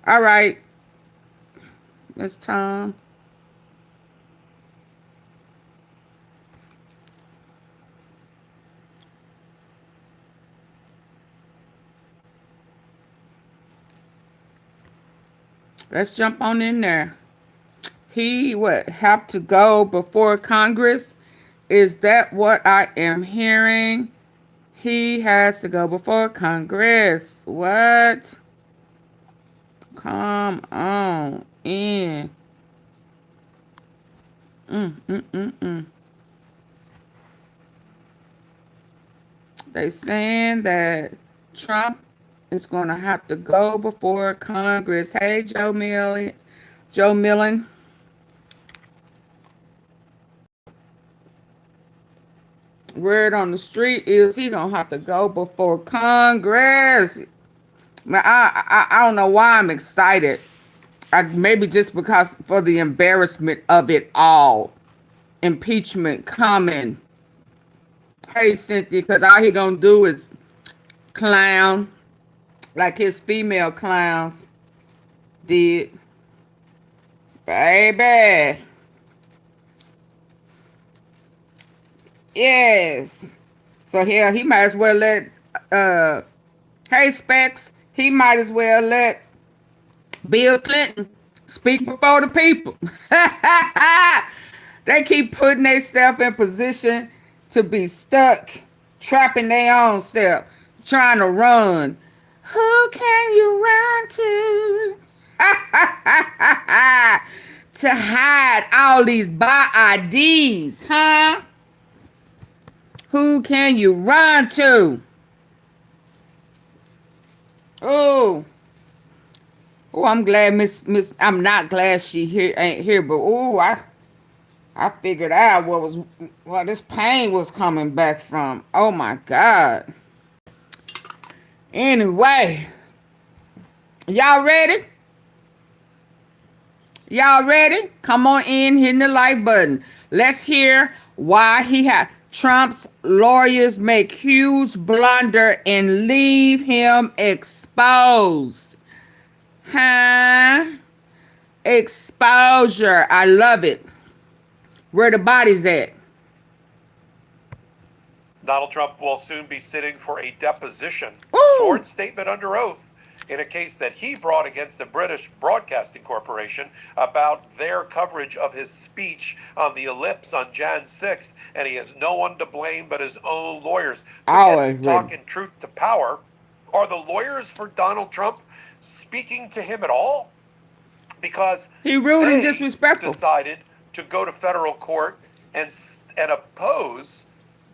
All right, Miss Tom. Let's jump on in there. He would have to go before Congress. Is that what I am hearing? He has to go before Congress. What? Come on in. Mm, mm, mm, mm. They saying that Trump is going to have to go before Congress. Hey, Joe Millen. Joe Millen. Word on the street is he going to have to go before Congress. Man, I don't know why I'm excited. Maybe just because for the embarrassment of it all. Impeachment coming. Hey, Cynthia, because all he going to do is clown like his female clowns did. Baby. Yes. So here he might as well let hey Specs, he might as well let Bill Clinton speak before the people. They keep putting themselves in position to be stuck, trapping their own self, trying to run. Who can you run to? To hide all these by IDs, huh? Who can you run to? Oh, I'm glad Miss. I'm not glad she ain't here, but I figured out what this pain was coming back from. Oh my God. Anyway, y'all ready? Y'all ready? Come on in, hitting the like button. Let's hear why he had Trump's lawyers make huge blunder and leave him exposed. Huh? Exposure. I love it. Where the body's at? Donald Trump will soon be sitting for a deposition, Ooh. sworn statement under oath, in a case that he brought against the British Broadcasting Corporation about their coverage of his speech on the ellipse on Jan 6th, and he has no one to blame but his own lawyers. Forget talking truth to power. Are the lawyers for Donald Trump speaking to him at all? Because he rude and disrespectful. Decided to go to federal court and oppose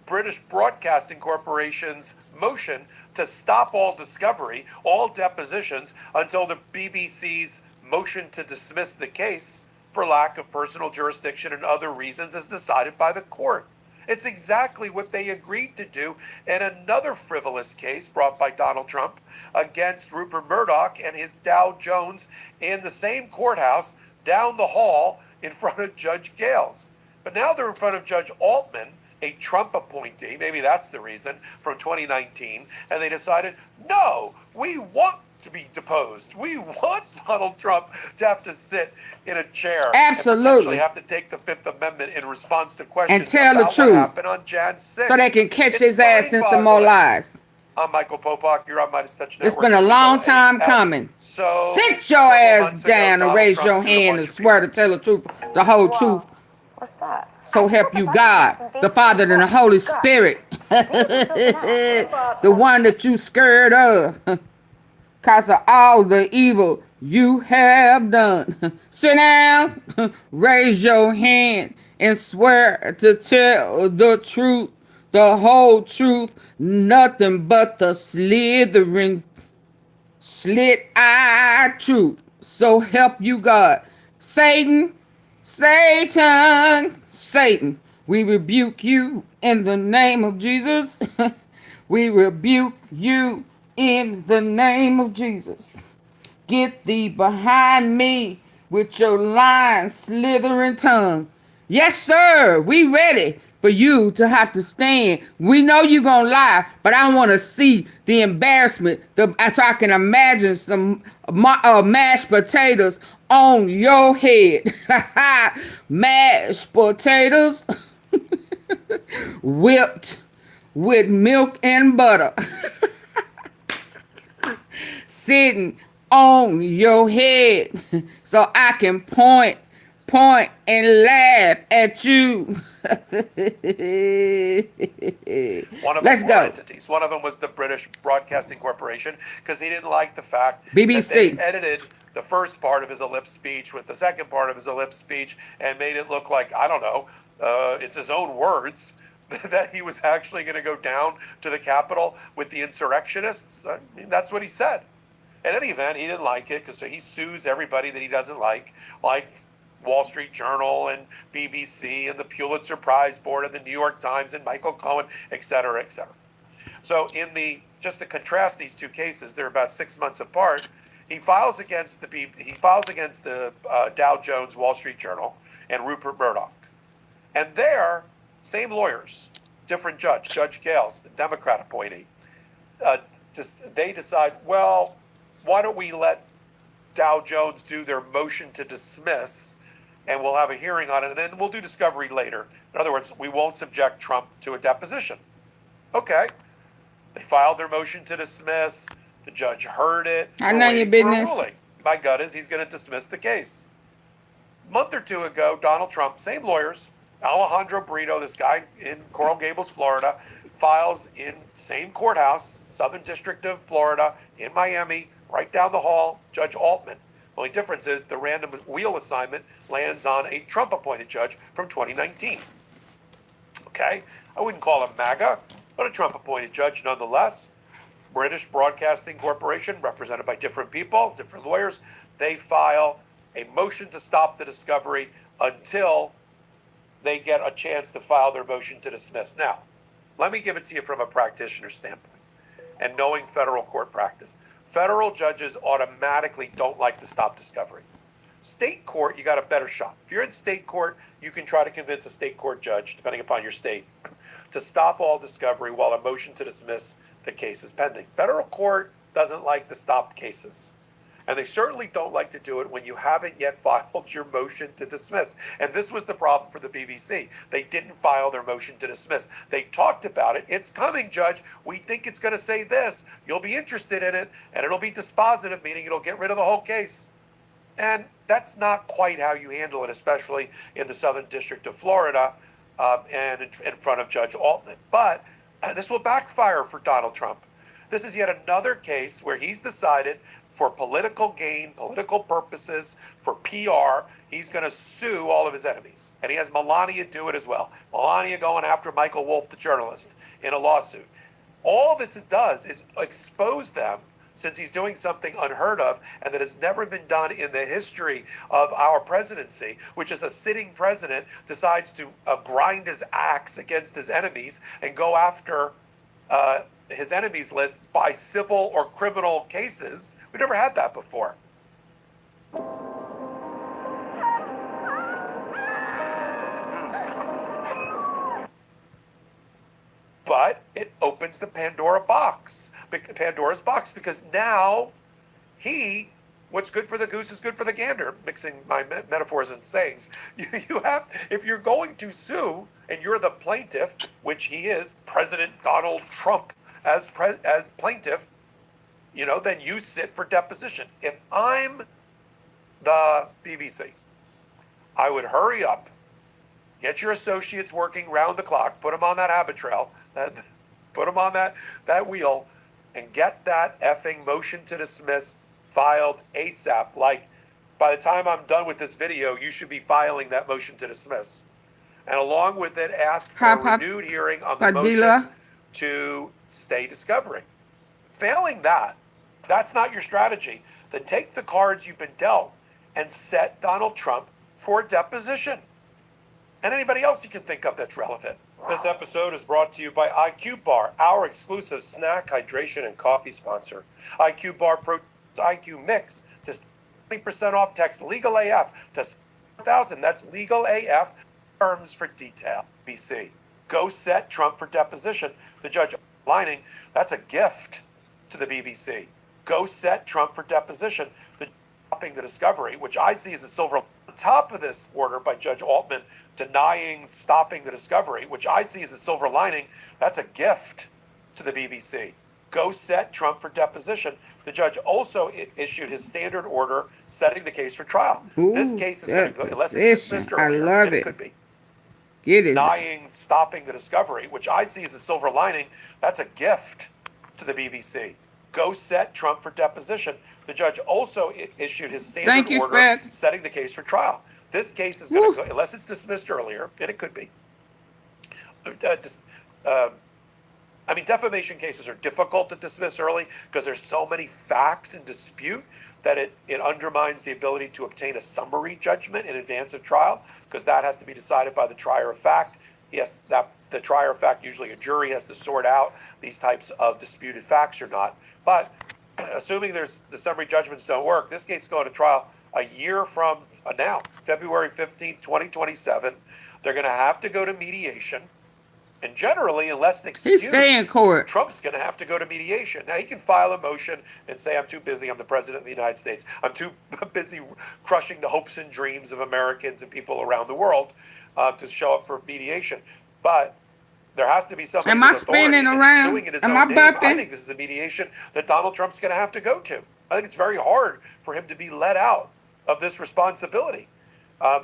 British Broadcasting Corporation's motion to stop all discovery, all depositions, until the BBC's motion to dismiss the case for lack of personal jurisdiction and other reasons is decided by the court. It's exactly what they agreed to do in another frivolous case brought by Donald Trump against Rupert Murdoch and his Dow Jones in the same courthouse down the hall in front of Judge Gales. But now they're in front of Judge Altman, a Trump appointee, maybe that's the reason, from 2019, and they decided, no, we want to be deposed. We want Donald Trump to have to sit in a chair. Absolutely. And potentially have to take the Fifth Amendment in response to questions and tell about the truth. What happened on Jan 6th. So they can catch his ass in some more lies. I'm Michael Popak. You're on Midas Touch Network. It's been a long time coming. So sit your ass down and raise your hand and swear to tell the truth, the whole truth. What's that? So help you God, the Father and the Holy Spirit. The one that you scared of. Because of all the evil you have done. Sit down, raise your hand, and swear to tell the truth, the whole truth, nothing but the slithering, slit-eyed truth. So help you God. Satan, we rebuke you in the name of Jesus. We rebuke you in the name of Jesus. Get thee behind me with your lying, slithering tongue. Yes, sir, we ready. for you to have to stand. We know you're gonna lie, but I want to see the embarrassment. So I can imagine some mashed potatoes on your head. Mashed potatoes whipped with milk and butter, sitting on your head, so I can point, and laugh at you. One of Let's them were go. entities. One of them was the British Broadcasting Corporation, because he didn't like the fact that they BBC. edited the first part of his ellipse speech with the second part of his ellipse speech and made it look like, I don't know, it's his own words, that he was actually going to go down to the Capitol with the insurrectionists. I mean, that's what he said. In any event, he didn't like it, because he sues everybody that he doesn't like Wall Street Journal and BBC and the Pulitzer Prize Board and the New York Times and Michael Cohen, et cetera, et cetera. So just to contrast these two cases, they're about 6 months apart. He files against the Dow Jones Wall Street Journal and Rupert Murdoch. And there, same lawyers, different judge, Judge Gales, Democrat appointee. They decide, well, why don't we let Dow Jones do their motion to dismiss, and we'll have a hearing on it, and then we'll do discovery later. In other words, we won't subject Trump to a deposition. Okay. They filed their motion to dismiss. The judge heard it. I know your business. My gut is he's going to dismiss the case. A month or two ago, Donald Trump, same lawyers, Alejandro Brito, this guy in Coral Gables, Florida, files in same courthouse, Southern District of Florida, in Miami, right down the hall, Judge Altman. Only difference is the random wheel assignment lands on a Trump-appointed judge from 2019. Okay, I wouldn't call him MAGA, but a Trump-appointed judge nonetheless. British Broadcasting Corporation, represented by different people, different lawyers, they file a motion to stop the discovery until they get a chance to file their motion to dismiss. Now, let me give it to you from a practitioner standpoint and knowing federal court practice. Federal judges automatically don't like to stop discovery. State court, you got a better shot. If you're in state court, you can try to convince a state court judge, depending upon your state, to stop all discovery while a motion to dismiss the case is pending. Federal court doesn't like to stop cases. And they certainly don't like to do it when you haven't yet filed your motion to dismiss. And this was the problem for the BBC. They didn't file their motion to dismiss. They talked about it. It's coming, Judge. We think it's going to say this. You'll be interested in it, and it'll be dispositive, meaning it'll get rid of the whole case. And that's not quite how you handle it, especially in the Southern District of Florida and in front of Judge Altman. But this will backfire for Donald Trump. This is yet another case where he's decided for political gain, political purposes, for PR, he's going to sue all of his enemies. And he has Melania do it as well. Melania going after Michael Wolff, the journalist, in a lawsuit. All this does is expose them, since he's doing something unheard of and that has never been done in the history of our presidency, which is a sitting president decides to grind his axe against his enemies and go after his enemies list by civil or criminal cases. We've never had that before. But it opens the Pandora's box, because now what's good for the goose is good for the gander, mixing my metaphors and sayings. You have, if you're going to sue and you're the plaintiff, which he is, President Donald Trump as plaintiff, then you sit for deposition. If I'm the BBC, I would hurry up, get your associates working round the clock, put them on that habit trail, put them on that wheel, and get that effing motion to dismiss filed ASAP. Like, by the time I'm done with this video, you should be filing that motion to dismiss. And along with it, ask for a renewed hearing on the motion to stay discovery. Failing that, if that's not your strategy, then take the cards you've been dealt and set Donald Trump for deposition. And anybody else you can think of that's relevant. This episode is brought to you by IQ Bar, our exclusive snack, hydration, and coffee sponsor. IQ Bar Pro IQ Mix, just 20% off. Text Legal AF to 4,000. That's Legal AF. Terms for detail. BC. Go set Trump for deposition. The judge lining, that's a gift to the BBC. Go set Trump for deposition. The stopping the discovery, which I see as a silver on top of this order by Judge Altman denying stopping the discovery, which I see as a silver lining, that's a gift to the BBC. Go set Trump for deposition. The judge also issued his standard order setting the case for trial. Ooh, This case is going to go, unless it's deposition. dismissed I earlier, love and it it. could be. Get it. Denying stopping the discovery, which I see as a silver lining, that's a gift to the BBC. Go set Trump for deposition. The judge also issued his standard order Spec. setting the case for trial. This case is going to go, unless it's dismissed earlier, and it could be. I mean, defamation cases are difficult to dismiss early because there's so many facts in dispute that it undermines the ability to obtain a summary judgment in advance of trial, because that has to be decided by the trier of fact. Yes, that the trier of fact, usually a jury, has to sort out these types of disputed facts or not. But assuming the summary judgments don't work, this case is going to trial a year from now, February 15th, 2027. They're going to have to go to mediation. And generally, unless excused, stay in court. Trump's going to have to go to mediation. Now, he can file a motion and say, I'm too busy, I'm the president of the United States. I'm too busy crushing the hopes and dreams of Americans and people around the world to show up for mediation. But there has to be somebody Am I with authority, spinning and around? suing in his Am own I name. buffing? I think this is a mediation that Donald Trump's going to have to go to. I think it's very hard for him to be let out of this responsibility.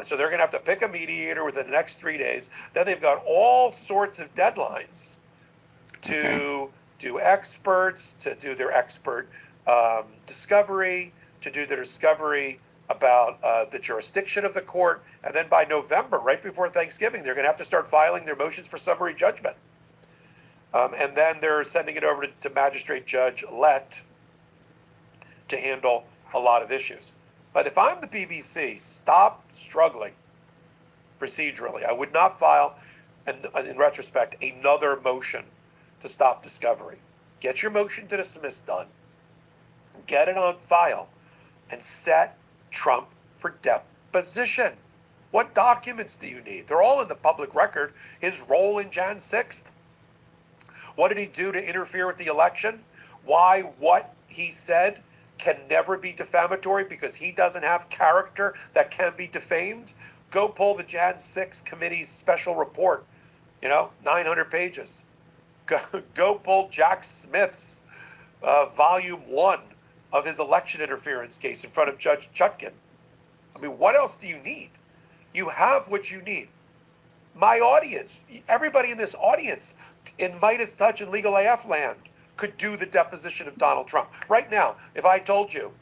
So they're going to have to pick a mediator within the next 3 days. Then they've got all sorts of deadlines to do experts, to do their expert discovery, to do their discovery about the jurisdiction of the court. And then by November, right before Thanksgiving, they're going to have to start filing their motions for summary judgment. And then they're sending it over to Magistrate Judge Lett to handle a lot of issues. But if I'm the BBC, stop struggling procedurally. I would not file, in retrospect, another motion to stop discovery. Get your motion to dismiss done, get it on file, and set Trump for deposition. What documents do you need? They're all in the public record. His role in Jan 6th. What did he do to interfere with the election? Why what he said can never be defamatory because he doesn't have character that can be defamed? Go pull the Jan 6 committee's special report, 900 pages. Go pull Jack Smith's volume 1 of his election interference case in front of Judge Chutkan. I mean, what else do you need? You have what you need. My audience, everybody in this audience in Midas Touch and Legal AF land could do the deposition of Donald Trump. Right now, if I told you,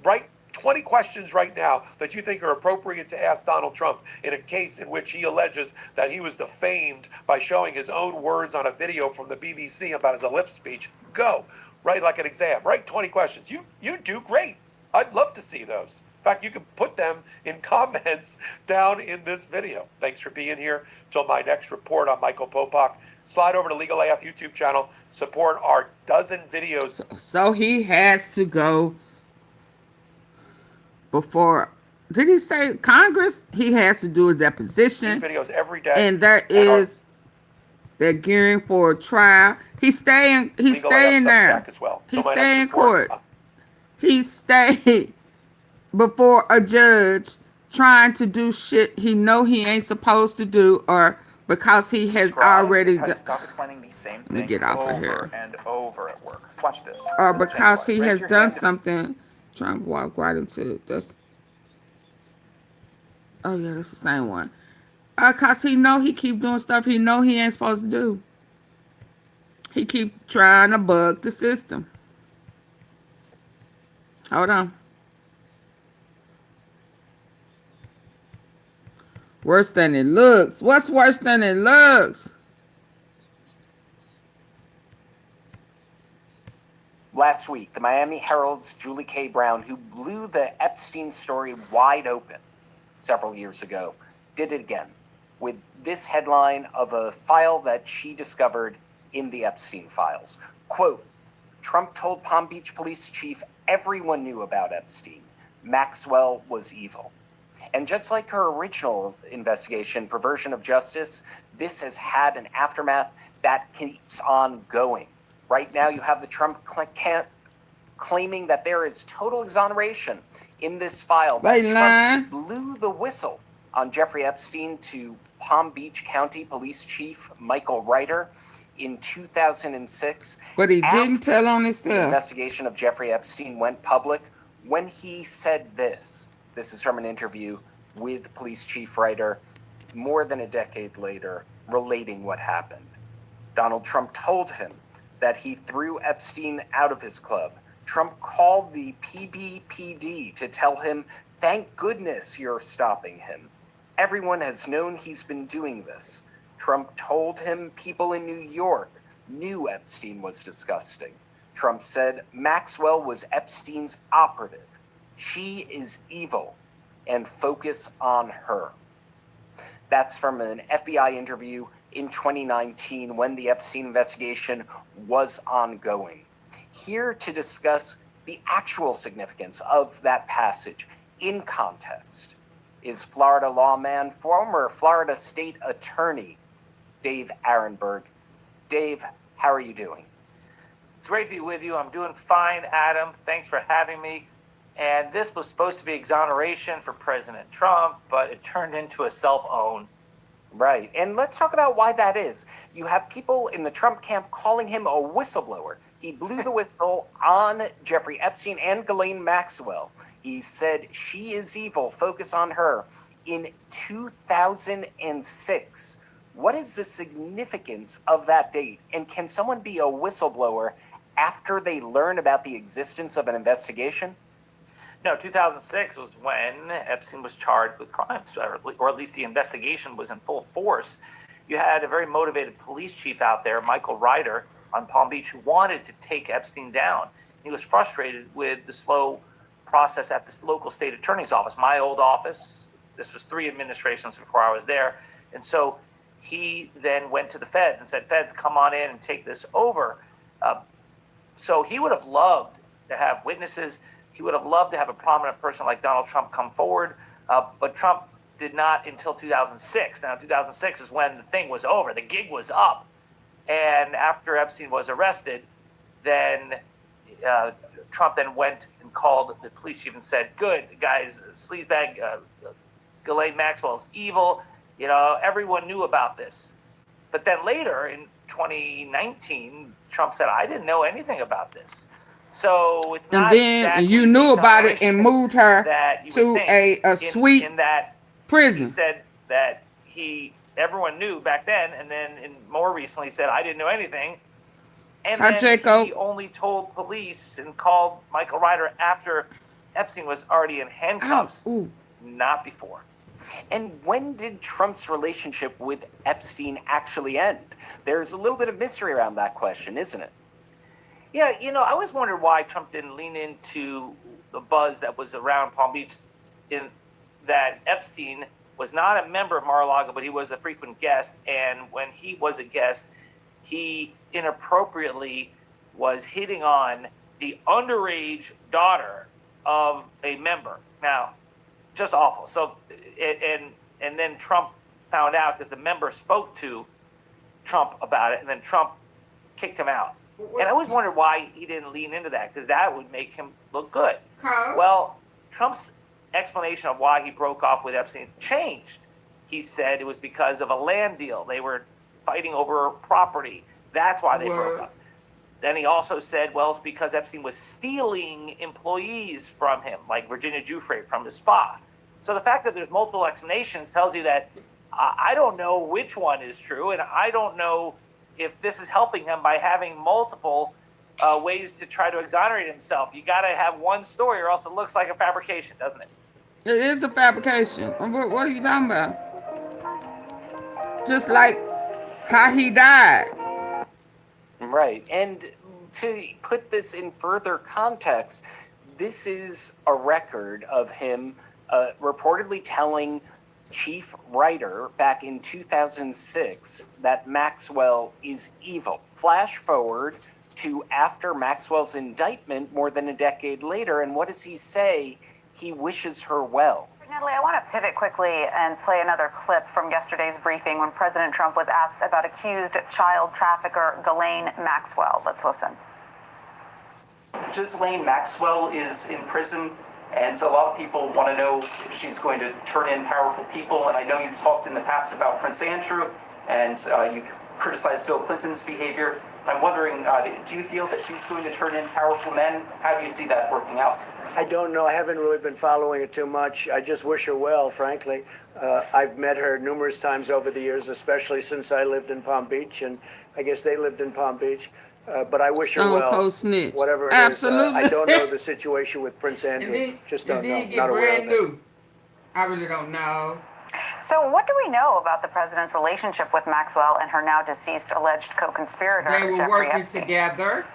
write 20 questions right now that you think are appropriate to ask Donald Trump in a case in which he alleges that he was defamed by showing his own words on a video from the BBC about his ellipse speech, go. Write like an exam. Write 20 questions. You do great. I'd love to see those. In fact, you can put them in comments down in this video. Thanks for being here. Until my next report on Michael Popak, slide over to Legal AF YouTube channel. Support our dozen videos. So he has to go before, did he say Congress? He has to do a deposition. Videos every day. And they're gearing for a trial. He's staying there. As well. He's staying in court. He stayed before a judge trying to do shit he know he ain't supposed to do, or because he has already done. Stop explaining the same thing. Let me get off of here. Over and over at work. Watch this. Or because he has done something. Trying to walk right into this. Oh yeah, that's the same one. Cause he know he keep doing stuff he know he ain't supposed to do. He keep trying to bug the system. Hold on. Worse than it looks. What's worse than it looks? Last week, the Miami Herald's Julie K. Brown, who blew the Epstein story wide open several years ago, did it again with this headline of a file that she discovered in the Epstein files. Quote, Trump told Palm Beach police chief everyone knew about Epstein. Maxwell was evil. And just like her original investigation, perversion of justice, this has had an aftermath that keeps on going. Right now, you have the Trump camp claiming that there is total exoneration in this file, that Trump blew the whistle on Jeffrey Epstein to Palm Beach County Police Chief Michael Reiter in 2006. But he didn't tell on himself. The investigation of Jeffrey Epstein went public when he said this. This is from an interview with Police Chief Reiter more than a decade later, relating what happened. Donald Trump told him that he threw Epstein out of his club. Trump called the PBPD to tell him, "Thank goodness you're stopping him. Everyone has known he's been doing this." Trump told him people in New York knew Epstein was disgusting. Trump said Maxwell was Epstein's operative. She is evil, and focus on her. That's from an FBI interview in 2019 when the Epstein investigation was ongoing. Here to discuss the actual significance of that passage in context is Florida lawman, former Florida State Attorney, Dave Arenberg. Dave, how are you doing? It's great to be with you. I'm doing fine, Adam. Thanks for having me. And this was supposed to be exoneration for President Trump, but it turned into a self-own. Right. And let's talk about why that is. You have people in the Trump camp calling him a whistleblower. He blew the whistle on Jeffrey Epstein and Ghislaine Maxwell. He said, "She is evil, focus on her," in 2006. What is the significance of that date? And can someone be a whistleblower after they learn about the existence of an investigation? No, 2006 was when Epstein was charged with crimes, or at least the investigation was in full force. You had a very motivated police chief out there, Michael Reiter, on Palm Beach, who wanted to take Epstein down. He was frustrated with the slow process at the local state attorney's office, my old office. This was 3 administrations before I was there. And so he then went to the feds and said, "Feds, come on in and take this over." So he would have loved to have witnesses. He would have loved to have a prominent person like Donald Trump come forward, but Trump did not until 2006. Now, 2006 is when the thing was over. The gig was up. And after Epstein was arrested, then Trump then went and called the police chief and said, "Good, guys, sleazebag, Ghislaine Maxwell's evil. You know, everyone knew about this." But then later in 2019, Trump said, "I didn't know anything about this." So it's not exactly you knew about it and moved her to a sweet in that prison. He said that everyone knew back then, and then more recently said, "I didn't know anything." And then he only told police and called Michael Reiter after Epstein was already in handcuffs, not before. And when did Trump's relationship with Epstein actually end? There's a little bit of mystery around that question, isn't it? Yeah, I always wondered why Trump didn't lean into the buzz that was around Palm Beach, in that Epstein was not a member of Mar-a-Lago, but he was a frequent guest. And when he was a guest, he inappropriately was hitting on the underage daughter of a member. Now, just awful. So, and then Trump found out because the member spoke to Trump about it, and then Trump kicked him out. And I always wondered why he didn't lean into that, because that would make him look good. Well, Trump's explanation of why he broke off with Epstein changed. He said it was because of a land deal. They were fighting over property. That's why they broke up. Then he also said, well, it's because Epstein was stealing employees from him, like Virginia Giuffre from the spa. So the fact that there's multiple explanations tells you that I don't know which one is true, and I don't know if this is helping him by having multiple ways to try to exonerate himself. You got to have one story, or else it looks like a fabrication, doesn't it? It is a fabrication. What are you talking about? Just like how he died. Right. And to put this in further context, this is a record of him reportedly telling Chief Reiter back in 2006 that Maxwell is evil. Flash forward to after Maxwell's indictment more than a decade later, and what does he say? He wishes her well. Natalie, I want to pivot quickly and play another clip from yesterday's briefing when President Trump was asked about accused child trafficker Ghislaine Maxwell. Let's listen. Ghislaine Maxwell is in prison, and so a lot of people want to know if she's going to turn in powerful people. And I know you've talked in the past about Prince Andrew, and you criticized Bill Clinton's behavior. I'm wondering, do you feel that she's going to turn in powerful men? How do you see that working out? I don't know. I haven't really been following it too much. I just wish her well, frankly. I've met her numerous times over the years, especially since I lived in Palm Beach, and I guess they lived in Palm Beach. But I wish her Stone well. Cold snitch. Whatever it Absolutely. is. I don't know the situation with Prince Andrew. Just don't know. Not aware of it. New. I really don't know. So what do we know about the president's relationship with Maxwell and her now deceased alleged co-conspirator, They were Jeffrey working Epstein? together.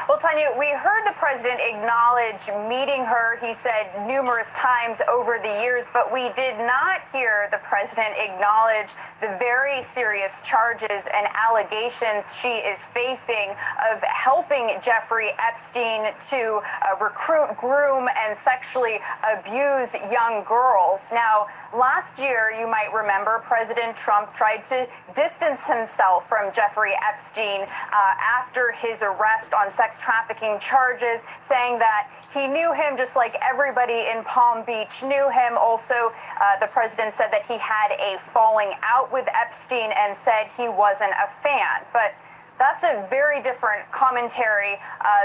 Well, Tanya, we heard the president acknowledge meeting her, he said, numerous times over the years, but we did not hear the president acknowledge the very serious charges and allegations she is facing of helping Jeffrey Epstein to recruit, groom, and sexually abuse young girls. Now, last year, you might remember, President Trump tried to distance himself from Jeffrey Epstein after his arrest on sex trafficking charges, saying that he knew him just like everybody in Palm Beach knew him. Also, the president said that he had a falling out with Epstein and said he wasn't a fan. But that's a very different commentary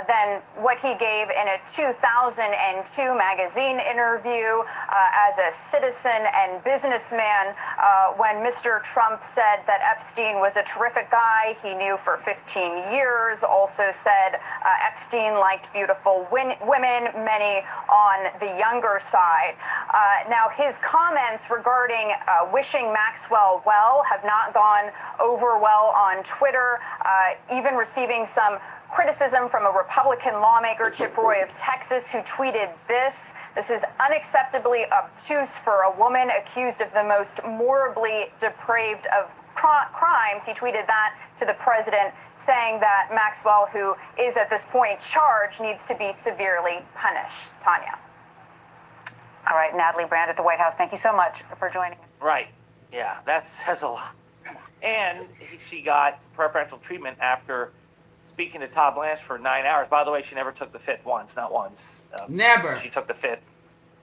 than what he gave in a 2002 magazine interview as a citizen and businessman when Mr. Trump said that Epstein was a terrific guy he knew for 15 years, also said Epstein liked beautiful women, many on the younger side. Now, his comments regarding wishing Maxwell well have not gone over well on Twitter, even receiving some criticism from a Republican lawmaker, Chip Roy of Texas, who tweeted this. This is unacceptably obtuse for a woman accused of the most morally depraved of crimes. He tweeted that to the president, saying that Maxwell, who is at this point charged, needs to be severely punished. Tanya. All right, Natalie Brand at the White House, thank you so much for joining us. Right. Yeah, that says a lot. And she got preferential treatment after speaking to Todd Blanche for 9 hours. By the way, she never took the fifth once, not once. Never. She took the fifth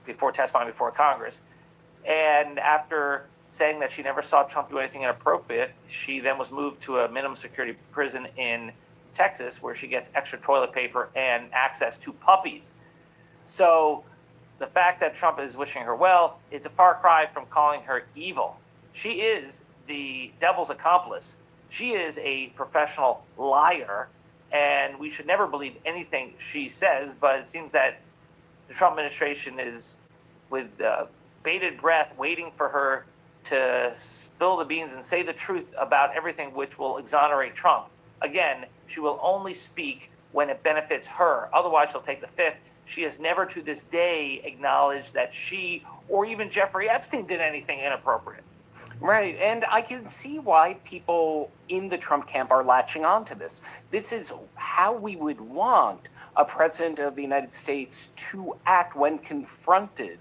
before testifying before Congress. And after saying that she never saw Trump do anything inappropriate, she then was moved to a minimum security prison in Texas where she gets extra toilet paper and access to puppies. So the fact that Trump is wishing her well, it's a far cry from calling her evil. She is the devil's accomplice. She is a professional liar, and we should never believe anything she says, but it seems that the Trump administration is with bated breath waiting for her to spill the beans and say the truth about everything which will exonerate Trump. Again, she will only speak when it benefits her. Otherwise, she'll take the fifth. She has never to this day acknowledged that she or even Jeffrey Epstein did anything inappropriate. Right, and I can see why people in the Trump camp are latching on to this. This is how we would want a president of the United States to act when confronted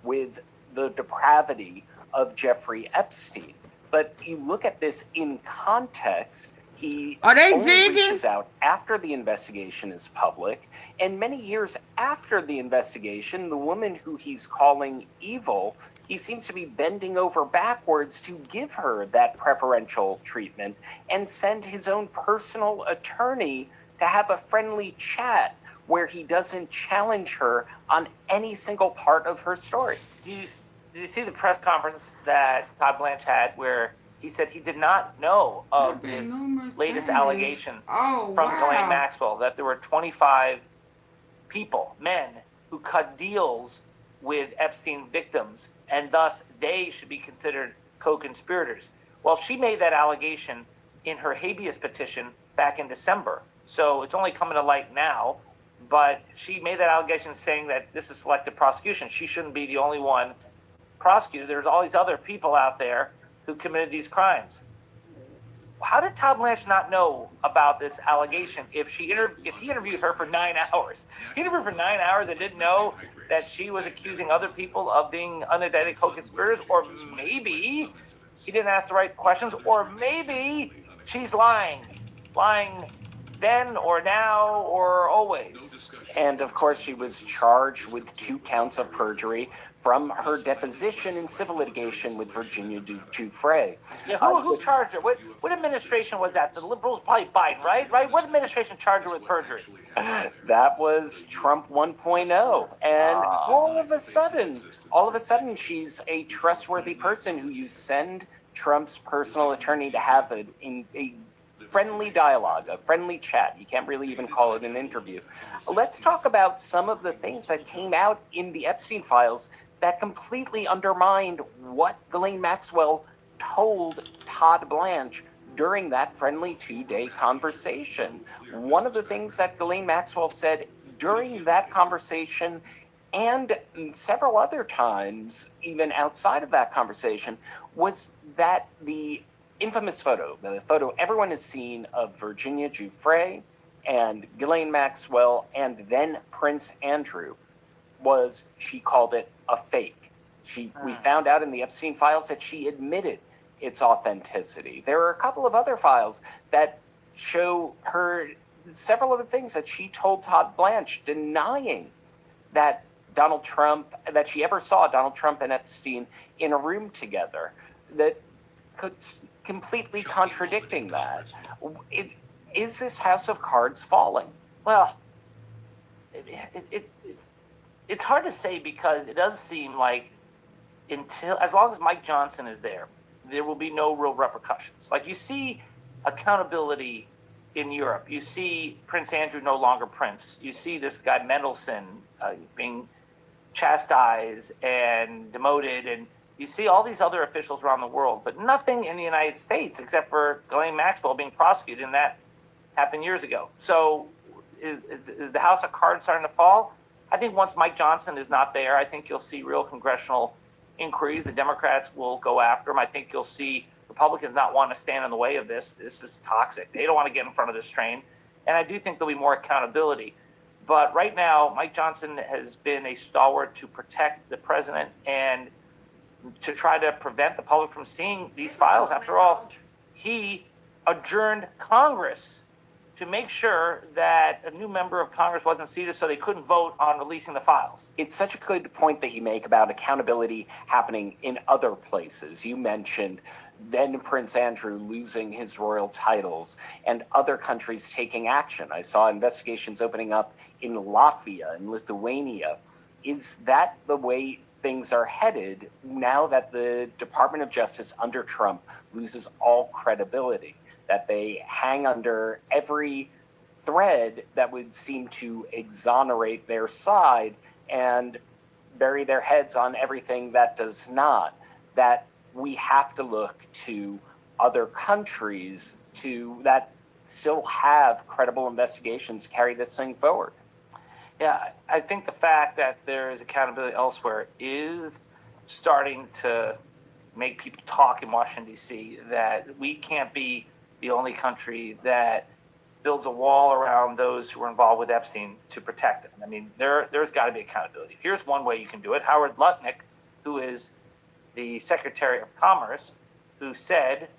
with the depravity of Jeffrey Epstein. But you look at this in context, he Are they only digging? reaches out after the investigation is public, and many years after the investigation, the woman who he's calling evil, he seems to be bending over backwards to give her that preferential treatment and send his own personal attorney to have a friendly chat where he doesn't challenge her on any single part of her story. Did you see the press conference that Todd Blanche had where he said he did not know of There have been this numerous latest things. allegation Oh, from wow. Ghislaine Maxwell, that there were 25 people, men, who cut deals with Epstein victims, and thus they should be considered co-conspirators. Well, she made that allegation in her habeas petition back in December, so it's only coming to light now, but she made that allegation saying that this is selective prosecution. She shouldn't be the only one prosecuted. There's all these other people out there who committed these crimes. how did Todd Blanche not know about this allegation if he interviewed her for 9 hours? He interviewed for 9 hours and didn't know that she was accusing other people of being unindicted co-conspirators, or maybe he didn't ask the right questions, or maybe she's lying then or now or always. And of course, she was charged with 2 counts of perjury from her deposition in civil litigation with Virginia Giuffre. Yeah, who charged her? What administration was that? The Liberals, probably Biden, right? What administration charged her with perjury? That was Trump 1.0. And all of a sudden, she's a trustworthy person who you send Trump's personal attorney to have a friendly dialogue, a friendly chat. You can't really even call it an interview. Let's talk about some of the things that came out in the Epstein files that completely undermined what Ghislaine Maxwell told Todd Blanche during that friendly 2-day conversation. One of the things that Ghislaine Maxwell said during that conversation, and several other times, even outside of that conversation, was that the infamous photo, the photo everyone has seen of Virginia Giuffre and Ghislaine Maxwell and then Prince Andrew, she called it a fake. We found out in the Epstein files that she admitted its authenticity. There are a couple of other files that show her several of the things that she told Todd Blanche, denying that she ever saw Donald Trump and Epstein in a room together, that could completely contradicting that. Is this house of cards falling? Well, it's hard to say, because it does seem like as long as Mike Johnson is there will be no real repercussions. Like, you see accountability in Europe. You see Prince Andrew no longer Prince. You see this guy Mendelsohn being chastised and demoted, and you see all these other officials around the world, but nothing in the United States except for Ghislaine Maxwell being prosecuted, and that happened years ago. So is the house of cards starting to fall? I think once Mike Johnson is not there, I think you'll see real congressional inquiries. The Democrats will go after him. I think you'll see Republicans not want to stand in the way of this. This is toxic. They don't want to get in front of this train. And I do think there'll be more accountability. But right now, Mike Johnson has been a stalwart to protect the president and to try to prevent the public from seeing these files. After all, he adjourned Congress to make sure that a new member of Congress wasn't seated, so they couldn't vote on releasing the files. It's such a good point that you make about accountability happening in other places. You mentioned then Prince Andrew losing his royal titles and other countries taking action. I saw investigations opening up in Latvia and Lithuania. Is that the way things are headed now that the Department of Justice under Trump loses all credibility, that they hang under every thread that would seem to exonerate their side and bury their heads on everything that does not, that we have to look to other countries that still have credible investigations carry this thing forward? Yeah, I think the fact that there is accountability elsewhere is starting to make people talk in Washington, D.C., that we can't be the only country that builds a wall around those who were involved with Epstein to protect them. I mean, there's got to be accountability. Here's one way you can do it. Howard Lutnick, who is the Secretary of Commerce, who said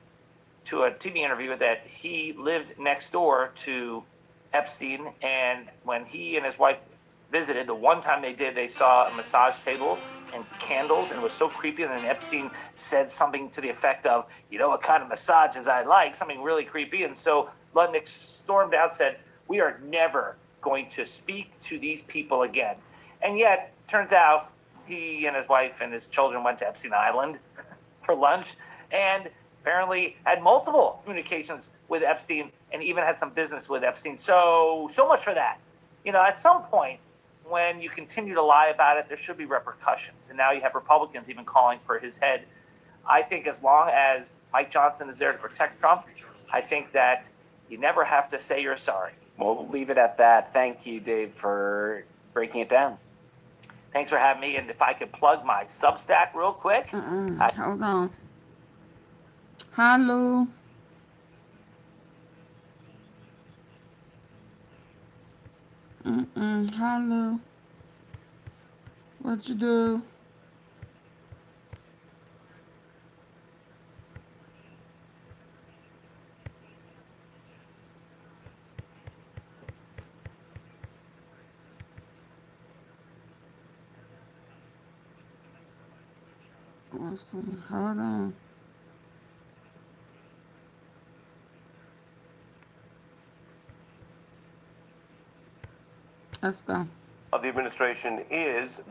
to a TV interview that he lived next door to Epstein, and when he and his wife visited, the one time they did, they saw a massage table and candles, and it was so creepy. And then Epstein said something to the effect of, you know what kind of massages I like, something really creepy. And so Lutnick stormed out, said, we are never going to speak to these people again. And yet, turns out, he and his wife and his children went to Epstein Island for lunch, and apparently had multiple communications with Epstein and even had some business with Epstein. So much for that. You know, at some point, when you continue to lie about it, there should be repercussions. And now you have Republicans even calling for his head. I think as long as Mike Johnson is there to protect Trump, I think that you never have to say you're sorry. Well, we'll leave it at that. Thank you, Dave, for breaking it down. Thanks for having me. And if I could plug my Substack real quick. Hold on. Hello. Hello. What you do? Let's see. Hold on. Let's go. Of the administration is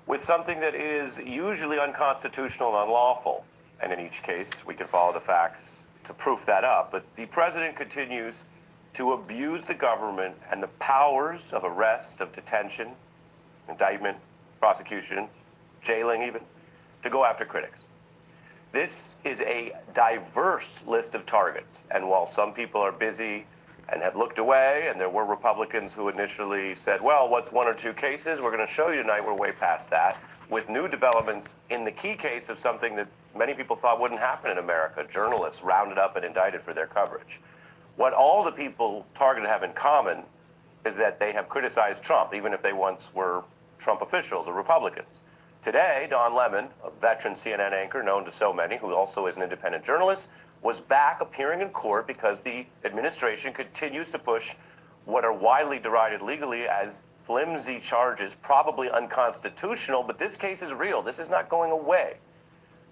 with something that is usually unconstitutional and unlawful. And in each case, we can follow the facts to proof that up. But the president continues to abuse the government and the powers of arrest, of detention, indictment, prosecution, jailing even, to go after critics. This is a diverse list of targets. And while some people are busy and have looked away, and there were Republicans who initially said, well, what's one or two cases? We're going to show you tonight we're way past that, with new developments in the key case of something that many people thought wouldn't happen in America, journalists rounded up and indicted for their coverage. What all the people targeted have in common is that they have criticized Trump, even if they once were Trump officials or Republicans. Today, Don Lemon, a veteran CNN anchor known to so many, who also is an independent journalist, was back appearing in court because the administration continues to push what are widely derided legally as flimsy charges, probably unconstitutional, but this case is real. This is not going away.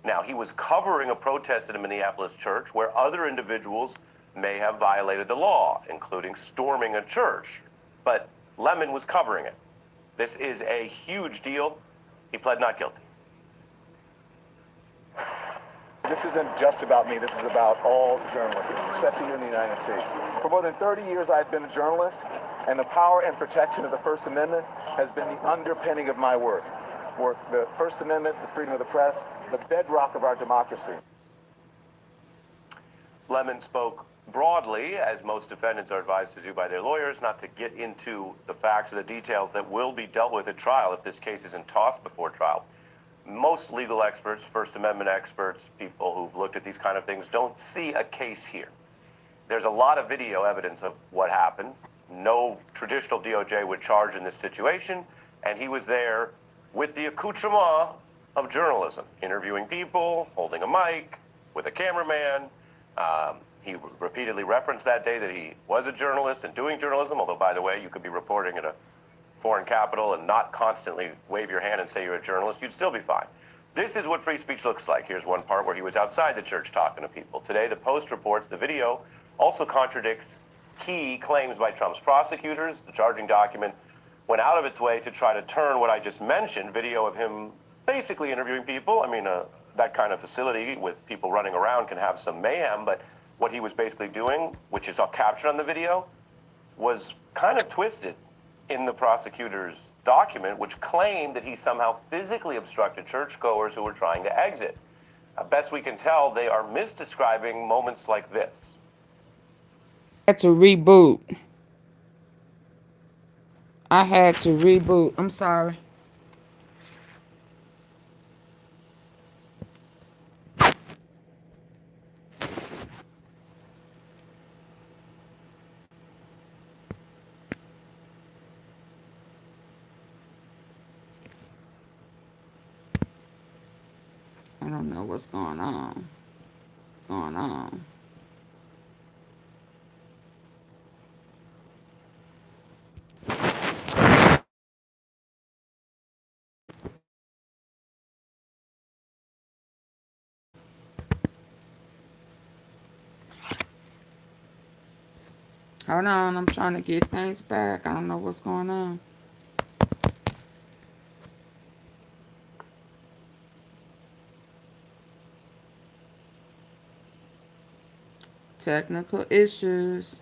Now, he was covering a protest in a Minneapolis church where other individuals may have violated the law, including storming a church, but Lemon was covering it. This is a huge deal. He pled not guilty. This isn't just about me. This is about all journalists, especially here in the United States. For more than 30 years, I've been a journalist, and the power and protection of the First Amendment has been the underpinning of my work. The First Amendment, the freedom of the press, the bedrock of our democracy. Lemon spoke broadly, as most defendants are advised to do by their lawyers, not to get into the facts or the details that will be dealt with at trial if this case isn't tossed before trial. Most legal experts, First Amendment experts, people who've looked at these kind of things, don't see a case here. There's a lot of video evidence of what happened. No traditional DOJ would charge in this situation, and he was there with the accoutrement of journalism, interviewing people, holding a mic, with a cameraman. He repeatedly referenced that day that he was a journalist and doing journalism, although, by the way, you could be reporting at a foreign capital and not constantly wave your hand and say you're a journalist. You'd still be fine. This is what free speech looks like. Here's one part where he was outside the church talking to people. Today, the Post reports the video also contradicts key claims by Trump's prosecutors. The charging document went out of its way to try to turn what I just mentioned, video of him basically interviewing people. I mean, that kind of facility with people running around can have some mayhem, but what he was basically doing, which is all captured on the video, was kind of twisted in the prosecutor's document, which claimed that he somehow physically obstructed churchgoers who were trying to exit. Best we can tell, they are misdescribing moments like this. I had to reboot. I had to reboot. I'm sorry. I don't know what's going on. Hold on, I'm trying to get things back. I don't know what's going on. Technical issues.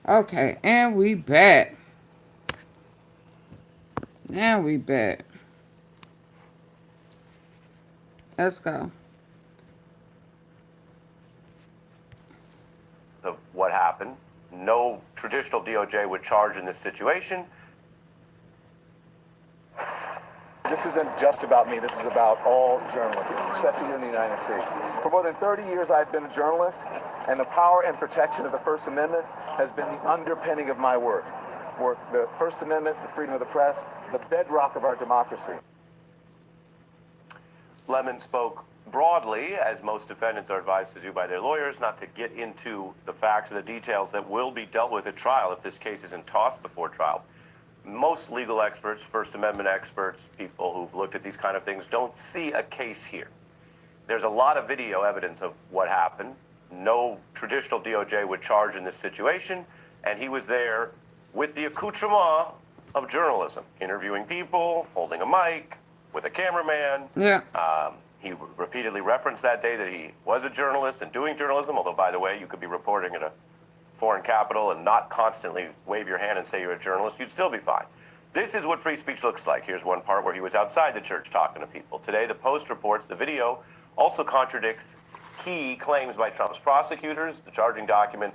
Okay, and we back. Let's go. no traditional DOJ would charge in this situation. This isn't just about me. This is about all journalists, especially here in the United States. For more than 30 years, I've been a journalist, and the power and protection of the First Amendment has been the underpinning of my work. The First Amendment, the freedom of the press, the bedrock of our democracy. Lemon spoke broadly, as most defendants are advised to do by their lawyers, not to get into the facts or the details that will be dealt with at trial if this case isn't tossed before trial. Most legal experts, First Amendment experts, people who've looked at these kind of things, don't see a case here. There's a lot of video evidence of what happened. No traditional DOJ would charge in this situation, and he was there with the accoutrement of journalism, interviewing people, holding a mic, with a cameraman. Yeah. He repeatedly referenced that day that he was a journalist and doing journalism, although, by the way, you could be reporting at a foreign capital and not constantly wave your hand and say you're a journalist. You'd still be fine. This is what free speech looks like. Here's one part where he was outside the church talking to people. Today, the Post reports the video also contradicts key claims by Trump's prosecutors. The charging document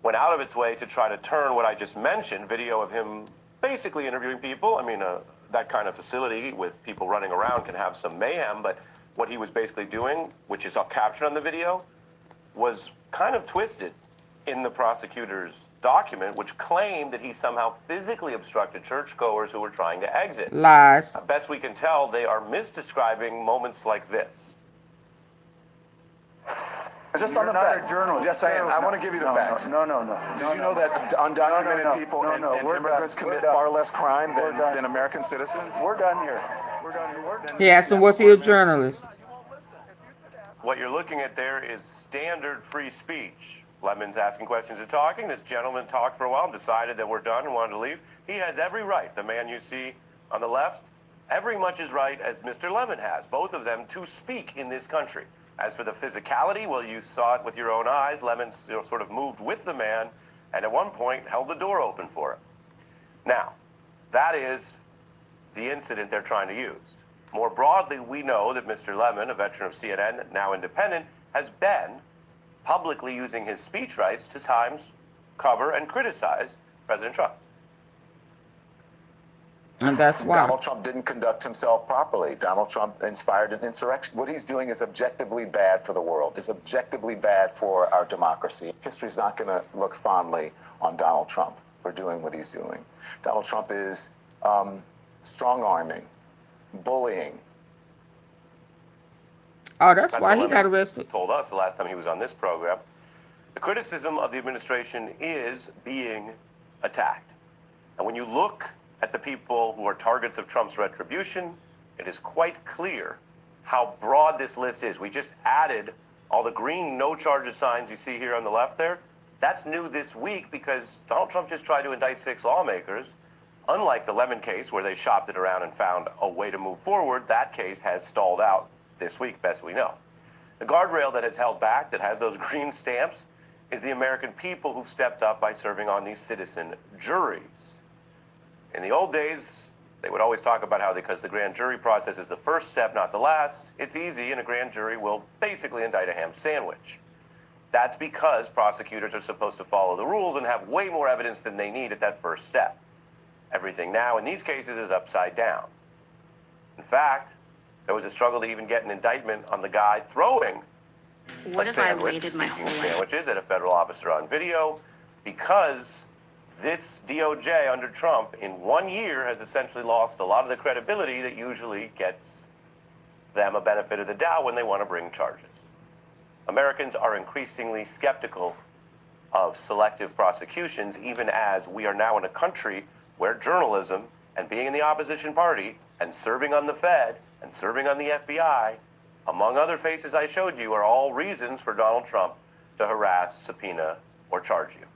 went out of its way to try to turn what I just mentioned, video of him basically interviewing people. I mean, that kind of facility with people running around can have some mayhem, but what he was basically doing, which is all captured on the video, was kind of twisted in the prosecutor's document, which claimed that he somehow physically obstructed churchgoers who were trying to exit. Lies. Best we can tell, they are misdescribing moments like this. Just on the facts. Just saying, I want to give you the facts. No. Did you know that undocumented people and immigrants commit far less crime than American citizens? We're done here. He asked him, was he a journalist? What you're looking at there is standard free speech. Lemon's asking questions and talking. This gentleman talked for a while and decided that we're done and wanted to leave. He has every right. The man you see on the left, every much as right as Mr. Lemon has, both of them, to speak in this country. As for the physicality, well, you saw it with your own eyes. Lemon sort of moved with the man and at one point held the door open for him. Now, that is the incident they're trying to use. More broadly, we know that Mr. Lemon, a veteran of CNN, now independent, has been publicly using his speech rights to times cover and criticize President Trump. And that's why. Donald Trump didn't conduct himself properly. Donald Trump inspired an insurrection. What he's doing is objectively bad for the world, is objectively bad for our democracy. History's not going to look fondly on Donald Trump for doing what he's doing. Donald Trump is strong-arming, bullying. Oh, that's why he got arrested. Told us the last time he was on this program. The criticism of the administration is being attacked. And when you look at the people who are targets of Trump's retribution, it is quite clear how broad this list is. We just added all the green no charges signs you see here on the left there. That's new this week because Donald Trump just tried to indict 6 lawmakers. Unlike the Lemon case where they shopped it around and found a way to move forward, that case has stalled out this week, best we know. The guardrail that has held back, that has those green stamps, is the American people who've stepped up by serving on these citizen juries. In the old days, they would always talk about how because the grand jury process is the first step, not the last, it's easy and a grand jury will basically indict a ham sandwich. That's because prosecutors are supposed to follow the rules and have way more evidence than they need at that first step. Everything now in these cases is upside down. In fact, there was a struggle to even get an indictment on the guy throwing What if I waited my whole life? Sandwiches at a federal officer on video because this DOJ under Trump in 1 year has essentially lost a lot of the credibility that usually gets them a benefit of the doubt when they want to bring charges. Americans are increasingly skeptical of selective prosecutions, even as we are now in a country where journalism and being in the opposition party and serving on the Fed and serving on the FBI, among other faces I showed you, are all reasons for Donald Trump to harass, subpoena, or charge you.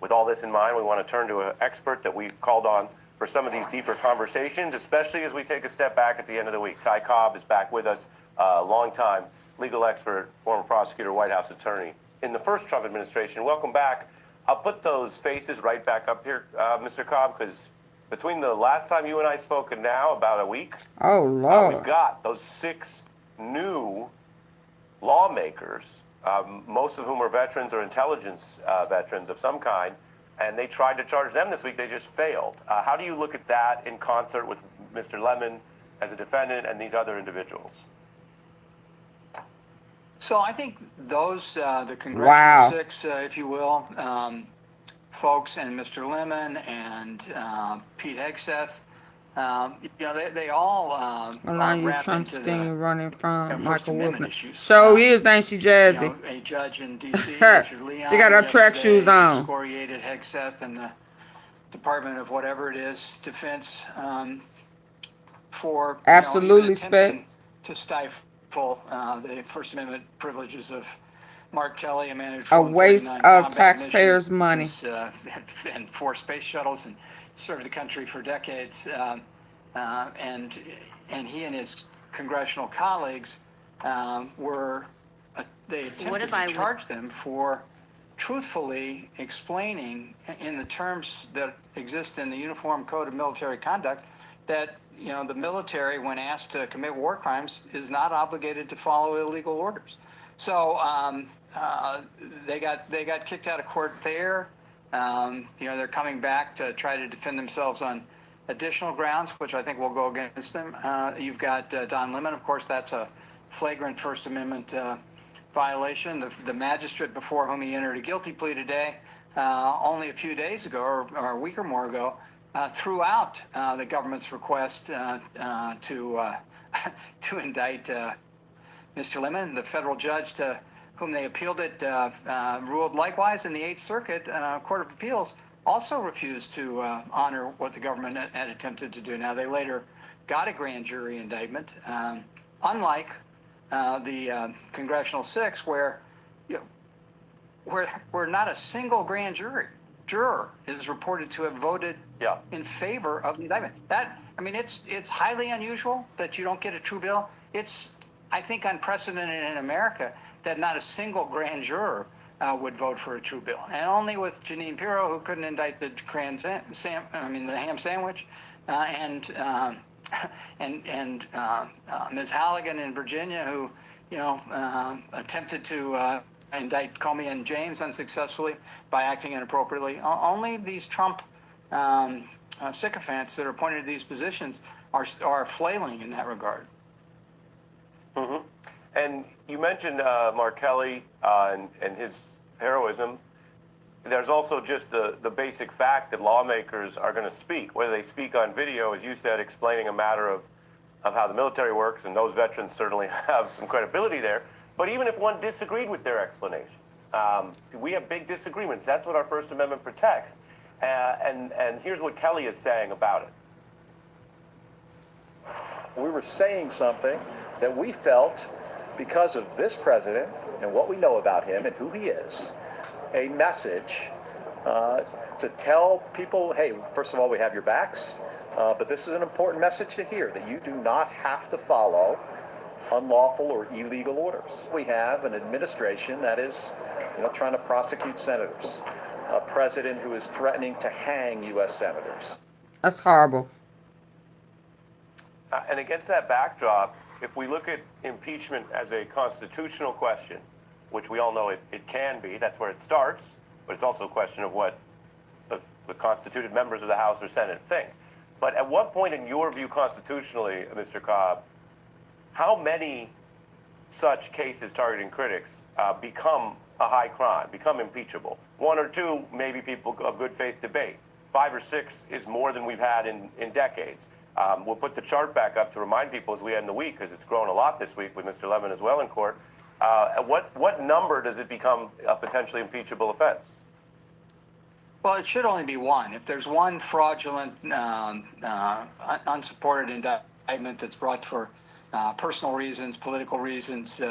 With all this in mind, we want to turn to an expert that we've called on for some of these deeper conversations, especially as we take a step back at the end of the week. Ty Cobb is back with us, longtime legal expert, former prosecutor, White House attorney in the first Trump administration. Welcome back. I'll put those faces right back up here, Mr. Cobb, because between the last time you and I spoke and now, about a week, oh, Lord. we've got those 6 new lawmakers most of whom are veterans or intelligence veterans of some kind, and they tried to charge them this week. They just failed. How do you look at that in concert with Mr. Lemon as a defendant and these other individuals? So I think those, the Congressional Wow. Six, if you will, folks, and Mr. Lemon and Pete Hegseth, they all are Melania wrapped Trump into sting the running from First Michael Amendment Wolfman. issues. So is, ain't she, Jazzy? A judge in D.C., Richard Leon, She got her track shoes on. excoriated Hegseth and the Department of whatever it is, Defense, for Absolutely, even attempting Spec. to stifle the First Amendment privileges of Mark Kelly, a man who'd A flown waste 39 of combat taxpayers' money. missions, and 4 space shuttles and served the country for decades. And he and his congressional colleagues they attempted to charge them for truthfully explaining in the terms that exist in the Uniform Code of Military Conduct that the military, when asked to commit war crimes, is not obligated to follow illegal orders. So they got kicked out of court there. They're coming back to try to defend themselves on additional grounds, which I think will go against them. You've got Don Lemon, of course. That's a flagrant First Amendment violation. The magistrate before whom he entered a guilty plea today, only a few days ago or a week or more ago, threw out the government's request to indict Mr. Lemon. The federal judge to whom they appealed it ruled likewise, and the Eighth Circuit Court of Appeals also refused to honor what the government had attempted to do. Now, they later got a grand jury indictment, unlike the Congressional Six, where not a single grand juror is reported to have voted in favor of the indictment. It's highly unusual that you don't get a true bill. It's, I think, unprecedented in America that not a single grand juror would vote for a true bill, and only with Jeanine Pirro, who couldn't indict the the ham sandwich, and Ms. Halligan in Virginia, who attempted to indict Comey and James unsuccessfully by acting inappropriately. Only these Trump sycophants that are appointed to these positions are flailing in that regard. Mm-hmm. And you mentioned Mark Kelly and his heroism. There's also just the basic fact that lawmakers are going to speak, whether they speak on video, as you said, explaining a matter of how the military works, and those veterans certainly have some credibility there. But even if one disagreed with their explanation, we have big disagreements. That's what our First Amendment protects. And here's what Kelly is saying about it. We were saying something that we felt, because of this president and what we know about him and who he is, a message to tell people, hey, first of all, we have your backs, but this is an important message to hear, that you do not have to follow unlawful or illegal orders. We have an administration that is trying to prosecute senators, a president who is threatening to hang U.S. senators. That's horrible. And against that backdrop, if we look at impeachment as a constitutional question, which we all know it can be, that's where it starts, but it's also a question of what the constituted members of the House or Senate think. But at what point, in your view, constitutionally, Mr. Cobb, how many such cases targeting critics become a high crime, become impeachable? 1 or 2, maybe people of good faith debate. 5 or 6 is more than we've had in decades. We'll put the chart back up to remind people as we end the week, because it's grown a lot this week with Mr. Lemon as well in court. At what number does it become a potentially impeachable offense? Well, it should only be one. If there's one fraudulent, unsupported indictment that's brought for personal reasons, political reasons,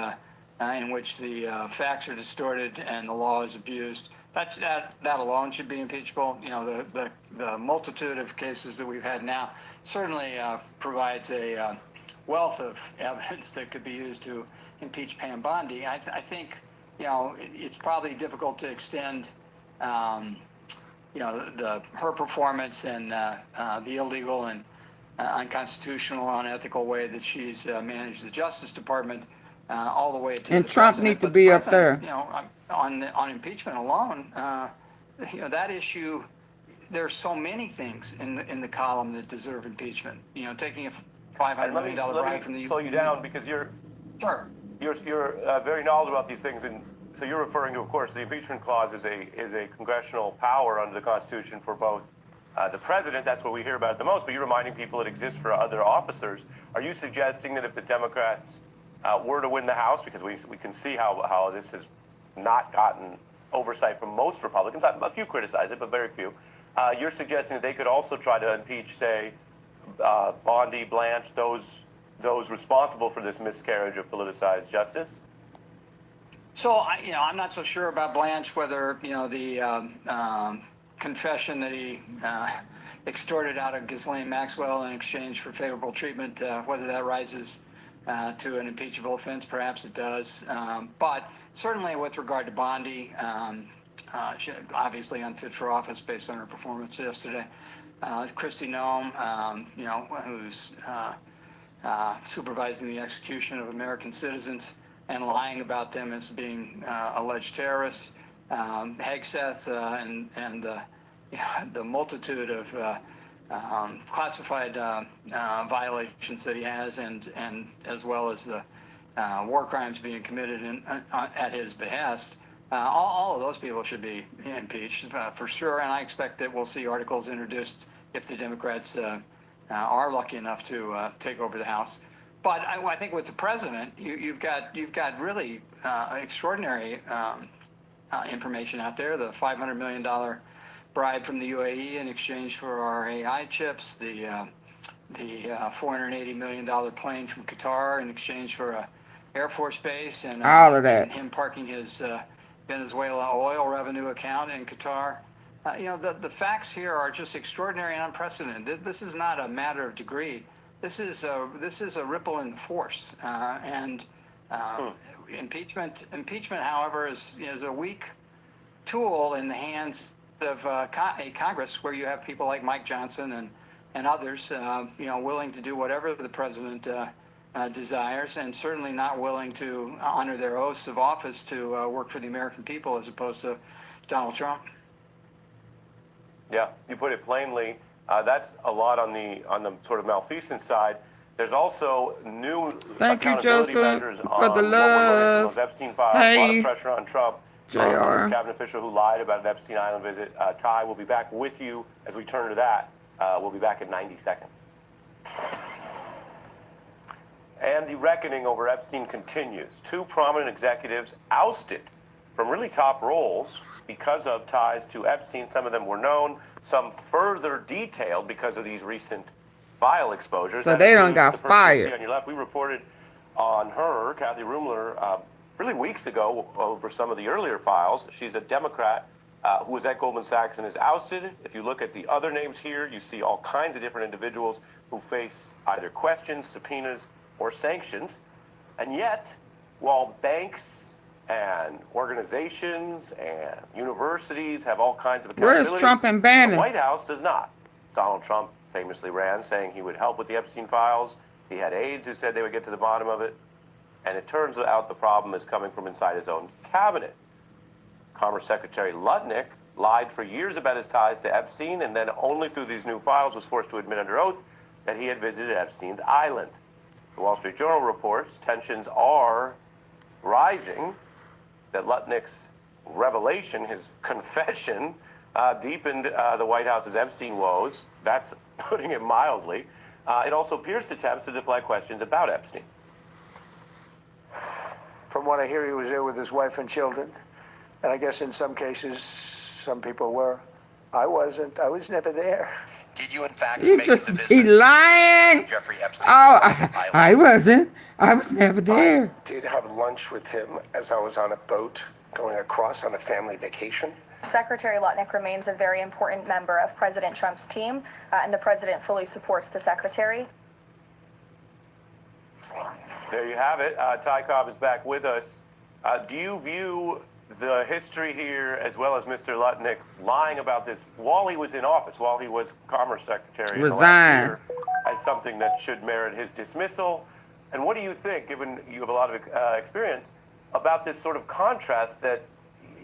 in which the facts are distorted and the law is abused, that alone should be impeachable. The multitude of cases that we've had now certainly provides a wealth of evidence that could be used to impeach Pam Bondi. I think it's probably difficult to extend her performance and the illegal and unconstitutional, unethical way that she's managed the Justice Department all the way to And the Trump president. need to But the be up president, there. on impeachment alone, that issue. There's so many things in the column that deserve impeachment. Taking a $500 million bribe from the slow you down because you're very knowledgeable about these things, and so you're referring to, of course, the impeachment clause is a congressional power under the Constitution for both the president. That's what we hear about the most. But you're reminding people it exists for other officers. Are you suggesting that if the Democrats were to win the House, because we can see how this has not gotten oversight from most Republicans, a few criticize it, but very few. You're suggesting that they could also try to impeach, say, Bondi, Blanche, those responsible for this miscarriage of politicized justice? So I'm not so sure about Blanche, whether the confession that he extorted out of Ghislaine Maxwell in exchange for favorable treatment, whether that rises to an impeachable offense. Perhaps it does, but certainly with regard to Bondi, she obviously unfit for office based on her performance yesterday. Kristi Noem, who's supervising the execution of American citizens and lying about them as being alleged terrorists. Hegseth and the multitude of classified violations that he has, and as well as the war crimes being committed at his behest. All of those people should be impeached for sure, and I expect that we'll see articles introduced if the Democrats are lucky enough to take over the House. But I think with the president, you've got really extraordinary information out there. The $500 million bribe from the UAE in exchange for our AI chips, the $480 million plane from Qatar in exchange for a Air Force base, and all of that, and him parking his Venezuela oil revenue account in Qatar. The facts here are just extraordinary and unprecedented. This is not a matter of degree. This is a ripple in the force. Impeachment, however, is a weak tool in the hands of a Congress where you have people like Mike Johnson and others, willing to do whatever the president desires, and certainly not willing to honor their oaths of office to work for the American people as opposed to Donald Trump. Yeah, you put it plainly. That's a lot on the sort of malfeasance side. There's also new accountability measures on what we're learning from those Epstein files. A lot of pressure on Trump. This cabinet official who lied about an Epstein Island visit. Ty, will be back with you as we turn to that. We'll be back in 90 seconds. And the reckoning over Epstein continues. Two prominent executives ousted from really top roles because of ties to Epstein. Some of them were known, some further detailed because of these recent file exposures. So they don't got fired. On your left, we reported on her, Kathy Rumler, really weeks ago over some of the earlier files. She's a Democrat who was at Goldman Sachs and is ousted. If you look at the other names here, you see all kinds of different individuals who face either questions, subpoenas, or sanctions. And yet, while banks and organizations and universities have all kinds of accountability, where's Trump and Bannon? The White House does not. Donald Trump famously ran saying he would help with the Epstein files. He had aides who said they would get to the bottom of it. And it turns out the problem is coming from inside his own cabinet. Commerce Secretary Lutnick lied for years about his ties to Epstein, and then only through these new files was forced to admit under oath that he had visited Epstein's island. The Wall Street Journal reports tensions are rising, that Lutnick's revelation, his confession, deepened the White House's Epstein woes. That's putting it mildly. It also appears to attempts to deflect questions about Epstein. From what I hear, he was there with his wife and children. And I guess in some cases, some people were. I wasn't. I was never there. Did you, in fact, You make just the visit be lying. to Jeffrey Epstein? Oh, I wasn't. I was never there. I did have lunch with him as I was on a boat going across on a family vacation. Secretary Lutnick remains a very important member of President Trump's team, and the president fully supports the secretary. There you have it. Ty Cobb is back with us. Do you view the history here, as well as Mr. Lutnick lying about this while he was in office, while he was Commerce Secretary in the last year, as something that should merit his dismissal? And what do you think, given you have a lot of experience, about this sort of contrast that,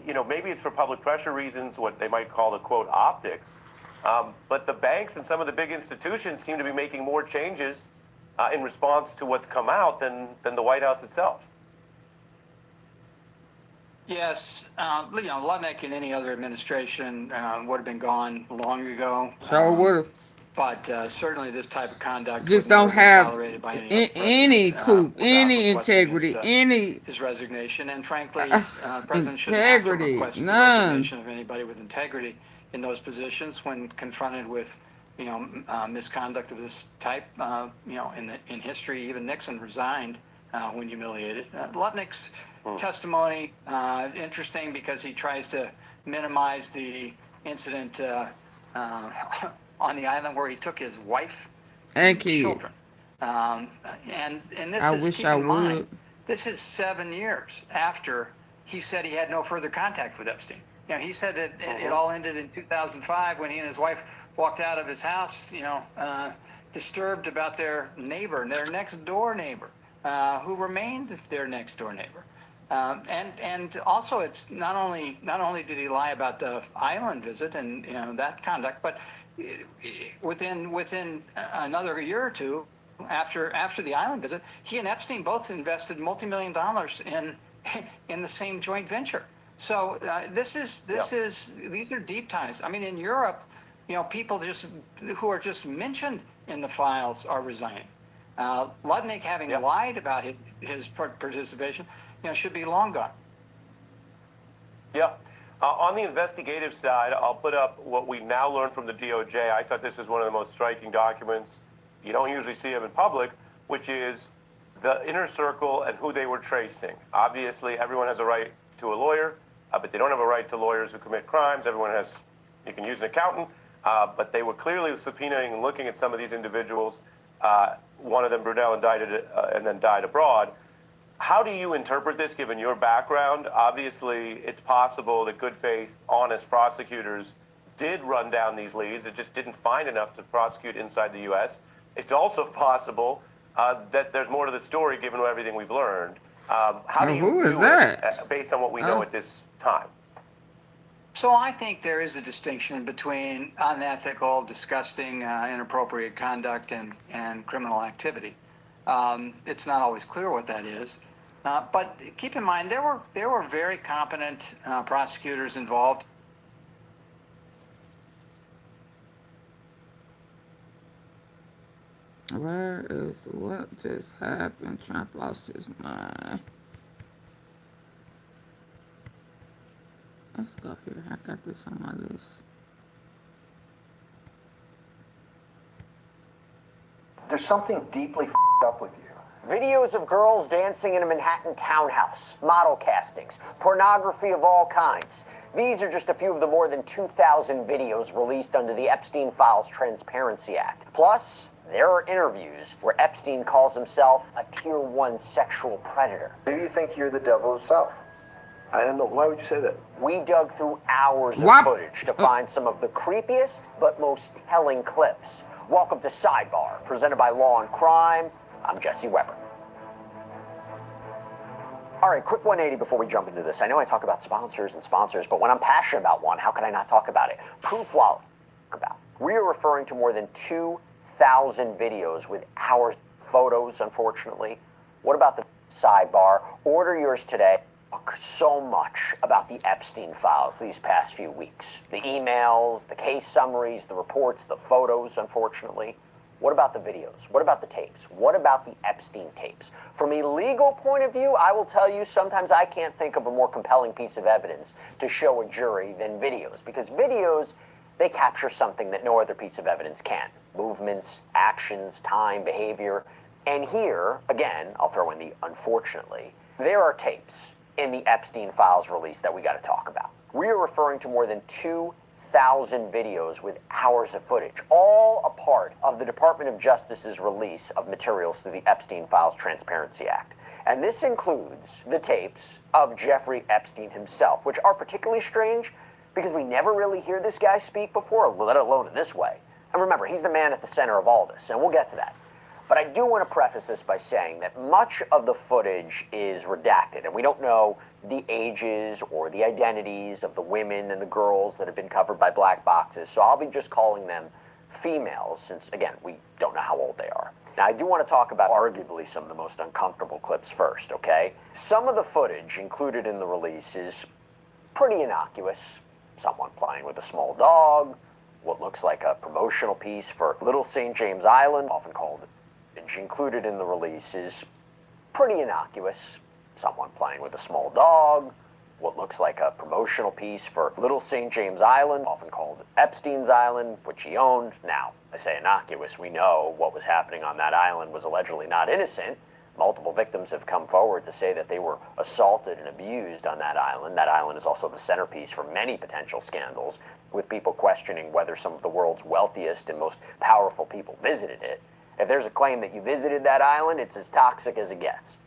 maybe it's for public pressure reasons, what they might call the quote optics, but the banks and some of the big institutions seem to be making more changes in response to what's come out than the White House itself. Yes, Lutnick and any other administration would have been gone long ago. So would have. But certainly this type of conduct Just would never don't be have tolerated by any any president, coup, without any requesting integrity, his resignation. And frankly, president shouldn't have to integrity, request the none. resignation of anybody with integrity in those positions when confronted with, misconduct of this type. In history, even Nixon resigned when humiliated. Lutnick's testimony interesting because he tries to minimize the incident on the island where he took his wife and kids. Children. And this I is, wish keep I in mind, would. this is 7 years after he said he had no further contact with Epstein. He said that it all ended in 2005 when he and his wife walked out of his house, disturbed about their neighbor, their next door neighbor, who remained their next door neighbor. And also, it's not only did he lie about the island visit and that conduct, but within another year or two after the island visit, he and Epstein both invested multi-million dollars in the same joint venture. So these are deep ties. I mean, in Europe, people who are just mentioned in the files are resigning. Lutnick, having lied about his participation, should be long gone. Yeah. On the investigative side, I'll put up what we now learned from the DOJ. I thought this was one of the most striking documents. You don't usually see them in public, which is the inner circle and who they were tracing. Obviously, everyone has a right to a lawyer, but they don't have a right to lawyers who commit crimes. You can use an accountant, but they were clearly subpoenaing and looking at some of these individuals. One of them, Brunel, indicted and then died abroad. How do you interpret this, given your background? Obviously, it's possible that good faith, honest prosecutors did run down these leads. It just didn't find enough to prosecute inside the U.S. It's also possible that there's more to the story, given everything we've learned. How do you who is view that? it based on what we know at this time? So I think there is a distinction between unethical, disgusting, inappropriate conduct and criminal activity. It's not always clear what that is. But keep in mind, there were very competent prosecutors involved. Where is what just happened? Trump lost his mind. Let's go here. I got this on my list. There's something deeply up with you. Videos of girls dancing in a Manhattan townhouse, model castings, pornography of all kinds. These are just a few of the more than 2,000 videos released under the Epstein Files Transparency Act. Plus, there are interviews where Epstein calls himself a Tier 1 sexual predator. Maybe you think you're the devil himself. I don't know. Why would you say that? We dug through hours of footage to find some of the creepiest but most telling clips. Welcome to Sidebar, presented by Law and Crime. I'm Jesse Weber. All right, quick 180 before we jump into this. I know I talk about sponsors, but when I'm passionate about one, how can I not talk about it? Proof Wallet. We are referring to more than 2,000 videos with hours of photos, unfortunately. What about the Sidebar? Order yours today. So much about the Epstein files these past few weeks. The emails, the case summaries, the reports, the photos, unfortunately. What about the videos? What about the tapes? What about the Epstein tapes? From a legal point of view, I will tell you, sometimes I can't think of a more compelling piece of evidence to show a jury than videos, because videos, they capture something that no other piece of evidence can. Movements, actions, time, behavior. And here, again, I'll throw in the unfortunately, there are tapes in the Epstein files release that we got to talk about. We are referring to more than 2,000 videos with hours of footage, all a part of the Department of Justice's release of materials through the Epstein Files Transparency Act. And this includes the tapes of Jeffrey Epstein himself, which are particularly strange because we never really hear this guy speak before, let alone in this way. And remember, he's the man at the center of all this, and we'll get to that. But I do want to preface this by saying that much of the footage is redacted, and we don't know the ages or the identities of the women and the girls that have been covered by black boxes, so I'll be just calling them females, since, again, we don't know how old they are. Now, I do want to talk about arguably some of the most uncomfortable clips first, okay? Some of the footage included in the release is pretty innocuous. Someone playing with a small dog, what looks like a promotional piece for Little St. James Island, often called included in the release is pretty innocuous. Someone playing with a small dog, what looks like a promotional piece for Little St. James Island, often called Epstein's Island, which he owned. Now, I say innocuous, we know what was happening on that island was allegedly not innocent. Multiple victims have come forward to say that they were assaulted and abused on that island. That island is also the centerpiece for many potential scandals, with people questioning whether some of the world's wealthiest and most powerful people visited it. If there's a claim that you visited that island, it's as toxic as it gets.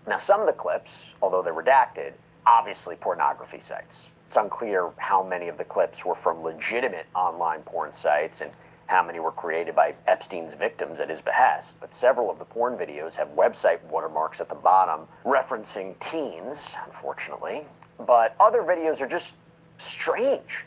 Now, some of the clips, although they're redacted, obviously pornography sites. It's unclear how many of the clips were from legitimate online porn sites and how many were created by Epstein's victims at his behest. But several of the porn videos have website watermarks at the bottom referencing teens, unfortunately. But other videos are just strange.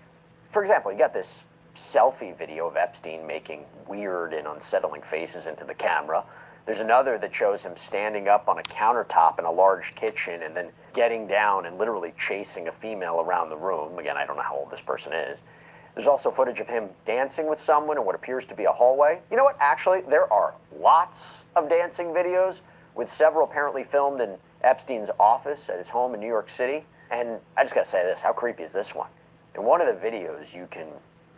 For example, you got this selfie video of Epstein making weird and unsettling faces into the camera. There's another that shows him standing up on a countertop in a large kitchen and then getting down and literally chasing a female around the room. Again, I don't know how old this person is. There's also footage of him dancing with someone in what appears to be a hallway. You know what? Actually, there are lots of dancing videos, with several apparently filmed in Epstein's office at his home in New York City. And I just gotta say this, how creepy is this one? In one of the videos, you can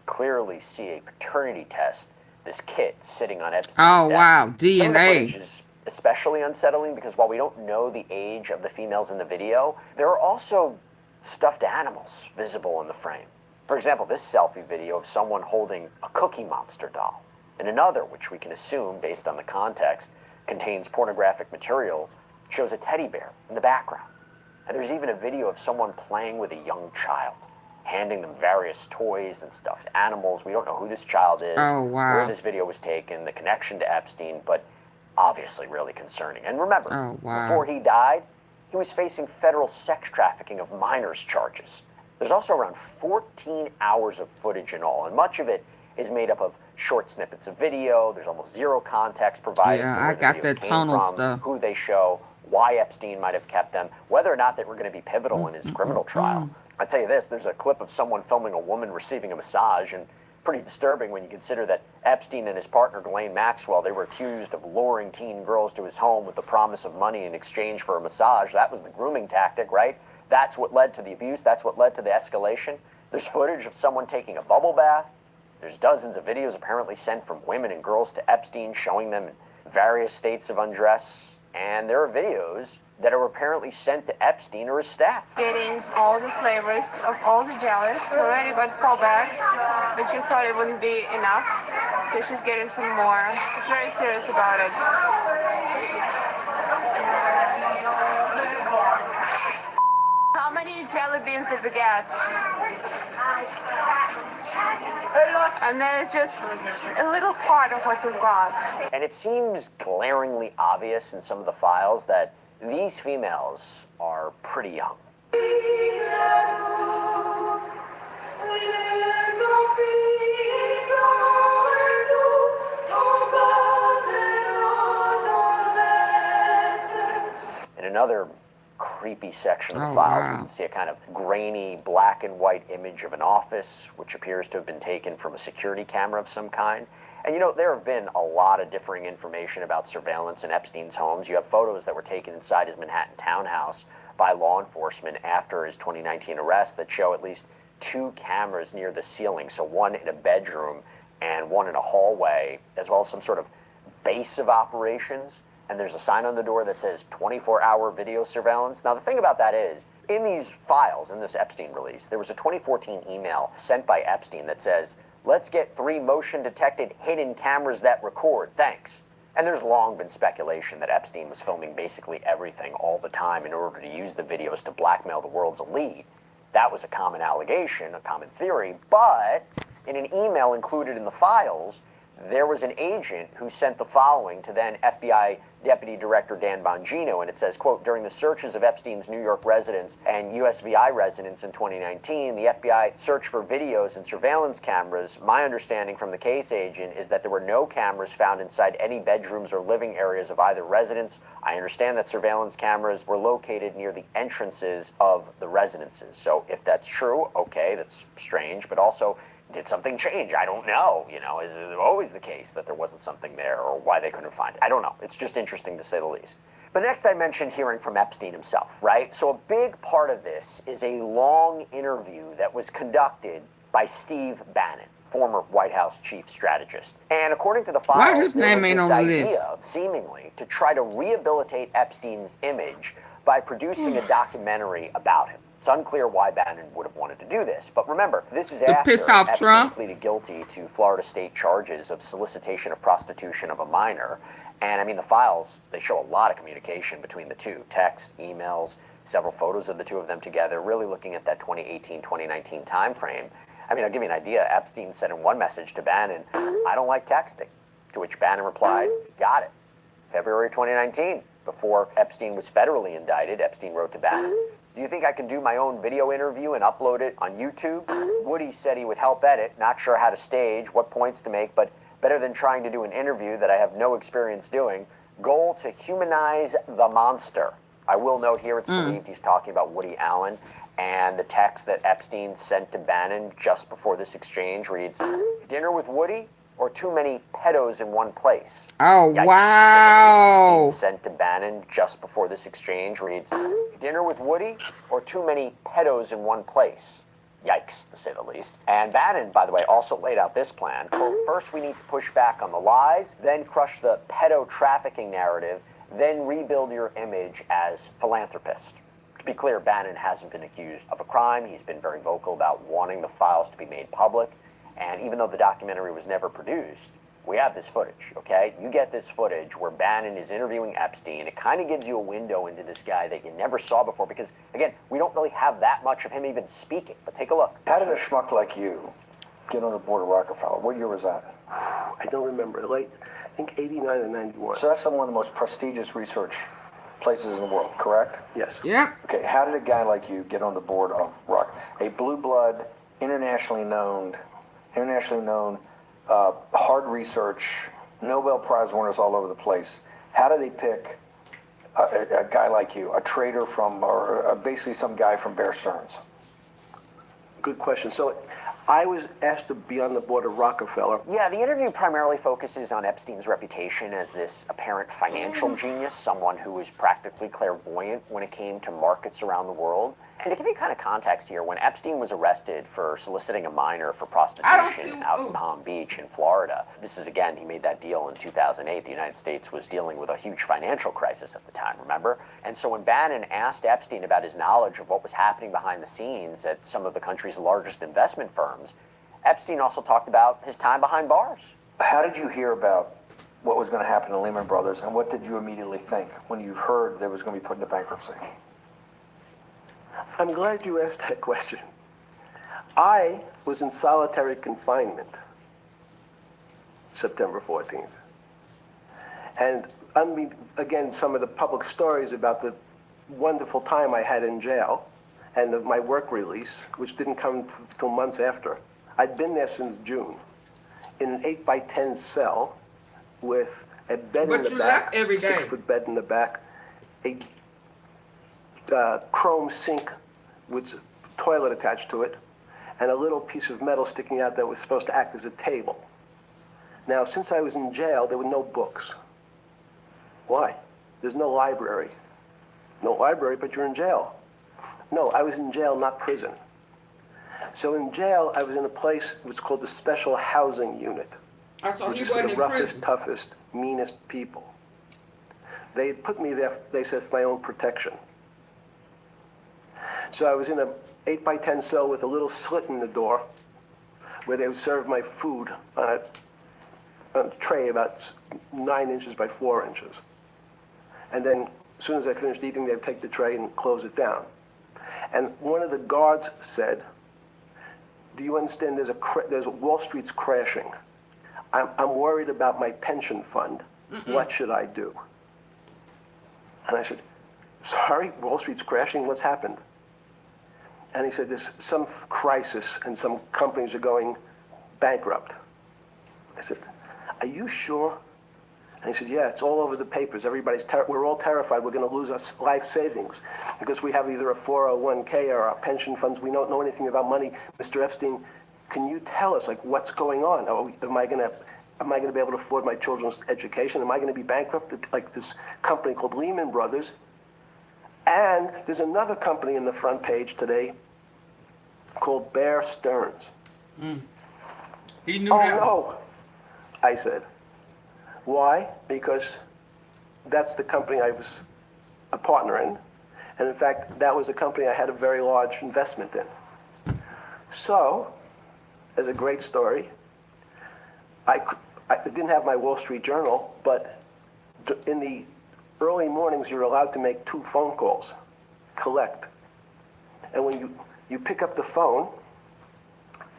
clearly see a paternity test, this kit sitting on Epstein's desk. Wow, Some of the DNA. footage is especially unsettling because while we don't know the age of the females in the video, there are also stuffed animals visible in the frame. For example, this selfie video of someone holding a Cookie Monster doll, and another, which we can assume, based on the context, contains pornographic material, shows a teddy bear in the background. And there's even a video of someone playing with a young child, handing them various toys and stuffed animals. We don't know who this child is, Oh, wow. where this video was taken, the connection to Epstein, but obviously really concerning. And remember, Oh, wow. before he died, he was facing federal sex trafficking of minors charges. There's also around 14 hours of footage in all, and much of it is made up of short snippets of video. There's almost zero context provided Yeah, for I where the got videos that came tonal from, stuff. who they show, why Epstein might have kept them, whether or not they were going to be pivotal in his criminal trial. I tell you this, there's a clip of someone filming a woman receiving a massage, and pretty disturbing when you consider that Epstein and his partner, Ghislaine Maxwell, they were accused of luring teen girls to his home with the promise of money in exchange for a massage. That was the grooming tactic, right? That's what led to the abuse. That's what led to the escalation. There's footage of someone taking a bubble bath. There's dozens of videos apparently sent from women and girls to Epstein showing them in various states of undress. And there are videos that are apparently sent to Epstein or his staff. Getting all the flavors of all the jellies. Already got 4 bags, but she thought it wouldn't be enough, so she's getting some more. She's very serious about it. How many jelly beans did we get? And then it's just a little part of what we've got. And it seems glaringly obvious in some of the files that these females are pretty young. In another creepy section of the Oh, files, we wow. can see a kind of grainy black and white image of an office, which appears to have been taken from a security camera of some kind. And you know, there have been a lot of differing information about surveillance in Epstein's homes. You have photos that were taken inside his Manhattan townhouse by law enforcement after his 2019 arrest that show at least 2 cameras near the ceiling, so one in a bedroom and one in a hallway, as well as some sort of base of operations. And there's a sign on the door that says 24-hour video surveillance. Now, the thing about that is, in these files, in this Epstein release, there was a 2014 email sent by Epstein that says, "Let's get 3 motion-detected hidden cameras that record, thanks." And there's long been speculation that Epstein was filming basically everything all the time in order to use the videos to blackmail the world's elite. That was a common allegation, a common theory, but in an email included in the files, there was an agent who sent the following to then FBI Deputy Director Dan Bongino, and it says, quote, during the searches of Epstein's New York residence and USVI residence in 2019, the FBI searched for videos and surveillance cameras. My understanding from the case agent is that there were no cameras found inside any bedrooms or living areas of either residence. I understand that surveillance cameras were located near the entrances of the residences. So if that's true, okay, that's strange, but also, did something change? I don't know. You know, is it always the case that there wasn't something there, or why they couldn't find it? I don't know. It's just interesting to say the least. But next I mentioned hearing from Epstein himself, right? So a big part of this is a long interview that was conducted by Steve Bannon, former White House chief strategist. And according to the files, Why his there name was ain't this on the idea, list? seemingly, to try to rehabilitate Epstein's image by producing a documentary about him. It's unclear why Bannon would have wanted to do this. But remember, this is To after piss off Epstein Trump? pleaded guilty to Florida state charges of solicitation of prostitution of a minor. And I mean, the files, they show a lot of communication between the two. Texts, emails, several photos of the two of them together, really looking at that 2018-2019 time frame. I mean, I'll give you an idea. Epstein said in one message to Bannon, I don't like texting. To which Bannon replied, got it. February 2019, before Epstein was federally indicted, Epstein wrote to Bannon, do you think I can do my own video interview and upload it on YouTube? Woody said he would help edit, not sure how to stage, what points to make, but better than trying to do an interview that I have no experience doing. Goal to humanize the monster. I will note here it's believed he's talking about Woody Allen, and the text that Epstein sent to Bannon just before this exchange reads, dinner with Woody or too many pedos in one place? Oh, Yikes. wow. Sent to Bannon just before this exchange reads, dinner with Woody or too many pedos in one place? Yikes, to say the least. And Bannon, by the way, also laid out this plan. Quote, first we need to push back on the lies, then crush the pedo trafficking narrative, then rebuild your image as philanthropist. To be clear, Bannon hasn't been accused of a crime. He's been very vocal about wanting the files to be made public. And even though the documentary was never produced, we have this footage, okay? You get this footage where Bannon is interviewing Epstein. It kind of gives you a window into this guy that you never saw before because, again, we don't really have that much of him even speaking. But take a look. How did a schmuck like you get on the board of Rockefeller? What year was that? I don't remember. Late, I think 89 or 91. So that's one of the most prestigious research places in the world, correct? Yes. Yep. Okay, how did a guy like you get on the board of Rock? A blue blood, internationally known, hard research, Nobel Prize winners all over the place. How do they pick a guy like you, a trader from, or basically some guy from Bear Stearns? Good question. So I was asked to be on the board of Rockefeller. Yeah, the interview primarily focuses on Epstein's reputation as this apparent financial genius, someone who was practically clairvoyant when it came to markets around the world. And to give you kind of context here, when Epstein was arrested for soliciting a minor for prostitution out in Palm Beach in Florida, this is, again, he made that deal in 2008. The United States was dealing with a huge financial crisis at the time, remember? And so when Bannon asked Epstein about his knowledge of what was happening behind the scenes at some of the country's largest investment firms, Epstein also talked about his time behind bars. How did you hear about what was going to happen to Lehman Brothers, and what did you immediately think when you heard they was going to be put into bankruptcy? I'm glad you asked that question. I was in solitary confinement September 14th. And I mean, again, some of the public stories about the wonderful time I had in jail and my work release, which didn't come till months after. I'd been there since June in an 8x10 cell with a bed in the back, every day. 6-foot bed in the back, a chrome sink with a toilet attached to it, and a little piece of metal sticking out that was supposed to act as a table. Now, since I was in jail, there were no books. Why? There's no library. No library, but you're in jail. No, I was in jail, not prison. So in jail, I was in a place that was called the Special Housing Unit, which is for the roughest, toughest, meanest people. They had put me there, they said, for my own protection. So I was in a 8x10 cell with a little slit in the door where they would serve my food on a tray about 9 inches by 4 inches. And then as soon as I finished eating, they'd take the tray and close it down. And one of the guards said, do you understand there's Wall Street's crashing. I'm worried about my pension fund. What should I do? And I said, sorry, Wall Street's crashing. What's happened? And he said, there's some crisis and some companies are going bankrupt. I said, are you sure? And he said, yeah, it's all over the papers. We're all terrified we're going to lose our life savings because we have either a 401k or our pension funds. We don't know anything about money. Mr. Epstein, can you tell us, like, what's going on? Am I going to be able to afford my children's education? Am I going to be bankrupt like this company called Lehman Brothers? And there's another company in the front page today called Bear Stearns. He knew that. No, I said. Why? Because that's the company I was a partner in. And in fact, that was the company I had a very large investment in. So, as a great story, I didn't have my Wall Street Journal, but in the early mornings, you're allowed to make 2 phone calls, collect. And when you pick up the phone,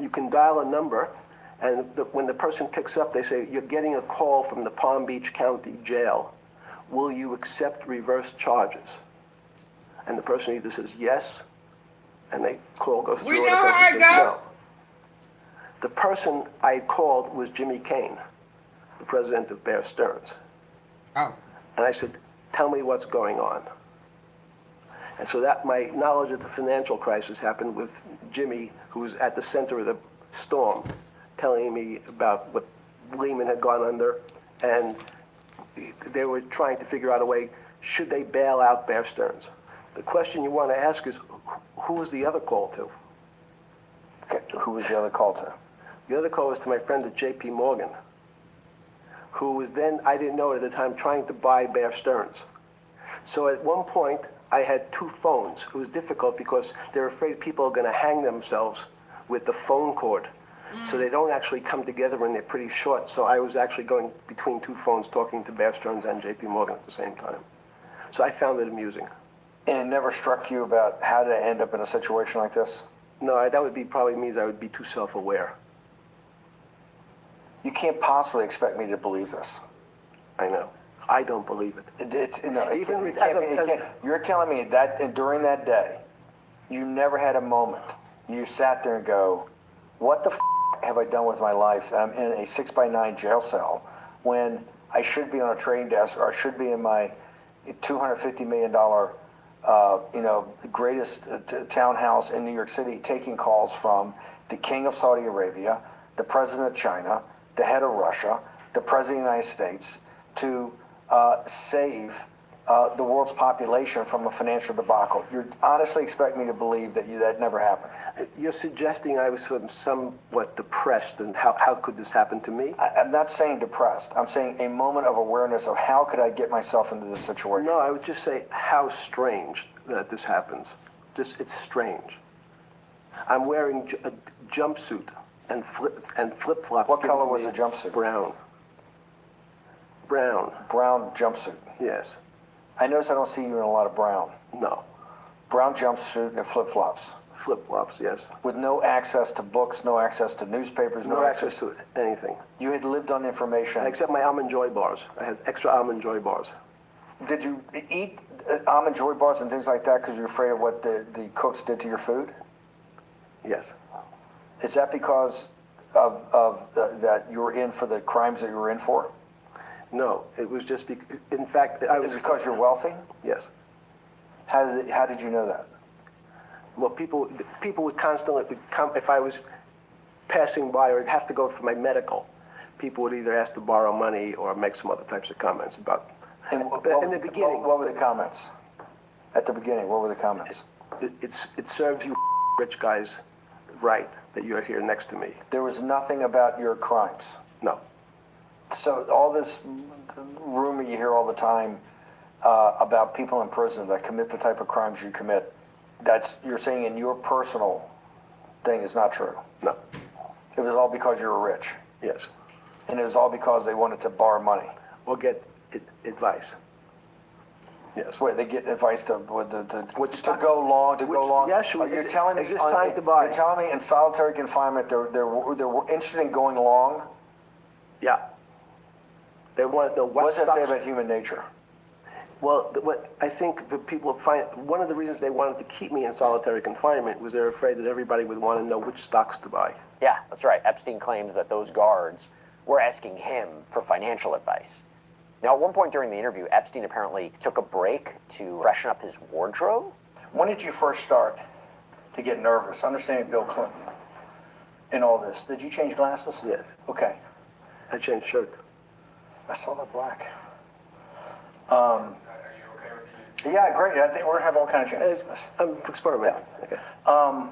you can dial a number, and when the person picks up, they say, you're getting a call from the Palm Beach County Jail. Will you accept reverse charges? And the person either says yes, and the call goes through, We and know the person how it says go. no. The person I called was Jimmy Kane, the president of Bear Stearns. Oh. And I said, tell me what's going on. And so that my knowledge of the financial crisis happened with Jimmy, who was at the center of the storm, telling me about what Lehman had gone under, and they were trying to figure out a way, should they bail out Bear Stearns? The question you want to ask is, who was the other call to? Okay, who was the other call to? The other call was to my friend at J.P. Morgan, who was then, I didn't know at the time, trying to buy Bear Stearns. So at one point, I had 2 phones. It was difficult because they're afraid people are going to hang themselves with the phone cord. So they don't actually come together and they're pretty short. So I was actually going between 2 phones talking to Bear Stearns and J.P. Morgan at the same time. So I found it amusing. And it never struck you about how to end up in a situation like this? No, that would be probably means I would be too self-aware. You can't possibly expect me to believe this. I know. I don't believe it. You're telling me that during that day, you never had a moment. You sat there and go, what the have I done with my life that I'm in a 6x9 jail cell when I should be on a trading desk or I should be in my $250 million, greatest townhouse in New York City taking calls from the king of Saudi Arabia, the president of China, the head of Russia, the president of the United States to save the world's population from a financial debacle. You honestly expect me to believe that that never happened? You're suggesting I was somewhat depressed, and how could this happen to me? I'm not saying depressed. I'm saying a moment of awareness of how could I get myself into this situation. No, I would just say how strange that this happens. It's strange. I'm wearing a jumpsuit and flip-flops. What color was the jumpsuit? Brown. Brown. Brown jumpsuit. Yes. I notice I don't see you in a lot of brown. No. Brown jumpsuit and flip-flops. Flip-flops, yes. With no access to books, no access to newspapers, no access to anything. You had lived on information. Except my Almond Joy bars. I had extra Almond Joy bars. Did you eat Almond Joy bars and things like that because you're afraid of what the cooks did to your food? Yes. Is that because of that you were in for the crimes that you were in for? No, it was just in fact, I was. Because you're wealthy? Yes. How did you know that? Well, people would constantly come if I was passing by or have to go for my medical. People would either ask to borrow money or make some other types of comments about. In the beginning, what were the comments? At the beginning, what were the comments? It serves you rich guys right that you're here next to me. There was nothing about your crimes? No. So all this rumor you hear all the time about people in prison that commit the type of crimes you commit, you're saying in your personal thing is not true? No. It was all because you were rich? Yes. And it was all because they wanted to borrow money? Or get advice. Yes. Wait, they get advice to go long? Yes, you're telling me, is this time to buy? You're telling me in solitary confinement they're interested in going long? Yeah. They want to know What what does that say stocks. about human nature? Well, what I think the people find, one of the reasons they wanted to keep me in solitary confinement was they're afraid that everybody would want to know which stocks to buy. Yeah, that's right. Epstein claims that those guards were asking him for financial advice. Now, at one point during the interview, Epstein apparently took a break to freshen up his wardrobe. When did you first start to get nervous, understanding Bill Clinton in all this? Did you change glasses? Yes. Okay. I changed shirt. I saw that black. Yeah, great. I think we're gonna have all kinds of changes. I'm experimenting. Yeah. Okay.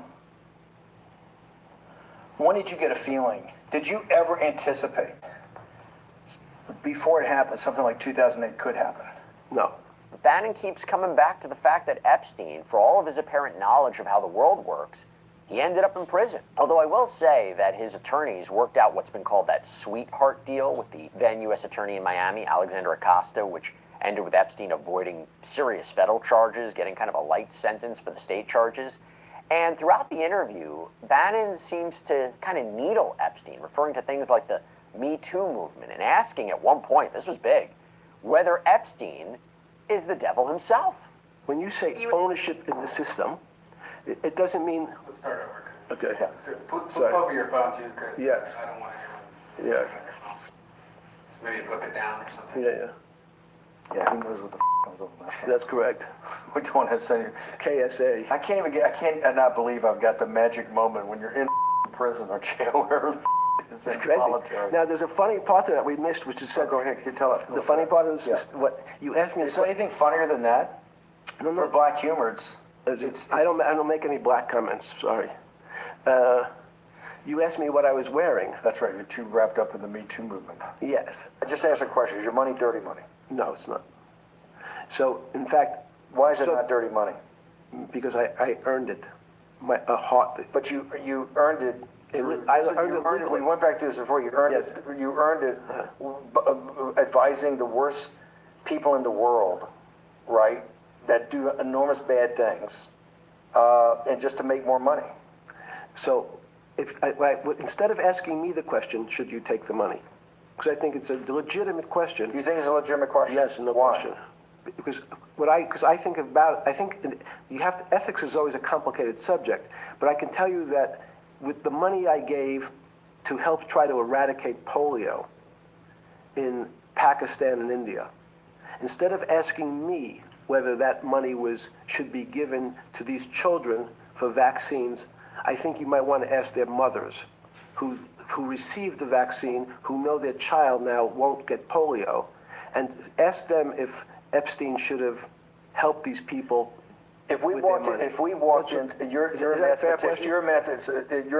When did you get a feeling? Did you ever anticipate before it happened something like 2008 could happen? No. Bannon keeps coming back to the fact that Epstein, for all of his apparent knowledge of how the world works, he ended up in prison. Although I will say that his attorneys worked out what's been called that sweetheart deal with the then U.S. attorney in Miami, Alexander Acosta, which ended with Epstein avoiding serious federal charges, getting kind of a light sentence for the state charges. And throughout the interview, Bannon seems to kind of needle Epstein, referring to things like the Me Too movement and asking at one point, this was big, whether Epstein is the devil himself. When you say ownership in the system, it doesn't mean. Let's start over. Okay. Yeah. So flip over your phone too, because Yes. I don't want to hear Yes. So maybe flip it down or something. Yeah. Yeah, who knows what the comes over my phone? That's correct. We don't have to say KSA. I can't not believe I've got the magic moment when you're in prison or jail, wherever the is It's in crazy. solitary. Now, there's a funny part to that we missed, which is said. Go ahead, you tell it. The funny part is Yeah. what you asked me. Is there anything funnier than that? No, For black humor, I don't make any black comments. Sorry. You asked me what I was wearing. That's right. You're too wrapped up in the Me Too movement. Yes. I just asked a question. Is your money dirty money? No, it's not. So, in fact, Why is it not dirty money? because I earned it. A heart. But you earned it. I earned it legally. We went back to this before. You earned Yes. it. You earned it advising the worst people in the world, right? That do enormous bad things, and just to make more money. So, instead of asking me the question, should you take the money? Because I think it's a legitimate question. You think it's a legitimate question? Yes, no Why? question. Because I think about, I think you have to, ethics is always a complicated subject, but I can tell you that with the money I gave to help try to eradicate polio in Pakistan and India, instead of asking me whether that money should be given to these children for vaccines, I think you might want to ask their mothers who received the vaccine, who know their child now won't get polio, and ask them if Epstein should have helped these people. If we walked in, you're a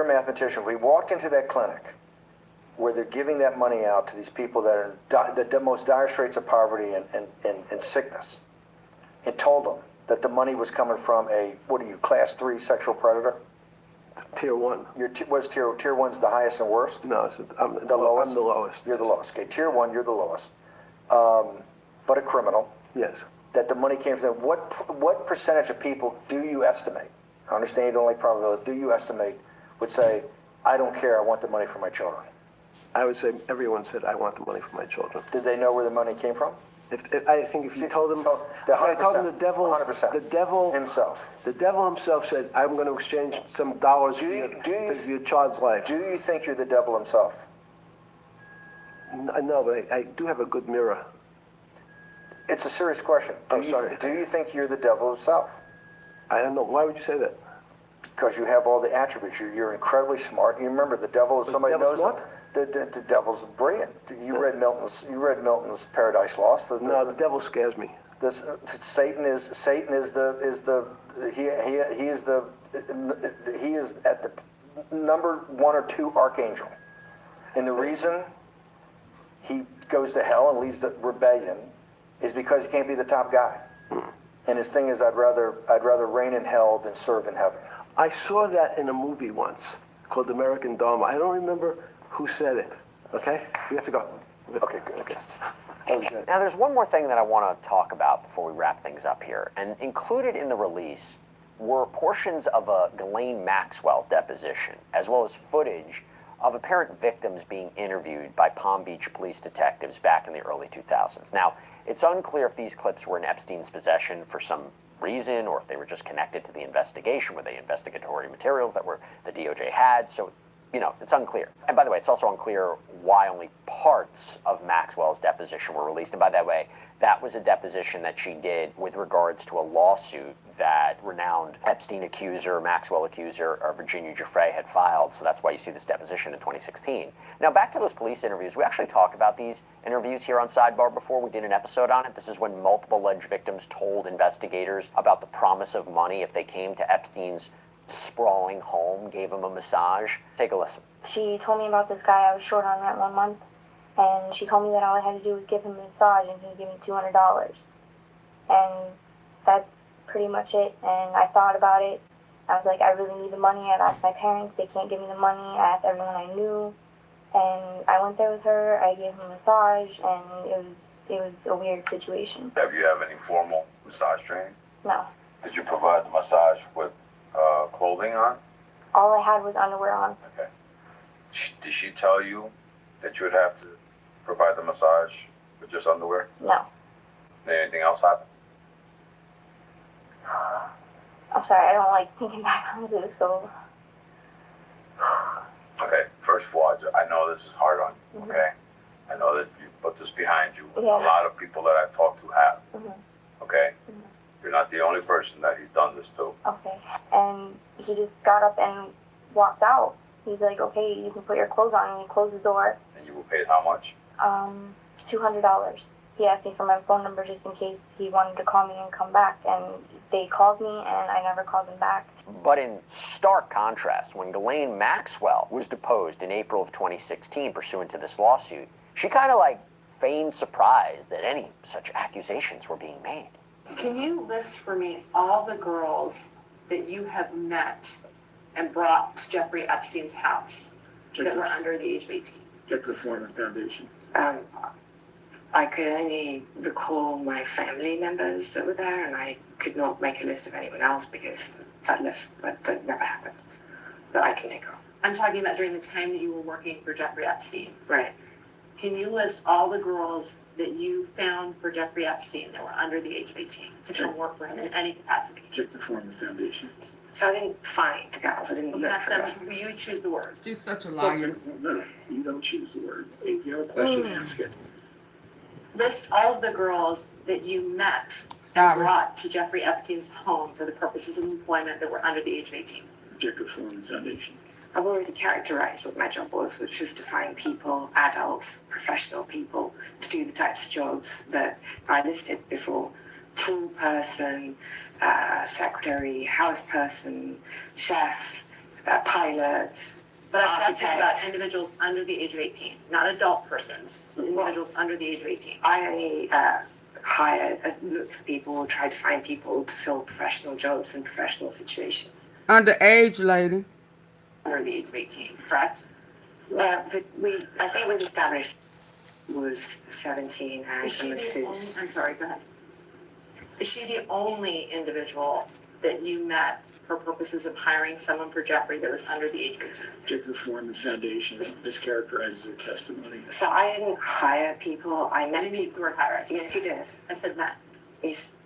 mathematician. We walked into that clinic where they're giving that money out to these people that are in the most dire straits of poverty and sickness, and told them that the money was coming from class 3 sexual predator? Tier 1. What's tier 1's the highest and worst? No, I'm the lowest. I'm the lowest. You're the lowest. Okay, tier 1, you're the lowest. But a criminal. Yes. That the money came from them. What percentage of people do you estimate? I understand you don't like probabilities. Do you estimate would say, I don't care, I want the money for my children? I would say everyone said, I want the money for my children. Did they know where the money came from? I think if you told them, I told them the devil 100%. The devil himself said, I'm going to exchange some dollars for your child's life. Do you think you're the devil himself? No, but I do have a good mirror. It's a serious question. Sorry. Do you think you're the devil himself? I don't know. Why would you say that? Because you have all the attributes. You're incredibly smart. You remember the devil is somebody knows smart? The devil's brilliant. You read Milton's Paradise Lost. No, the devil scares me. Satan is at the number 1 or 2 archangel, and the reason he goes to hell and leads the rebellion is because he can't be the top guy. And his thing is, I'd rather reign in hell than serve in heaven. I saw that in a movie once called American Dharma. I don't remember who said it. Okay, we have to go. Okay, good. Okay. Now, there's one more thing that I want to talk about before we wrap things up here. And included in the release were portions of a Ghislaine Maxwell deposition, as well as footage of apparent victims being interviewed by Palm Beach police detectives back in the early 2000s. Now, it's unclear if these clips were in Epstein's possession for some reason or if they were just connected to the investigation, were they investigatory materials that the DOJ had, so it's unclear. And by the way, it's also unclear why only parts of Maxwell's deposition were released. And by that way, that was a deposition that she did with regards to a lawsuit that renowned Epstein accuser, Maxwell accuser, Virginia Giuffre had filed. So that's why you see this deposition in 2016. Now, back to those police interviews. We actually talked about these interviews here on Sidebar before. We did an episode on it. This is when multiple alleged victims told investigators about the promise of money if they came to Epstein's sprawling home, gave him a massage. Take a listen. She told me about this guy I was short on that 1 month, and she told me that all I had to do was give him a massage and he'd give me $200. And that's pretty much it. And I thought about it. I was like, I really need the money. I asked my parents, they can't give me the money. I asked everyone I knew, and I went there with her. I gave him a massage, and it was a weird situation. Have you had any formal massage training? No. Did you provide the massage with clothing on? All I had was underwear on. Okay. Did she tell you that you would have to provide the massage with just underwear? No. Did anything else happen? I'm sorry, I don't like thinking back on this, so... Okay, first of all, I know this is hard on you, okay? I know that you put this behind you. Yeah. A lot of people that I've talked to have, Mhm. okay? You're not the only person that he's done this to. Okay. And he just got up and walked out. He's like, okay, you can put your clothes on, and he closed the door. And you were paid how much? $200. He asked me for my phone number just in case he wanted to call me and come back, and they called me, and I never called them back. But in stark contrast, when Ghislaine Maxwell was deposed in April of 2016 pursuant to this lawsuit, she kind of feigned surprise that any such accusations were being made. Can you list for me all the girls that you have met and brought to Jeffrey Epstein's house that were under the age of 18? Check the form and foundation. I could only recall my family members that were there, and I could not make a list of anyone else because that never happened. But I can take off. I'm talking about during the time that you were working for Jeffrey Epstein. Right. Can you list all the girls that you found for Jeffrey Epstein that were under the age of 18 to come work for him in any capacity? Check the form and foundation. So I didn't find the girls. I didn't look for girls. You choose the word. She's such a liar. No, you don't choose the word. If you have a question, ask it. List all of the girls that you met and brought to Jeffrey Epstein's home for the purposes of employment that were under the age of 18. Check the form and foundation. I've already characterized what my job was, which was to find people, adults, professional people, to do the types of jobs that I listed before. Pool person, secretary, house person, chef, pilot, But I'm architect. talking about individuals under the age of 18, not adult persons, individuals under the age of 18. I only looked for people, tried to find people to fill professional jobs in professional situations. Underage lady. Under the age of 18, correct? I think we've established was 17 and a masseuse. I'm sorry, go ahead. Is she the only individual that you met for purposes of hiring someone for Jeffrey that was under the age of 18? Check the form and foundation. This characterizes their testimony. So I didn't hire people. I met people. Use the word hire. Yes, you did. I said met. Yes.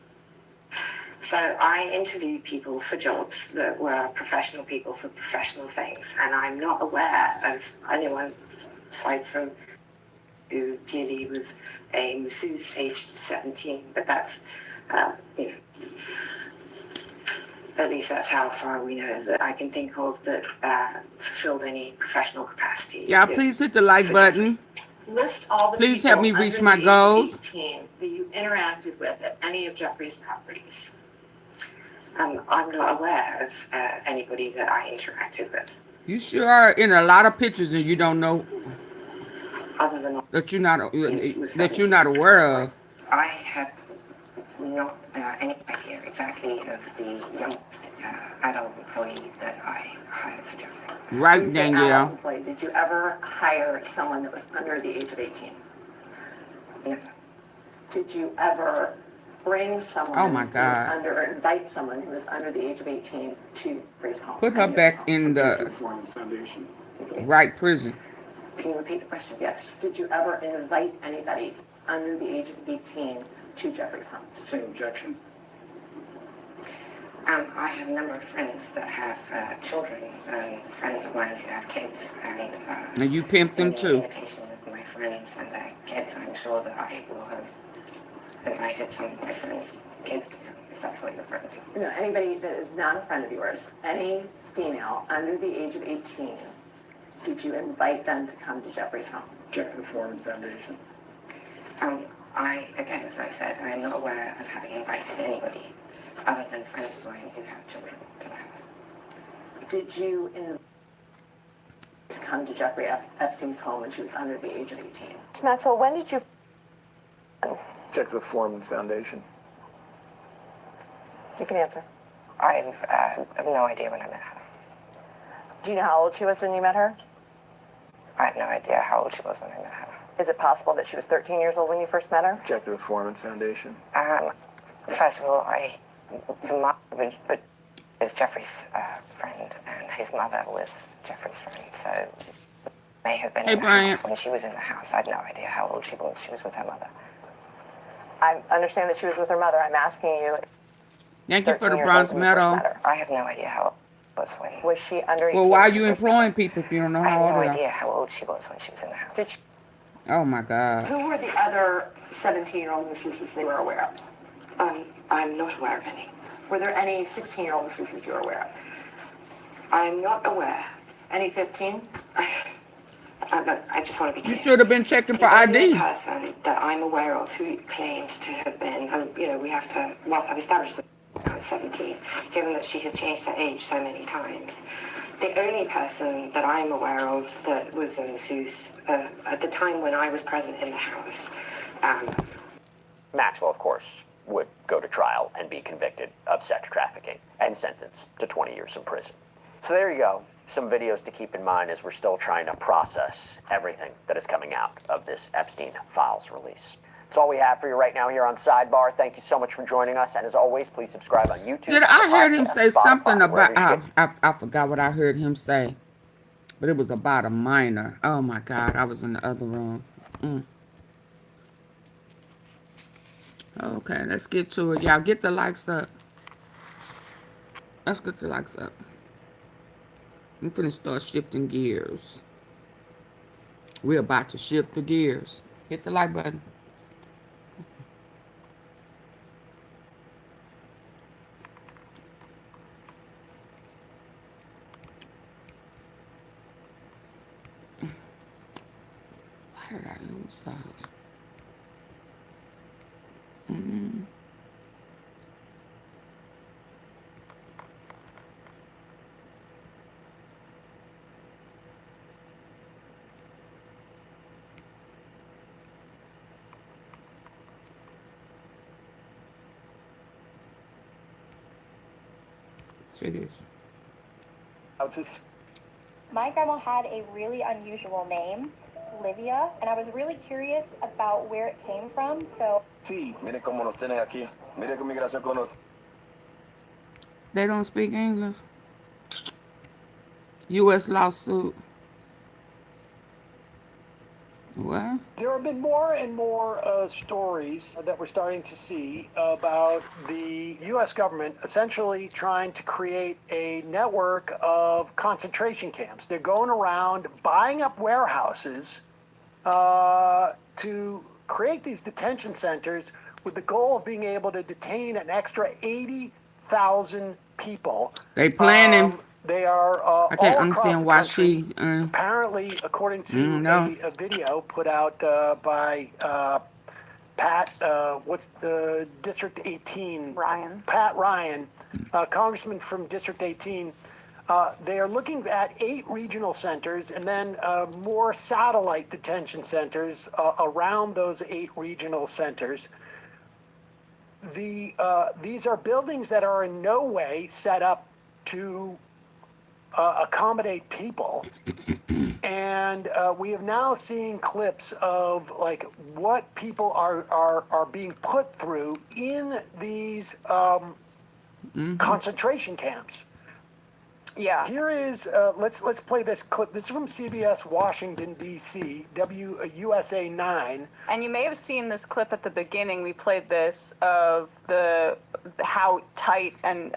So I interviewed people for jobs that were professional people for professional things, and I'm not aware of anyone aside from who clearly was a masseuse aged 17, but that's, at least that's how far we know that I can think of that fulfilled any professional capacity. Yeah, please hit the like button. List all the Please people help me reach under my the age of goals. 18 that you interacted with at any of Jeffrey's properties. I'm not aware of anybody that I interacted with. You sure are in a lot of pictures and you don't know Other than that you're not aware of. I had not any idea exactly of the youngest adult employee that I hired for Jeffrey. Right, When you say Danielle. adult employee, did you ever hire someone that was under the age of 18? Never. Did you ever bring someone Oh, my who was God. under, or invite someone who was under the age of 18 to Jeffrey's home? Put her back in the. Form and foundation. Right prison. Can you repeat the question? Yes. Did you ever invite anybody under the age of 18 to Jeffrey's home? Same objection. I have a number of friends that have children, and friends of mine who have kids, And you pimped them the too. invitation of my friends and their kids, I'm sure that I will have invited some of my friends' kids to come, if that's what you're referring to. No, anybody that is not a friend of yours, any female under the age of 18, did you invite them to come to Jeffrey's home? Check the Foreman Foundation. Again, as I said, I'm not aware of having invited anybody other than friends of mine who have children to the house. Did you invite to come to Jeffrey Epstein's home when she was under the age of 18? Maxwell, when did you... Check the Foreman Foundation. You can answer. I have no idea when I met her. Do you know how old she was when you met her? I have no idea how old she was when I met her. Is it possible that she was 13 years old when you first met her? Check the Foreman Foundation. First of all, the mother is Jeffrey's friend, and his mother was Jeffrey's friend, so may have been in the house when she was in the house. I had no idea how old she was. She was with her mother. I understand that she was with her mother. I'm asking you. Thank you for the bronze medal. I have no idea how old she was when. Was she under 18? Well, why are you employing people if you don't know how old I they have no are? idea how old she was when she was in the house. Oh my God. Who were the other 17-year-old masseuses they were aware of? I'm not aware of any. Were there any 16-year-old masseuses you were aware of? I'm not aware. Any 15? I just want to be clear. You should have been checking for The only ID. person that I'm aware of who claims to have been, we have to, well, I've established that I was 17, given that she has changed her age so many times. The only person that I'm aware of that was a masseuse at the time when I was present in the house. Maxwell, of course, would go to trial and be convicted of sex trafficking and sentenced to 20 years in prison. So there you go. Some videos to keep in mind as we're still trying to process everything that is coming out of this Epstein Files release. That's all we have for you right now here on Sidebar. Thank you so much for joining us. And as always, please subscribe on YouTube. Did I heard him say something about, wherever you I forgot what I heard him say, but it was about a minor. Oh my God, I was in the other room. Okay, let's get to it. Y'all get the likes up. Let's get the likes up. I'm finna start shifting gears. We're about to shift the gears. Hit the like button. Why did I lose those? It is. My grandma had a really unusual name, Livia, and I was really curious about where it came from, so... Sí, mire cómo nos tienen aquí. Mire qué migración con los... They don't speak English. U.S. lawsuit. What? There have been more and more stories that we're starting to see about the U.S. government essentially trying to create a network of concentration camps. They're going around buying up warehouses to create these detention centers with the goal of being able to detain an extra 80,000 people. They planning. They are I can't all understand across why the country. she's. Apparently, according to a video put out by Pat, what's the District 18? Ryan. Pat Ryan, congressman from District 18. They are looking at 8 regional centers and then more satellite detention centers around those 8 regional centers. These are buildings that are in no way set up to accommodate people, and we have now seen clips of like what people are being put through in these concentration camps. Yeah. Here is let's play this clip. This is from CBS Washington D.C. USA 9. And you may have seen this clip at the beginning. We played this of how tight and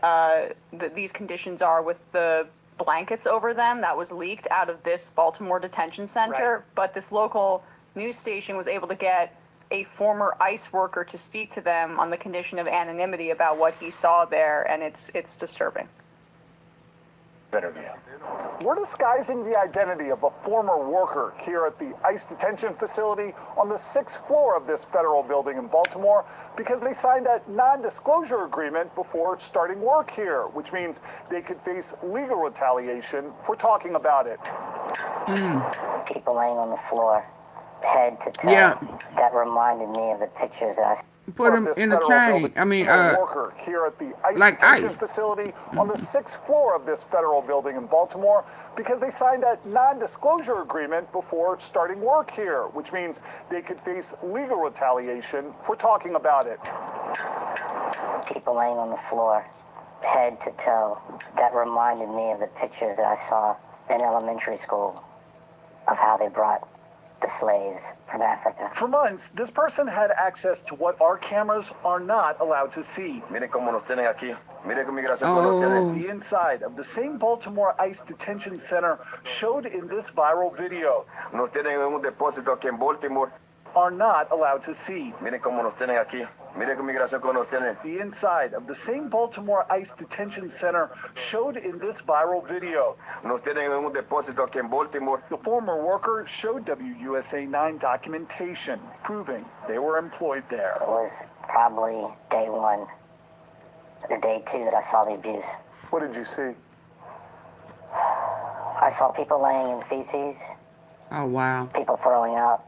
these conditions are with the blankets over them. That was leaked out of this Baltimore detention center. Right. But this local news station was able to get a former ICE worker to speak to them on the condition of anonymity about what he saw there, and it's disturbing. Interview. We're disguising the identity of a former worker here at the ICE detention facility on the 6th floor of this federal building in Baltimore because they signed a non-disclosure agreement before starting work here, which means they could face legal retaliation for talking about it. People laying on the floor, head to toe. Yeah. That reminded me of the pictures that I Put him in the chain. I mean, worker here at the ICE like detention ICE. facility on the 6th floor of this federal building in Baltimore because they signed a non-disclosure agreement before starting work here, which means they could face legal retaliation for talking about it. people laying on the floor, head to toe. That reminded me of the pictures that I saw in elementary school of how they brought the slaves from Africa. For months, this person had access to what our cameras are not allowed to see. Mire cómo nos tienen aquí. Mire qué migración nos tienen. The inside of the same Baltimore ICE detention center showed in this viral video. Nos tienen en un depósito aquí en Baltimore. Are not allowed to see. Mire cómo nos tienen aquí. Mire qué migración nos tienen. The inside of the same Baltimore ICE detention center showed in this viral video. Nos tienen en un depósito aquí en Baltimore. The former worker showed WUSA 9 documentation proving they were employed there. It was probably day one or day two that I saw the abuse. What did you see? I saw people laying in feces, Oh, wow. people throwing up.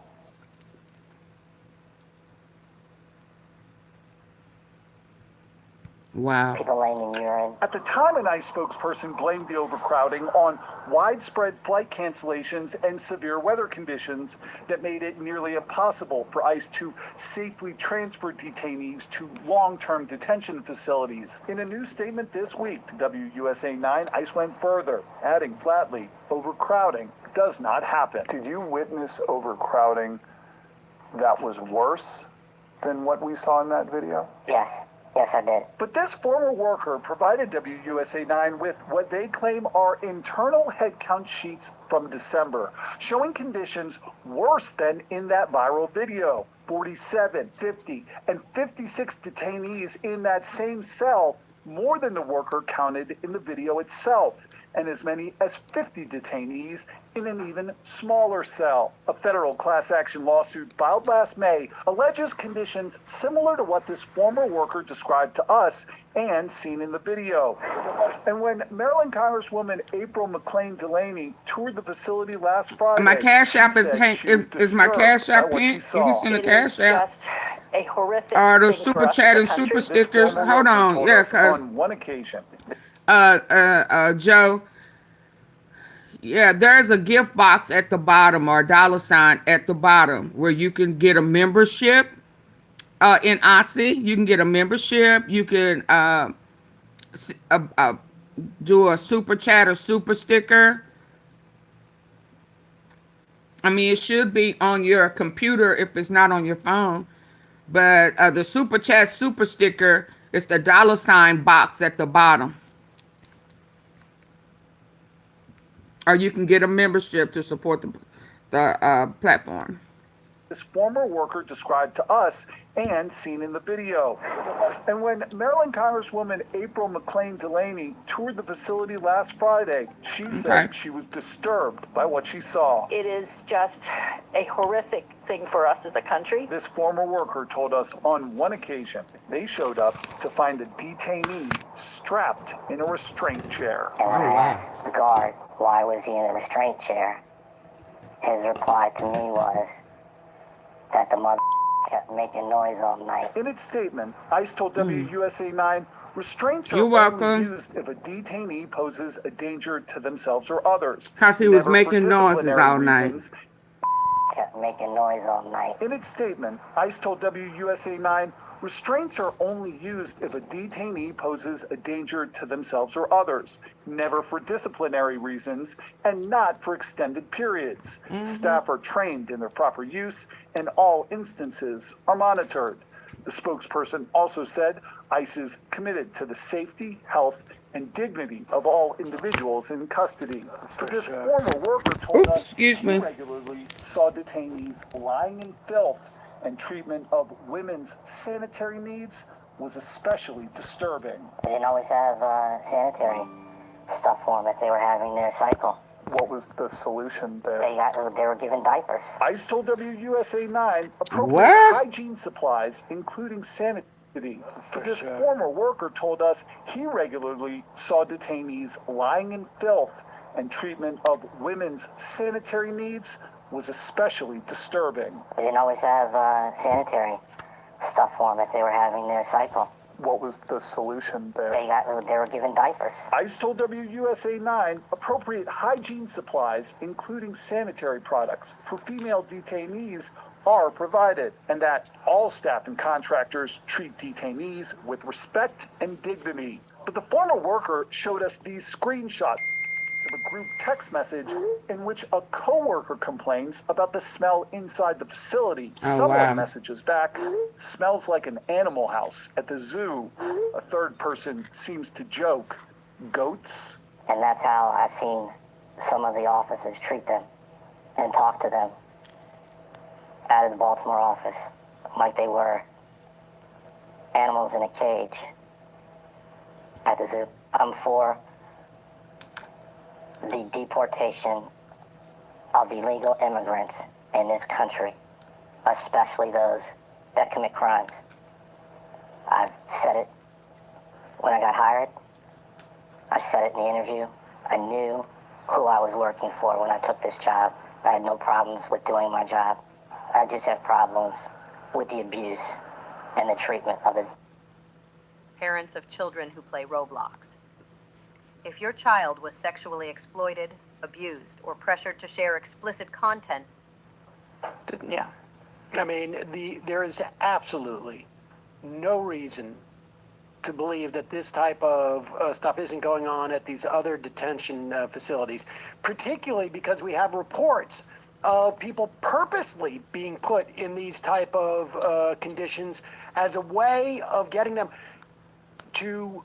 Wow. People laying in urine. At the time, an ICE spokesperson blamed the overcrowding on widespread flight cancellations and severe weather conditions that made it nearly impossible for ICE to safely transfer detainees to long-term detention facilities. In a new statement this week to WUSA 9, ICE went further, adding flatly, overcrowding does not happen. Did you witness overcrowding that was worse than what we saw in that video? Yes. Yes, I did. But this former worker provided WUSA 9 with what they claim are internal headcount sheets from December, showing conditions worse than in that viral video. 47, 50, and 56 detainees in that same cell, more than the worker counted in the video itself, and as many as 50 detainees in an even smaller cell. A federal class action lawsuit filed last May alleges conditions similar to what this former worker described to us and seen in the video. And when Maryland Congresswoman April McClain Delaney toured the facility last Friday, My Cash App she is said she was is my Cash disturbed App by what pink. she You can saw. send a Cash App. Just a horrific Or the thing super for us chat as a and country. super This stickers. former Hold worker on. told Yeah, us cause on one occasion. Joe. Yeah, there's a gift box at the bottom or a $ at the bottom where you can get a membership. In Aussie, you can get a membership. You can do a super chat or super sticker. I mean, it should be on your computer if it's not on your phone. But the super chat super sticker is the $ box at the bottom. Or you can get a membership to support the platform. This former worker described to us and seen in the video. And when Maryland Congresswoman April McClain Delaney toured the facility last Friday, she said she was disturbed by what she saw. It is just a horrific thing for us as a country. This former worker told us on one occasion they showed up to find a detainee strapped in a restraint chair. And when I asked the guard why was he in a restraint chair, his reply to me was that the mother kept making noise all night. In its statement, ICE told WUSA 9 restraints are You're only welcome. used if a detainee poses a danger to themselves or others. 'Cause he was Never for making noises disciplinary all night. reasons. Kept making noise all night. In its statement, ICE told WUSA 9 Restraints are only used if a detainee poses a danger to themselves or others, never for disciplinary reasons, and not for extended periods. Staff are trained in their proper use, and all instances are monitored. The spokesperson also said ICE is committed to the safety, health, and dignity of all individuals in custody. But this former worker told us he regularly saw detainees lying in filth, and treatment of women's sanitary needs was especially disturbing. They didn't always have sanitary stuff for them if they were having their cycle. What was the solution there? They were given diapers. ICE told WUSA 9 appropriate What? hygiene supplies, including sanitary. But this former worker told us he regularly saw detainees lying in filth, and treatment of women's sanitary needs was especially disturbing. They didn't always have sanitary stuff for them if they were having their cycle. What was the solution there? They were given diapers. ICE told WUSA 9 appropriate hygiene supplies, including sanitary products, for female detainees are provided, and that all staff and contractors treat detainees with respect and dignity. But the former worker showed us these screenshots of a group text message in which a coworker complains about the smell inside the facility. Someone messages back, "Smells like an animal house at the zoo." A third person seems to joke, "Goats?" And that's how I've seen some of the officers treat them and talk to them out of the Baltimore office like they were animals in a cage at the zoo. I'm for the deportation of illegal immigrants in this country, especially those that commit crimes. I've said it when I got hired. I said it in the interview. I knew who I was working for when I took this job. I had no problems with doing my job. I just have problems with the abuse and the treatment of it. Parents of children who play Roblox. If your child was sexually exploited, abused, or pressured to share explicit content, Yeah. I mean, there is absolutely no reason to believe that this type of stuff isn't going on at these other detention facilities, particularly because we have reports of people purposely being put in these type of conditions as a way of getting them to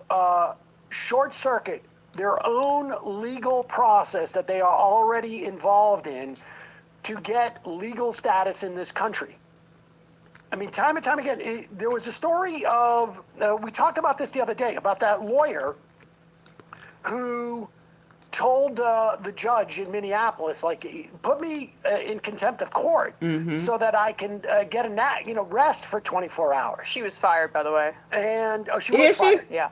short circuit their own legal process that they are already involved in to get legal status in this country. I mean, time and time again, there was a story of, we talked about this the other day, about that lawyer who told the judge in Minneapolis, like, put me in contempt of court so that I can get a rest for 24 hours. She was fired, by the way. And she was fired. Yeah.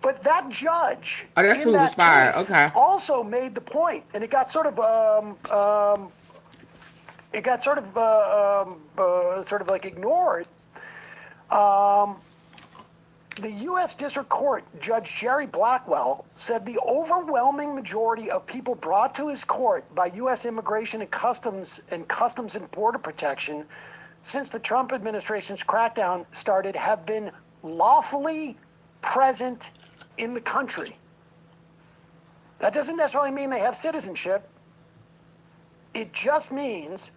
But that judge that's in who that was fired. case Okay. also made the point, and it got sort of like ignored. The U.S. District Court Judge Jerry Blackwell said the overwhelming majority of people brought to his court by U.S. Immigration and Customs and Border Protection since the Trump administration's crackdown started have been lawfully present in the country. That doesn't necessarily mean they have citizenship. It just means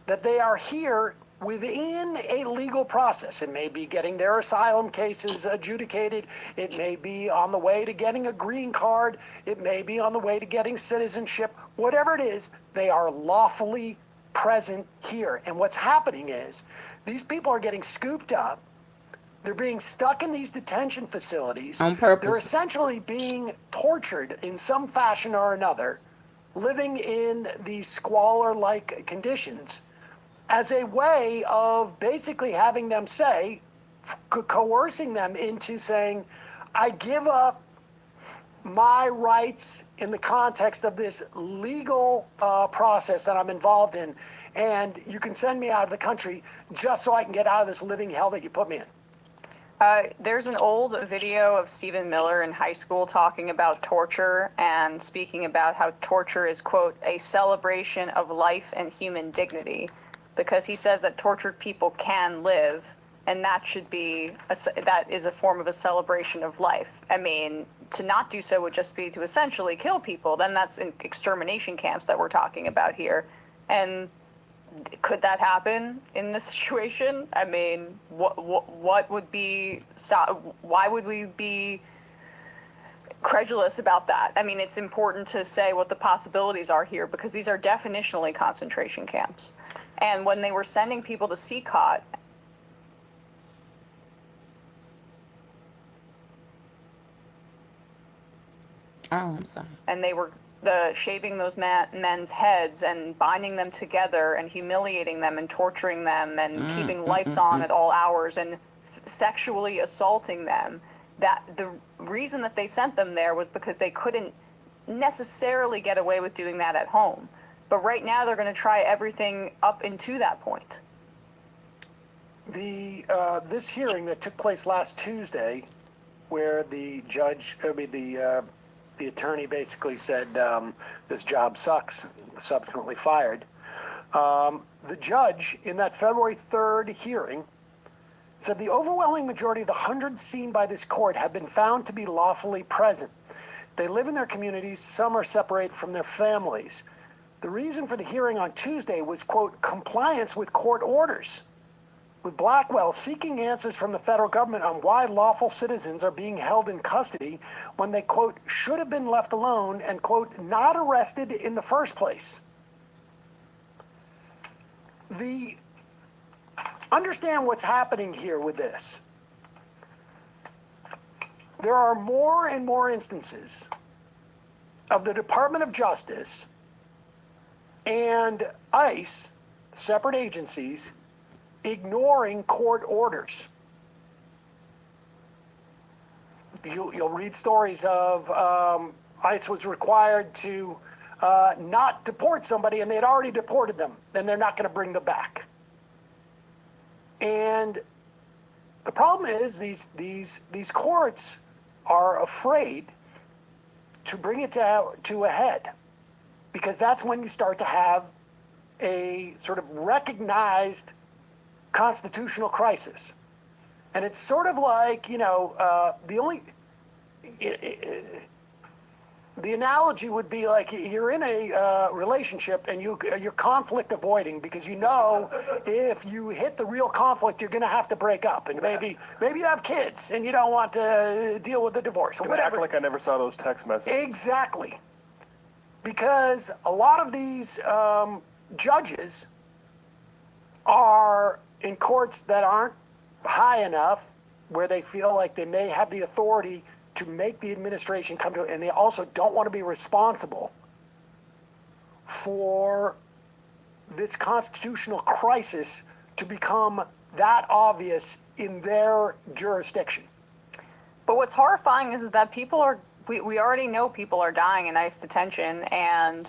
that they are here within a legal process. It may be getting their asylum cases adjudicated. It may be on the way to getting a green card. It may be on the way to getting citizenship. Whatever it is, they are lawfully present here. And what's happening is these people are getting scooped up. They're being stuck in these detention facilities. On purpose. They're essentially being tortured in some fashion or another, living in these squalor-like conditions as a way of basically having them say, coercing them into saying, I give up my rights in the context of this legal process that I'm involved in, and you can send me out of the country just so I can get out of this living hell that you put me in. There's an old video of Stephen Miller in high school talking about torture and speaking about how torture is, quote, a celebration of life and human dignity, because he says that tortured people can live and that should be that is a form of a celebration of life. I mean, to not do so would just be to essentially kill people. Then that's in extermination camps that we're talking about here, and could that happen in this situation? I mean, what would be why would we be credulous about that? I mean, it's important to say what the possibilities are here, because these are definitionally concentration camps. And when they were sending people to CCOT, I'm sorry. And they were shaving those men's heads and binding them together and humiliating them and torturing them and keeping lights on at all hours and sexually assaulting them. That the reason that they sent them there was because they couldn't necessarily get away with doing that at home. But right now they're going to try everything up into that point. This hearing that took place last Tuesday, where the attorney basically said this job sucks, subsequently fired. The judge in that February 3rd hearing said the overwhelming majority of the hundreds seen by this court have been found to be lawfully present. They live in their communities. Some are separated from their families. The reason for the hearing on Tuesday was, quote, compliance with court orders, with Blackwell seeking answers from the federal government on why lawful citizens are being held in custody when they, quote, should have been left alone and, quote, not arrested in the first place. Understand what's happening here with this. There are more and more instances of the Department of Justice and ICE, separate agencies, ignoring court orders. You'll read stories of ICE was required to not deport somebody, and they had already deported them, and they're not going to bring them back. And the problem is these courts are afraid to bring it to a head, because that's when you start to have a sort of recognized constitutional crisis. And it's sort of like, the analogy would be like you're in a relationship and you're conflict avoiding, because you know if you hit the real conflict, you're going to have to break up, and maybe you have kids and you don't want to deal with the divorce or whatever. Act like I never saw those text messages. Exactly, because a lot of these judges are in courts that aren't high enough, where they feel like they may have the authority to make the administration come to it, and they also don't want to be responsible for this constitutional crisis to become that obvious in their jurisdiction. But what's horrifying is that we already know people are dying in ICE detention, and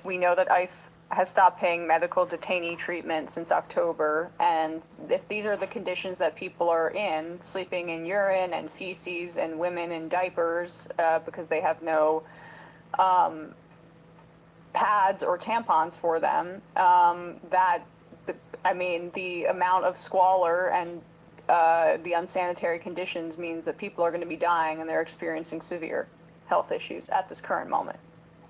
we know that ICE has stopped paying medical detainee treatment since October. And if these are the conditions that people are in, sleeping in urine and feces and women in diapers because they have no pads or tampons for them, the amount of squalor and the unsanitary conditions means that people are going to be dying, and they're experiencing severe health issues at this current moment.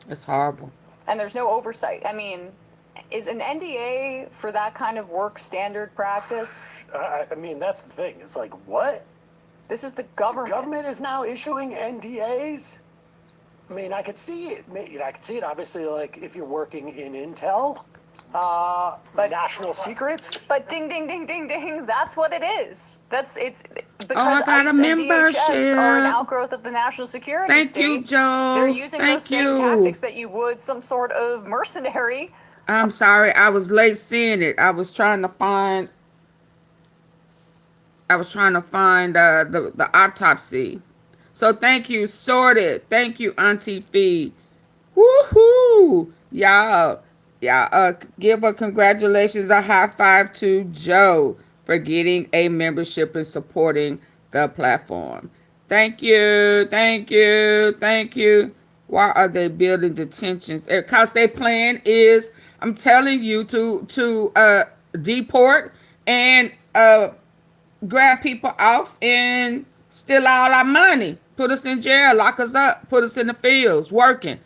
It's horrible. And there's no oversight. I mean, is an NDA for that kind of work standard practice? I mean, that's the thing. It's like, what? This is the government. The government is now issuing NDAs? I mean, I could see it. I could see it, obviously, like if you're working in Intel, but national secrets. But ding, ding, ding, ding, ding. That's what it is. It's because I got ICE a and DHS membership. are an outgrowth of the national security Thank state. you, Joe. They're using Thank those same you. tactics that you would some sort of mercenary. I'm sorry, I was late seeing it. I was trying to find the autopsy. So thank you, Sorted. Thank you, Auntie Fee. Woohoo! Y'all, give a congratulations, a high five to Joe for getting a membership and supporting the platform. Thank you, thank you, thank you. Why are they building detentions? Because their plan is, I'm telling you, to deport and grab people off and steal all our money, put us in jail, lock us up, put us in the fields working,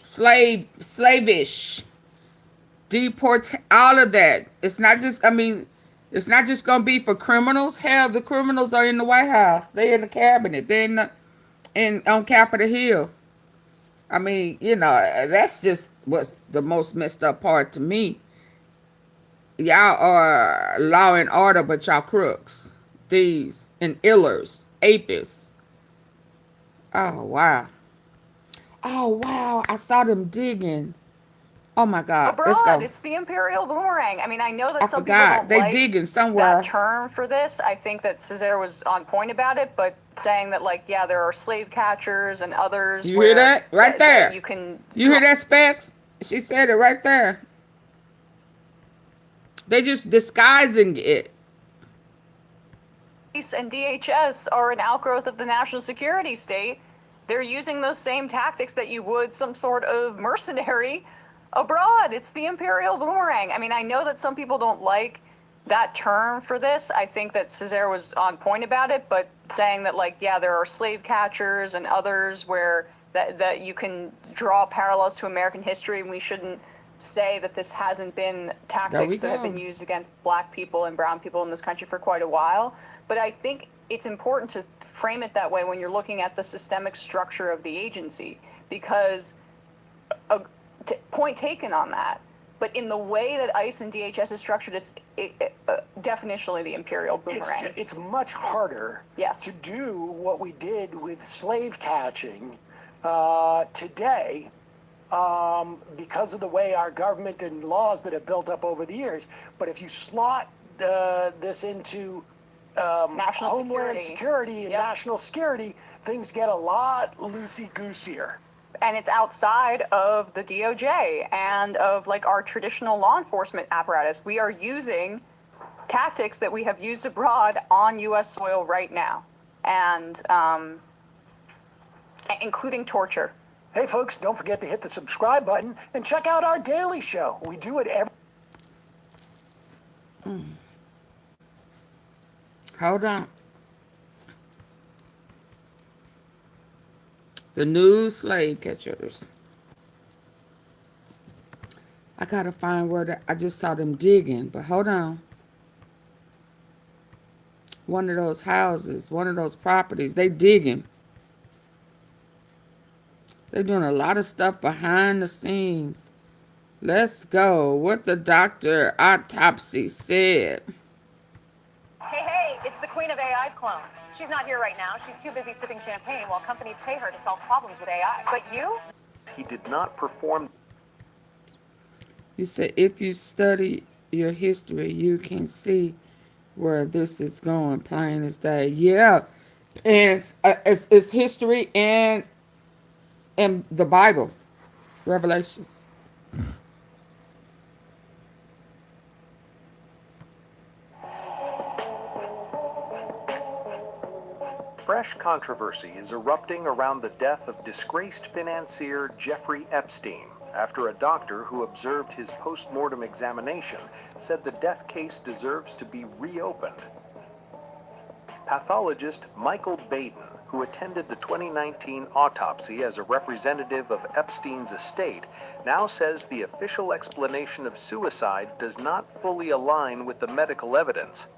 slavish, deport, all of that. It's not just, I mean, it's not just gonna be for criminals. Hell, the criminals are in the White House. They're in the cabinet. They're on Capitol Hill. I mean, you know, that's just what's the most messed up part to me. Y'all are law and order, but y'all crooks, thieves, and illers, apists. Oh, wow. Oh, wow. I saw them digging. Oh, my God. Let's Abroad, go. it's the imperial boomerang. I mean, I know that I some people forgot. don't They like digging somewhere. that term for this. I think that Cesare was on point about it, but saying that, like, yeah, there are slave catchers and others. You hear that? Right there. That you can. You hear that, Specs? She said it right there. They just disguising it. Police and DHS are an outgrowth of the national security state. They're using those same tactics that you would some sort of mercenary abroad. It's the imperial boomerang. I mean, I know that some people don't like that term for this. I think that Cesare was on point about it, but saying that, like, yeah, there are slave catchers and others where that you can draw parallels to American history, and we shouldn't say that this hasn't been tactics that have been used against black people and brown people in this country for quite a while. But I think it's important to frame it that way when you're looking at the systemic structure of the agency, because point taken on that. But in the way that ICE and DHS is structured, it's definitionally the imperial boomerang. It's much harder yes. to do what we did with slave catching today because of the way our government and laws that have built up over the years. But if you slot this into national homeland security and national security, things get a lot loosey-goosier. And it's outside of the DOJ and of, like, our traditional law enforcement apparatus. We are using tactics that we have used abroad on U.S. soil right now, and including torture. Hey, folks, don't forget to hit the subscribe button and check out our daily show. We do it every... Hold on. The new slave catchers. I gotta find where I just saw them digging, but hold on. One of those houses, one of those properties, they digging. They're doing a lot of stuff behind the scenes. Let's go. What the doctor Autopsy said. Hey, it's the queen of AI's clone. She's not here right now. She's too busy sipping champagne while companies pay her to solve problems with AI. But you? He did not perform. You said if you study your history, you can see where this is going, plain as day. Yeah, and it's history and the Bible, Revelations. Fresh controversy is erupting around the death of disgraced financier Jeffrey Epstein after a doctor who observed his post-mortem examination said the death case deserves to be reopened. Pathologist Michael Baden, who attended the 2019 autopsy as a representative of Epstein's estate, now says the official explanation of suicide does not fully align with the medical evidence.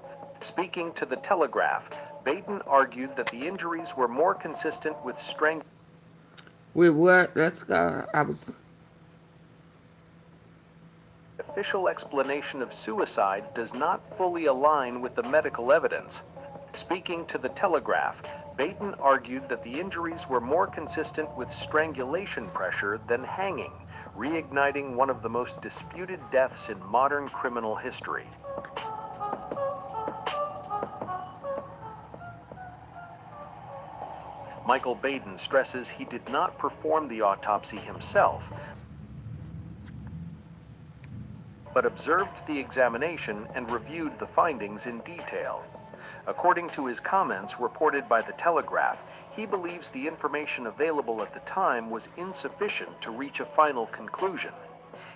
Speaking to The Telegraph, Baden argued that the injuries were more consistent with strangulation. With what? Let's go. Official explanation of suicide does not fully align with the medical evidence. Speaking to The Telegraph, Baden argued that the injuries were more consistent with strangulation pressure than hanging, reigniting one of the most disputed deaths in modern criminal history. Michael Baden stresses he did not perform the autopsy himself, but observed the examination and reviewed the findings in detail. According to his comments reported by The Telegraph, he believes the information available at the time was insufficient to reach a final conclusion.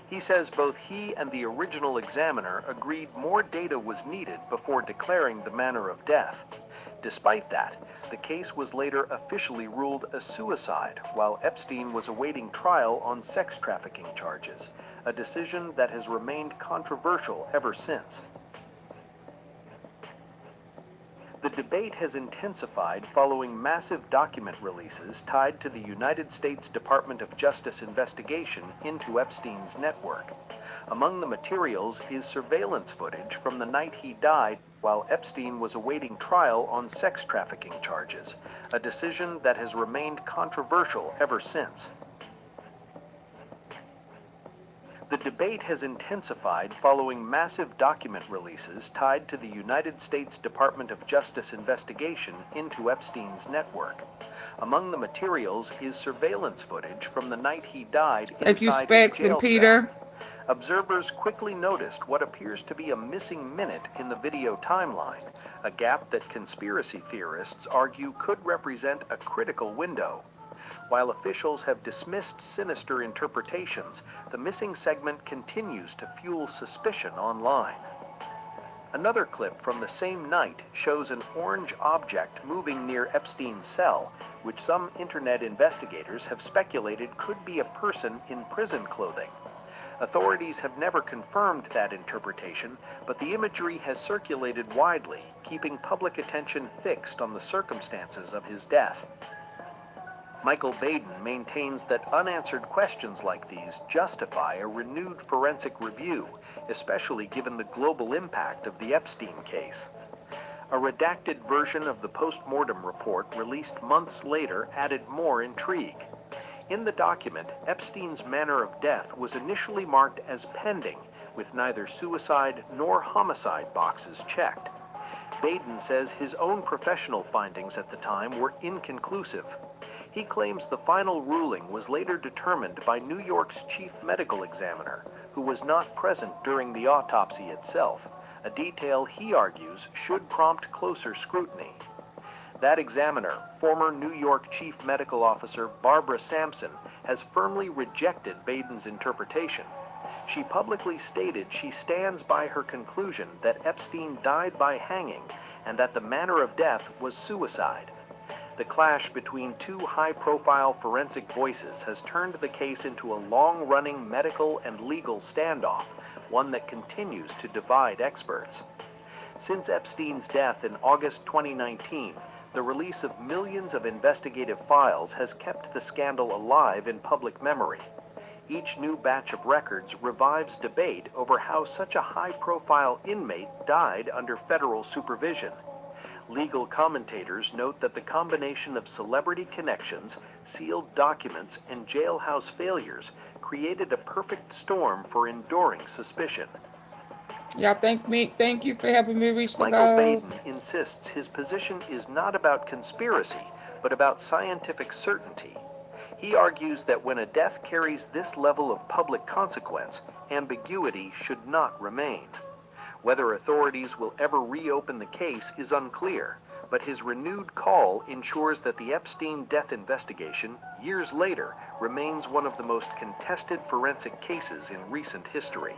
He says both he and the original examiner agreed more data was needed before declaring the manner of death. Despite that, the case was later officially ruled a suicide while Epstein was awaiting trial on sex trafficking charges, a decision that has remained controversial ever since. The debate has intensified following massive document releases tied to the United States Department of Justice investigation into Epstein's network. Among the materials is surveillance footage from the night he died while Epstein was awaiting trial on sex trafficking charges, a decision that has remained controversial ever since. The debate has intensified following massive document releases tied to the United States Department of Justice investigation into Epstein's network. Among the materials is surveillance footage from the night he died Thank you, inside his Specs and jail Peter. cell. Observers quickly noticed what appears to be a missing minute in the video timeline, a gap that conspiracy theorists argue could represent a critical window. While officials have dismissed sinister interpretations, the missing segment continues to fuel suspicion online. Another clip from the same night shows an orange object moving near Epstein's cell, which some internet investigators have speculated could be a person in prison clothing. Authorities have never confirmed that interpretation, but the imagery has circulated widely, keeping public attention fixed on the circumstances of his death. Michael Baden maintains that unanswered questions like these justify a renewed forensic review, especially given the global impact of the Epstein case. A redacted version of the post-mortem report released months later added more intrigue. In the document, Epstein's manner of death was initially marked as pending, with neither suicide nor homicide boxes checked. Baden says his own professional findings at the time were inconclusive. He claims the final ruling was later determined by New York's chief medical examiner, who was not present during the autopsy itself, a detail he argues should prompt closer scrutiny. That examiner, former New York Chief Medical Officer Barbara Sampson, has firmly rejected Baden's interpretation. She publicly stated she stands by her conclusion that Epstein died by hanging and that the manner of death was suicide. The clash between two high-profile forensic voices has turned the case into a long-running medical and legal standoff, one that continues to divide experts. Since Epstein's death in August 2019, the release of millions of investigative files has kept the scandal alive in public memory. Each new batch of records revives debate over how such a high-profile inmate died under federal supervision. Legal commentators note that the combination of celebrity connections, sealed documents, and jailhouse failures created a perfect storm for enduring suspicion. Y'all thank you for helping me reach the Michael goals. Baden insists his position is not about conspiracy, but about scientific certainty. He argues that when a death carries this level of public consequence, ambiguity should not remain. Whether authorities will ever reopen the case is unclear, but his renewed call ensures that the Epstein death investigation, years later, remains one of the most contested forensic cases in recent history.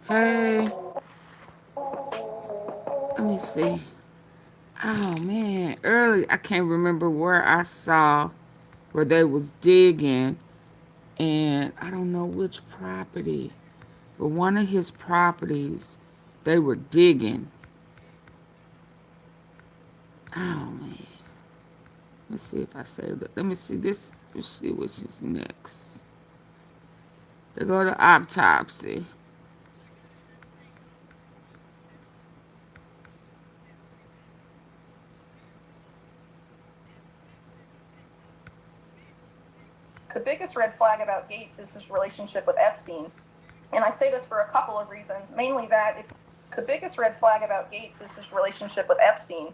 Hey, let me see. Oh man, early I can't remember where I saw where they was digging, and I don't know which property, but one of his properties they were digging. Oh man, let's see if I saved it. Let me see this. Let's see which is next. They go to autopsy. The biggest red flag about Gates is his relationship with Epstein. And I say this for a couple of reasons, mainly that the biggest red flag about Gates is his relationship with Epstein.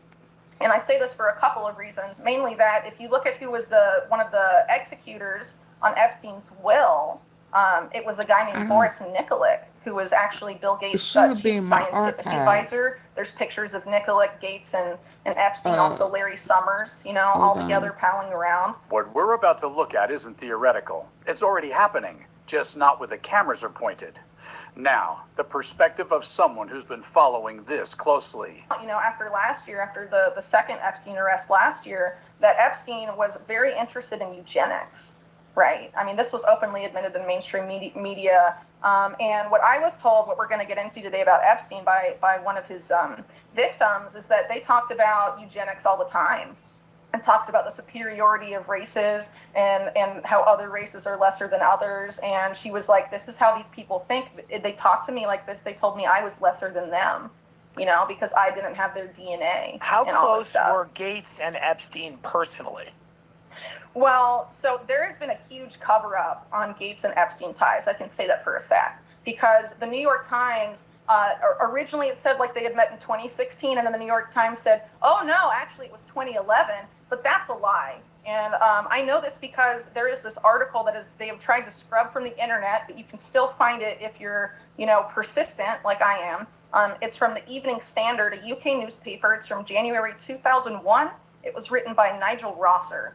And I say this for a couple of reasons, mainly that if you look at who was one of the executors on Epstein's will, it was a guy named Boris Nikolic, who was actually Bill Gates' chief scientific advisor. There's pictures of Nikolic, Gates, and Epstein, also Larry Summers, all together palling around. What we're about to look at isn't theoretical. It's already happening, just not where the cameras are pointed. Now, the perspective of someone who's been following this closely. After last year, after the second Epstein arrest last year, that Epstein was very interested in eugenics, right? I mean, this was openly admitted in mainstream media. And what I was told, what we're going to get into today about Epstein by one of his victims, is that they talked about eugenics all the time. And talked about the superiority of races and how other races are lesser than others. And she was like, this is how these people think. They talked to me like this. They told me I was lesser than them, because I didn't have their DNA. How close were Gates and Epstein personally? Well, so there has been a huge cover up on Gates and Epstein ties. I can say that for a fact. Because the New York Times, originally it said like they had met in 2016, and then the New York Times said, oh no, actually it was 2011, but that's a lie. And I know this because there is this article they have tried to scrub from the internet, but you can still find it if you're, persistent like I am. It's from the Evening Standard, a UK newspaper. It's from January 2001. It was written by Nigel Rosser.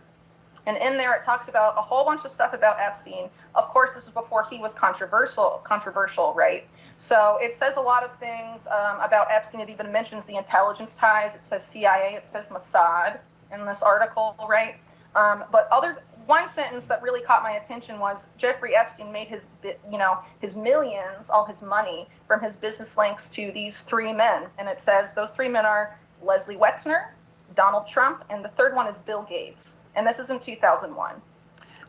And in there, it talks about a whole bunch of stuff about Epstein. Of course, this is before he was controversial, right? So it says a lot of things about Epstein. It even mentions the intelligence ties. It says CIA. It says Mossad in this article, right? But one sentence that really caught my attention was Jeffrey Epstein made his millions, all his money, from his business links to these three men. And it says those three men are Leslie Wexner, Donald Trump, and the third one is Bill Gates. And this is in 2001.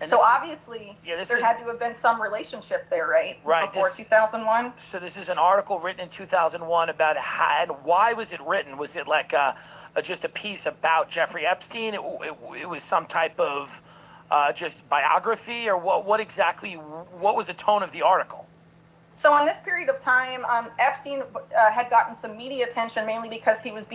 And so obviously, there had to have been some relationship there, right? Right. Before 2001. So this is an article written in 2001 about how and why was it written? Was it like just a piece about Jeffrey Epstein? It was some type of just biography, or what was the tone of the article? So in this period of time, Epstein had gotten some media attention, mainly because he was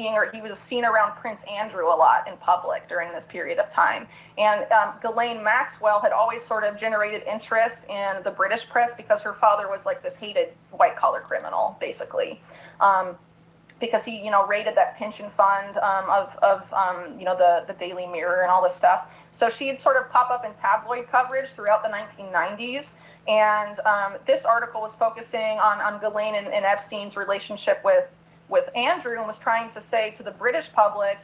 seen around Prince Andrew a lot in public during this period of time. And Ghislaine Maxwell had always sort of generated interest in the British press because her father was like this hated white-collar criminal, basically. Because he, raided that pension fund of the Daily Mirror and all this stuff. So she'd sort of pop up in tabloid coverage throughout the 1990s. And this article was focusing on Ghislaine and Epstein's relationship with Andrew, and was trying to say to the British public,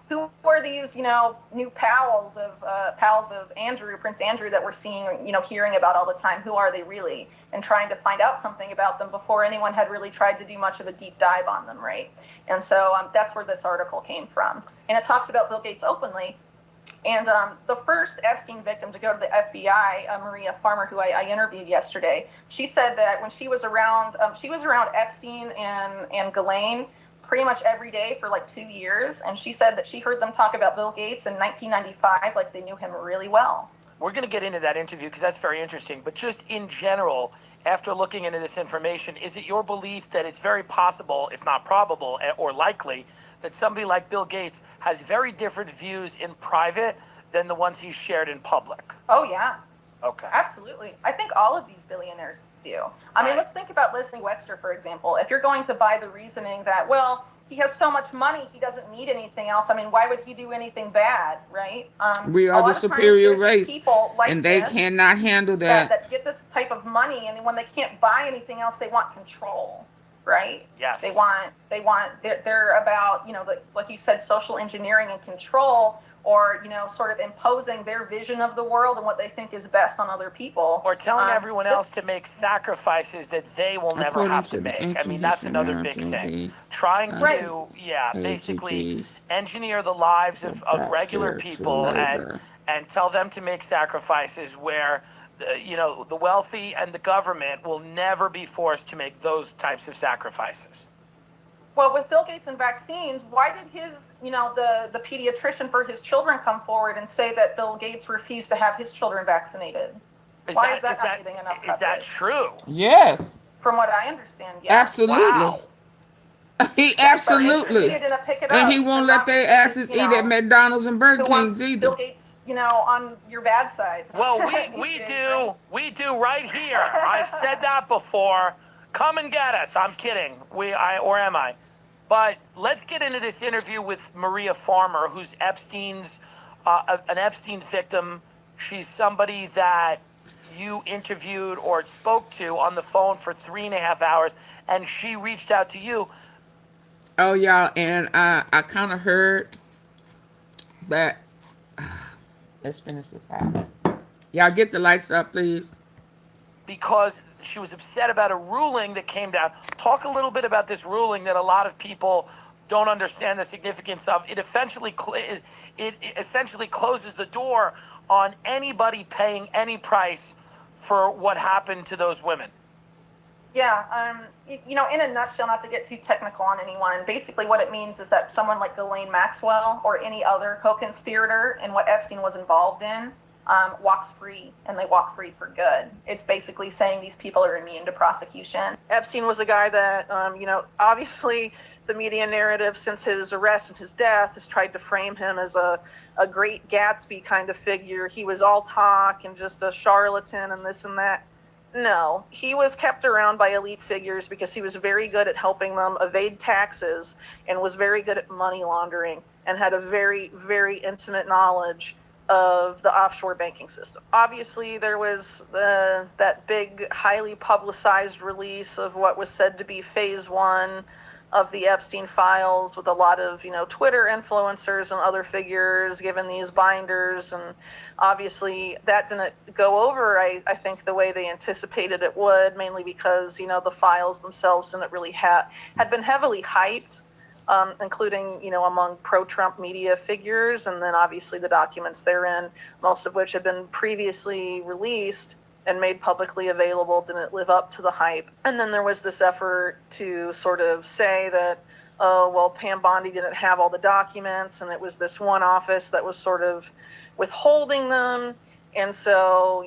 who were these, new pals of Andrew, Prince Andrew, that we're seeing, hearing about all the time. Who are they really? And trying to find out something about them before anyone had really tried to do much of a deep dive on them, right? And so that's where this article came from. And it talks about Bill Gates openly. And the first Epstein victim to go to the FBI, Maria Farmer, who I interviewed yesterday, she said that when she was around Epstein and Ghislaine pretty much every day for like 2 years. And she said that she heard them talk about Bill Gates in 1995, like they knew him really well. We're going to get into that interview because that's very interesting. But just in general, after looking into this information, is it your belief that it's very possible, if not probable or likely, that somebody like Bill Gates has very different views in private than the ones he's shared in public? Oh, yeah. Okay. Absolutely. I think all of these billionaires do. I mean, let's think about Leslie Wexner, for example. If you're going to buy the reasoning that, well, he has so much money, he doesn't need anything else. I mean, why would he do anything bad, right? We A are the lot of times superior there's these race, people like and they this cannot handle that. get this type of money, and when they can't buy anything else, they want control, right? Yes. They're about, like you said, social engineering and control, or, sort of imposing their vision of the world and what they think is best on other people. Or telling everyone else to make sacrifices that they will never have to make. I mean, that's another big thing. Trying to, basically engineer the lives of regular people and tell them to make sacrifices where, the wealthy and the government will never be forced to make those types of sacrifices. Well, with Bill Gates and vaccines, why did his, the pediatrician for his children come forward and say that Bill Gates refused to have his children vaccinated? Why is that not getting enough coverage? Is that true? Yes. From what I understand, yes. Absolutely. Wow. He absolutely. And he won't let their asses eat at McDonald's and Burger King's either. Bill Gates, on your bad side. Well, we do right here. I've said that before. Come and get us. I'm kidding. Or am I? But let's get into this interview with Maria Farmer, who's an Epstein victim. She's somebody that you interviewed or spoke to on the phone for 3.5 hours, and she reached out to you. Oh, y'all, and I kind of heard that. Let's finish this out. Y'all get the lights up, please. Because she was upset about a ruling that came down. Talk a little bit about this ruling that a lot of people don't understand the significance of. It essentially closes the door on anybody paying any price for what happened to those women. Yeah, in a nutshell, not to get too technical on anyone, basically what it means is that someone like Ghislaine Maxwell or any other co-conspirator in what Epstein was involved in walks free, and they walk free for good. It's basically saying these people are immune to prosecution. Epstein was a guy that, obviously the media narrative since his arrest and his death has tried to frame him as a great Gatsby kind of figure. He was all talk and just a charlatan and this and that. No, he was kept around by elite figures because he was very good at helping them evade taxes and was very good at money laundering and had a very, very intimate knowledge of the offshore banking system. Obviously, there was that big, highly publicized release of what was said to be phase 1 of the Epstein files, with a lot of, Twitter influencers and other figures given these binders. And obviously that didn't go over, I think, the way they anticipated it would, mainly because, the files themselves didn't really had been heavily hyped, including, among pro-Trump media figures. And then obviously the documents therein, most of which had been previously released and made publicly available, didn't live up to the hype. And then there was this effort to sort of say that, Pam Bondi didn't have all the documents, and it was this one office that was sort of withholding them. And so,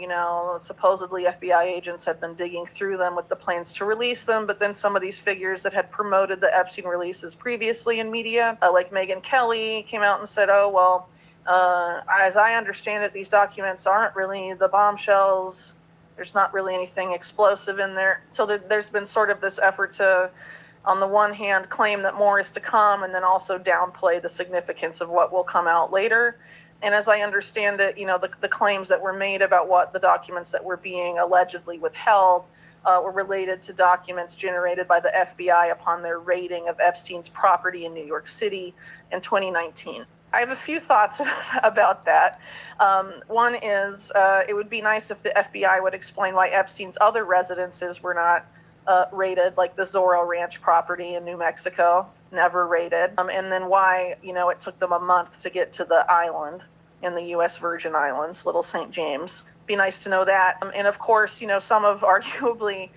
supposedly FBI agents had been digging through them with the plans to release them. But then some of these figures that had promoted the Epstein releases previously in media, like Megyn Kelly, came out and said, as I understand it, these documents aren't really the bombshells. There's not really anything explosive in there. So there's been sort of this effort to, on the one hand, claim that more is to come, and then also downplay the significance of what will come out later. And as I understand it, the claims that were made about what the documents that were being allegedly withheld were related to documents generated by the FBI upon their raiding of Epstein's property in New York City in 2019. I have a few thoughts about that. One is it would be nice if the FBI would explain why Epstein's other residences were not raided, like the Zorro Ranch property in New Mexico, never raided. And then why, it took them a month to get to the island in the U.S. Virgin Islands, Little St. James. Be nice to know that. And of course, some of arguably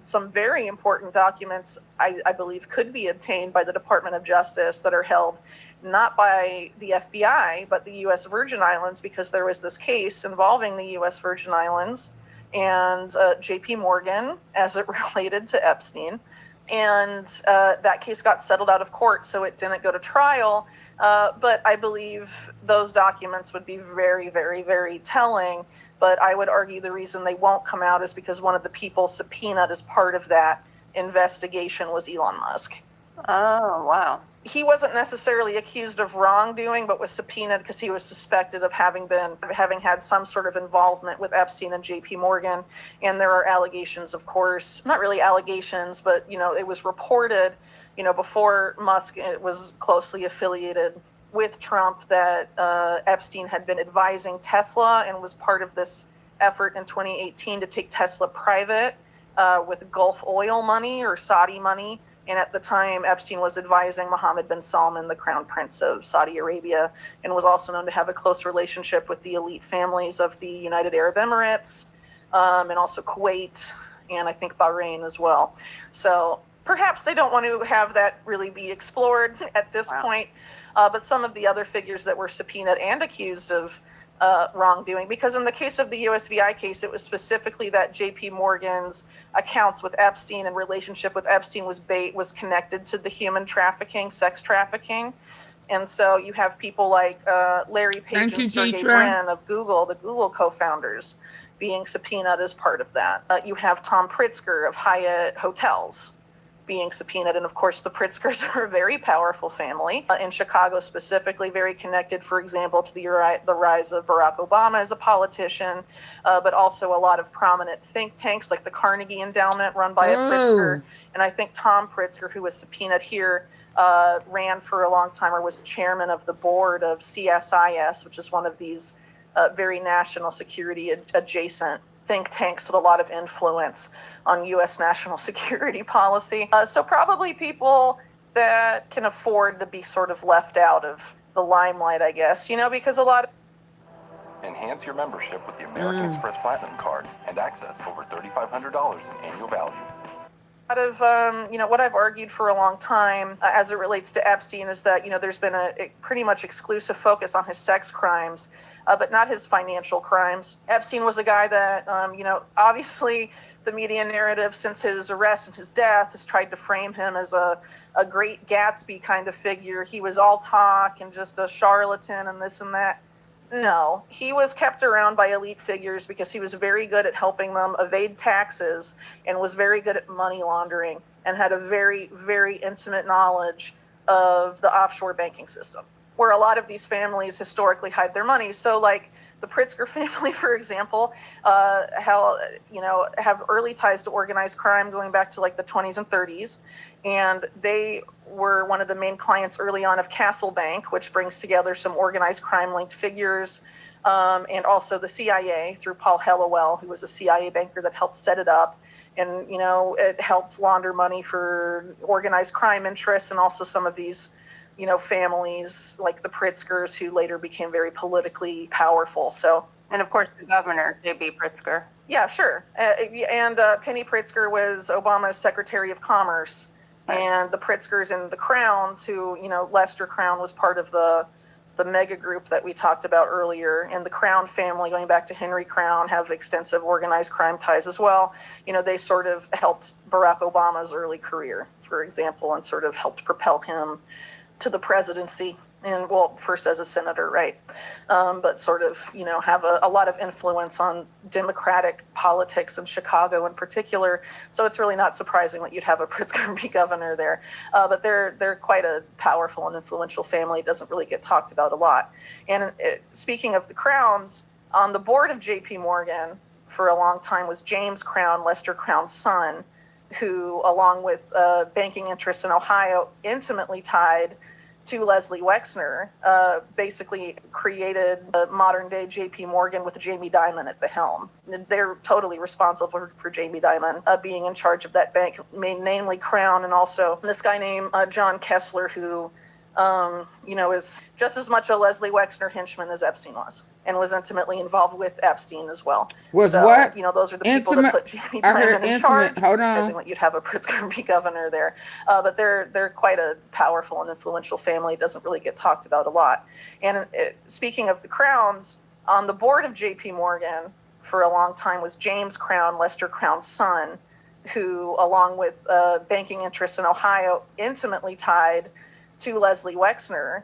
some very important documents, I believe, could be obtained by the Department of Justice that are held not by the FBI, but the U.S. Virgin Islands, because there was this case involving the U.S. Virgin Islands and J.P. Morgan as it related to Epstein. And that case got settled out of court, so it didn't go to trial. But I believe those documents would be very, very, very telling. But I would argue the reason they won't come out is because one of the people subpoenaed as part of that investigation was Elon Musk. Oh, wow. He wasn't necessarily accused of wrongdoing, but was subpoenaed because he was suspected of having had some sort of involvement with Epstein and JP Morgan. And there are allegations, of course, not really allegations, but, it was reported, before Musk was closely affiliated with Trump that Epstein had been advising Tesla and was part of this effort in 2018 to take Tesla private with Gulf oil money or Saudi money. And at the time, Epstein was advising Mohammed bin Salman, the crown prince of Saudi Arabia, and was also known to have a close relationship with the elite families of the United Arab Emirates, and also Kuwait, and I think Bahrain as well. So perhaps they don't want to have that really be explored at this point. But some of the other figures that were subpoenaed and accused of wrongdoing, because in the case of the USVI case, it was specifically that JP Morgan's accounts with Epstein and relationship with Epstein was connected to the human trafficking, sex trafficking. And so you have people like Larry Page and Sergey Brin of Google, the Google co-founders, being subpoenaed as part of that. You have Tom Pritzker of Hyatt Hotels being subpoenaed. And of course, the Pritzkers are a very powerful family in Chicago, specifically very connected, for example, to the rise of Barack Obama as a politician, but also a lot of prominent think tanks like the Carnegie Endowment run by a Pritzker. And I think Tom Pritzker, who was subpoenaed here, ran for a long time or was chairman of the board of CSIS, which is one of these very national security adjacent think tanks with a lot of influence on U.S. national security policy. So probably people that can afford to be sort of left out of the limelight, I guess, because a lot of... Enhance your membership with the American Express Platinum Card and access over $3,500 in annual value. A lot of, what I've argued for a long time as it relates to Epstein is that, there's been a pretty much exclusive focus on his sex crimes, but not his financial crimes. Epstein was a guy that, obviously the media narrative since his arrest and his death has tried to frame him as a great Gatsby kind of figure. He was all talk and just a charlatan and this and that. No, he was kept around by elite figures because he was very good at helping them evade taxes and was very good at money laundering and had a very, very intimate knowledge of the offshore banking system, where a lot of these families historically hide their money. So like the Pritzker family, for example, have early ties to organized crime going back to like the 20s and 30s. And they were one of the main clients early on of Castle Bank, which brings together some organized crime-linked figures, and also the CIA through Paul Hellawell, who was a CIA banker that helped set it up. And, it helped launder money for organized crime interests and also some of these families like the Pritzkers who later became very politically powerful. So, and of course, the governor, J.B. Pritzker. Yeah, sure. And Penny Pritzker was Obama's Secretary of Commerce. Right. And the Pritzkers and the Crowns, who, Lester Crown was part of the mega group that we talked about earlier. And the Crown family, going back to Henry Crown, have extensive organized crime ties as well. They sort of helped Barack Obama's early career, for example, and sort of helped propel him to the presidency, and first as a senator, right? But sort of, have a lot of influence on Democratic politics in Chicago in particular. So it's really not surprising that you'd have a Pritzker be governor there. But they're quite a powerful and influential family. It doesn't really get talked about a lot. And speaking of the Crowns, on the board of JP Morgan for a long time was James Crown, Lester Crown's son, who, along with banking interests in Ohio, intimately tied to Leslie Wexner, basically created a modern-day J.P. Morgan with Jamie Dimon at the helm. They're totally responsible for Jamie Dimon being in charge of that bank, namely Crown, and also this guy named John Kessler, who, is just as much a Leslie Wexner henchman as Epstein was, and was intimately involved with Epstein as well. Those are the people that put Jamie Dimon in charge. Hold on. That you'd have a Pritzker be governor there. But they're quite a powerful and influential family. It doesn't really get talked about a lot. And speaking of the Crowns, on the board of JP Morgan for a long time was James Crown, Lester Crown's son, who, along with banking interests in Ohio, intimately tied to Leslie Wexner,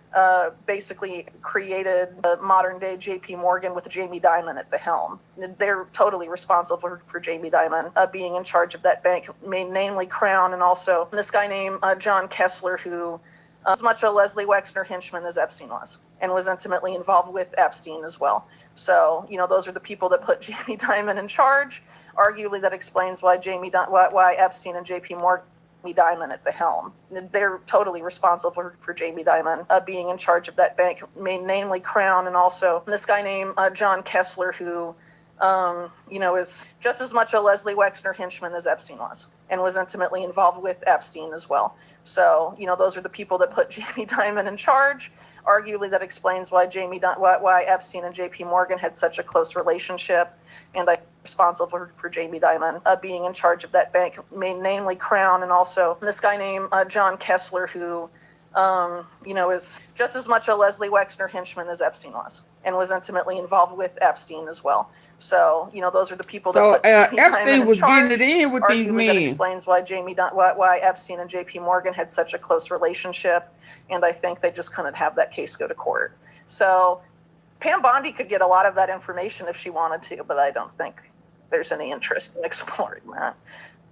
basically created the modern day JP Morgan with Jamie Dimon at the helm. They're totally responsible for Jamie Dimon being in charge of that bank, namely Crown, and also this guy named John Kessler, who as much a Leslie Wexner henchman as Epstein was, and was intimately involved with Epstein as well. So, those are the people that put Jamie Dimon in charge. Arguably, that explains why why Epstein and JP Morgan Dimon at the helm. They're totally responsible for Jamie Dimon being in charge of that bank, namely Crown, and also this guy named John Kessler, who, is just as much a Leslie Wexner henchman as Epstein was, and was intimately involved with Epstein as well. So, those are the people that put Jamie Dimon in charge. Arguably, that explains why why Epstein and JP Morgan had such a close relationship, and I responsible for Jamie Dimon being in charge of that bank, namely Crown, and also this guy named John Kessler, who, is just as much a Leslie Wexner henchman as Epstein was, and was intimately involved with Epstein as well. So, those are the people that put Jamie Dimon Epstein in was charge. getting it in with these Arguably, that men. explains why why Epstein and JP Morgan had such a close relationship, and I think they just couldn't have that case go to court. So Pam Bondi could get a lot of that information if she wanted to, but I don't think there's any interest in exploring that.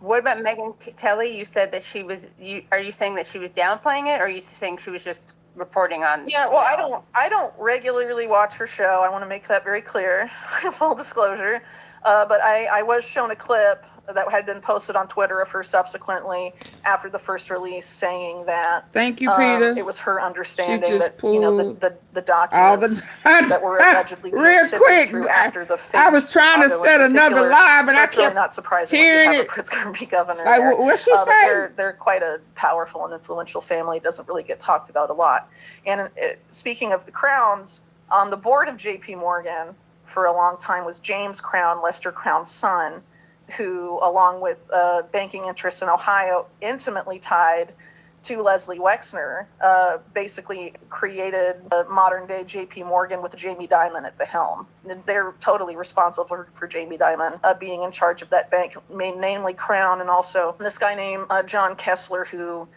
What about Megyn Kelly? You said that she was. Are you saying that she was downplaying it, or are you saying she was just reporting on? Yeah, well, I don't regularly watch her show. I want to make that very clear, full disclosure. But I was shown a clip that had been posted on Twitter of her subsequently after the first release, saying that Thank you, Peter. it was her understanding just that the documents that were allegedly being real sifted quick. through after the phase I was trying to set another live, and so I it's really kept not surprising hearing that you have it. a Pritzker governor Like, there. what'd she But say? they're quite a powerful and influential family. It doesn't really get talked about a lot. And speaking of the Crowns, on the board of JP Morgan for a long time was James Crown, Lester Crown's son, who, along with banking interests in Ohio, intimately tied to Leslie Wexner, basically created the modern day JP Morgan with Jamie Dimon at the helm. They're totally responsible for Jamie Dimon being in charge of that bank, namely Crown, and also this guy named John Kessler, who,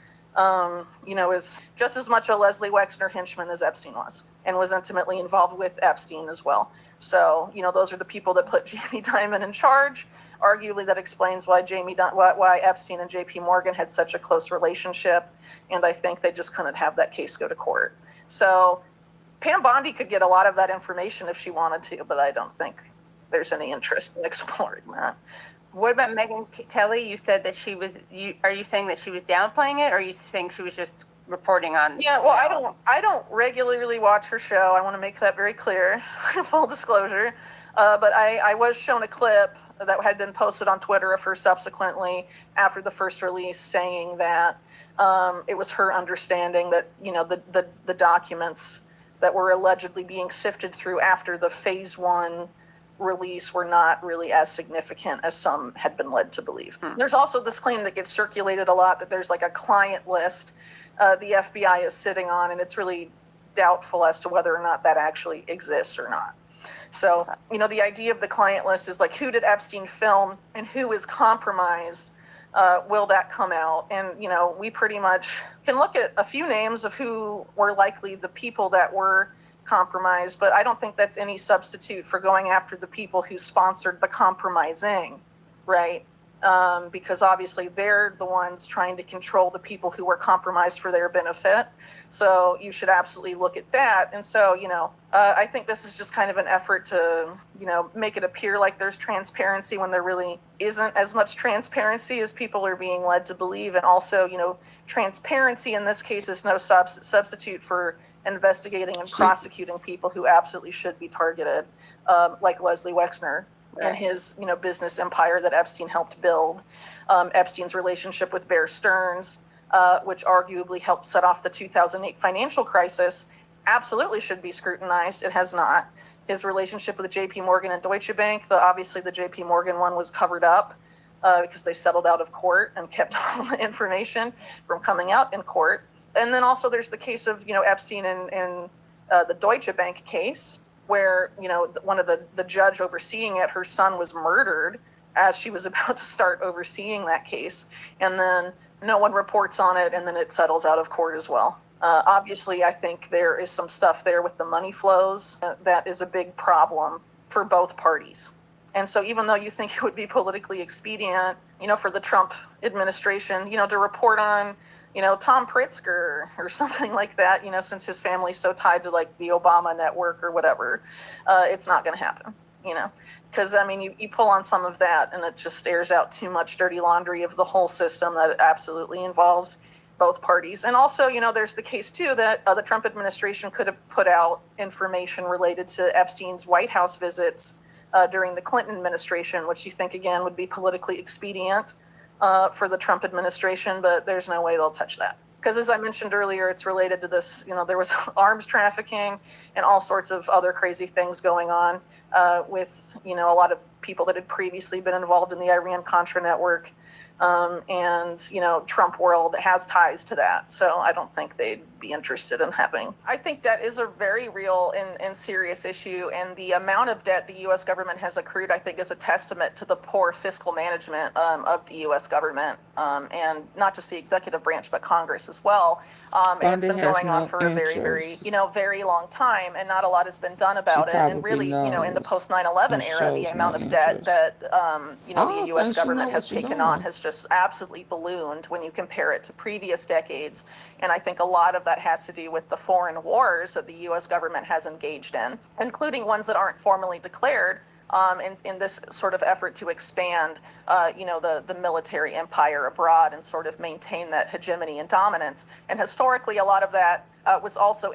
is just as much a Leslie Wexner henchman as Epstein was, and was intimately involved with Epstein as well. So, those are the people that put Jamie Dimon in charge. Arguably, that explains why why Epstein and JP Morgan had such a close relationship, and I think they just couldn't have that case go to court. So Pam Bondi could get a lot of that information if she wanted to, but I don't think there's any interest in exploring that. What about Megyn Kelly? You said that she was. Are you saying that she was downplaying it, or are you saying she was just reporting on? Yeah, well, I don't regularly watch her show. I want to make that very clear, full disclosure. But I was shown a clip that had been posted on Twitter of her subsequently after the first release, saying that it was her understanding that the documents that were allegedly being sifted through after the phase 1 release were not really as significant as some had been led to believe. There's also this claim that gets circulated a lot that there's like a client list the FBI is sitting on, and it's really doubtful as to whether or not that actually exists or not. So, the idea of the client list is like, who did Epstein film and who is compromised? Will that come out? And, we pretty much can look at a few names of who were likely the people that were compromised, but I don't think that's any substitute for going after the people who sponsored the compromising, right? Because obviously they're the ones trying to control the people who were compromised for their benefit. So you should absolutely look at that. And so, I think this is just kind of an effort to, make it appear like there's transparency when there really isn't as much transparency as people are being led to believe. And also, transparency in this case is no substitute for investigating and prosecuting people who absolutely should be targeted, like Leslie Wexner. Right. And his, business empire that Epstein helped build. Epstein's relationship with Bear Stearns, which arguably helped set off the 2008 financial crisis, absolutely should be scrutinized. It has not. His relationship with JP Morgan and Deutsche Bank, obviously the JP Morgan one was covered up because they settled out of court and kept all the information from coming out in court. And then also there's the case of, Epstein and the Deutsche Bank case, where, one of the judge overseeing it, her son was murdered as she was about to start overseeing that case. And then no one reports on it, and then it settles out of court as well. Obviously, I think there is some stuff there with the money flows that is a big problem for both parties. And so even though you think it would be politically expedient, for the Trump administration, to report on, Tom Pritzker or something like that, since his family's so tied to like the Obama network or whatever, it's not going to happen, because you pull on some of that and it just stares out too much dirty laundry of the whole system that absolutely involves both parties. And also, there's the case too that the Trump administration could have put out information related to Epstein's White House visits during the Clinton administration, which you think again would be politically expedient for the Trump administration, but there's no way they'll touch that. Because as I mentioned earlier, it's related to this, there was arms trafficking and all sorts of other crazy things going on with, a lot of people that had previously been involved in the Iran-Contra network. And Trump world has ties to that. So I don't think they'd be interested in having. I think debt is a very real and serious issue. And the amount of debt the U.S. government has accrued, I think, is a testament to the poor fiscal management of the U.S. government. And not just the executive branch, but Congress as well. And it's been going on for a very, very, very long time. And not a lot has been done about it. And really, in the post 9/11 era, the amount of debt that, the U.S. government has taken on has just absolutely ballooned when you compare it to previous decades. And I think a lot of that has to do with the foreign wars that the U.S. government has engaged in, including ones that aren't formally declared, in this sort of effort to expand, the military empire abroad and sort of maintain that hegemony and dominance. And historically, a lot of that was also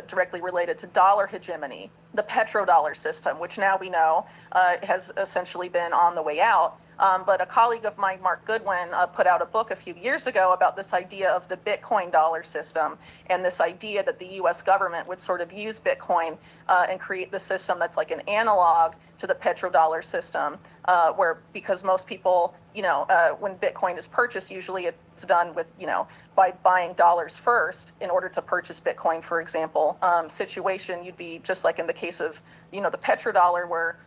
directly related to dollar hegemony, the petrodollar system, which now we know has essentially been on the way out. But a colleague of mine, Mark Goodwin, put out a book a few years ago about this idea of the Bitcoin dollar system and this idea that the U.S. government would sort of use Bitcoin and create the system that's like an analog to the petrodollar system, where because most people, when Bitcoin is purchased, usually it's done with, by buying dollars first in order to purchase Bitcoin, for example. Situation you'd be just like in the case of, the petrodollar where,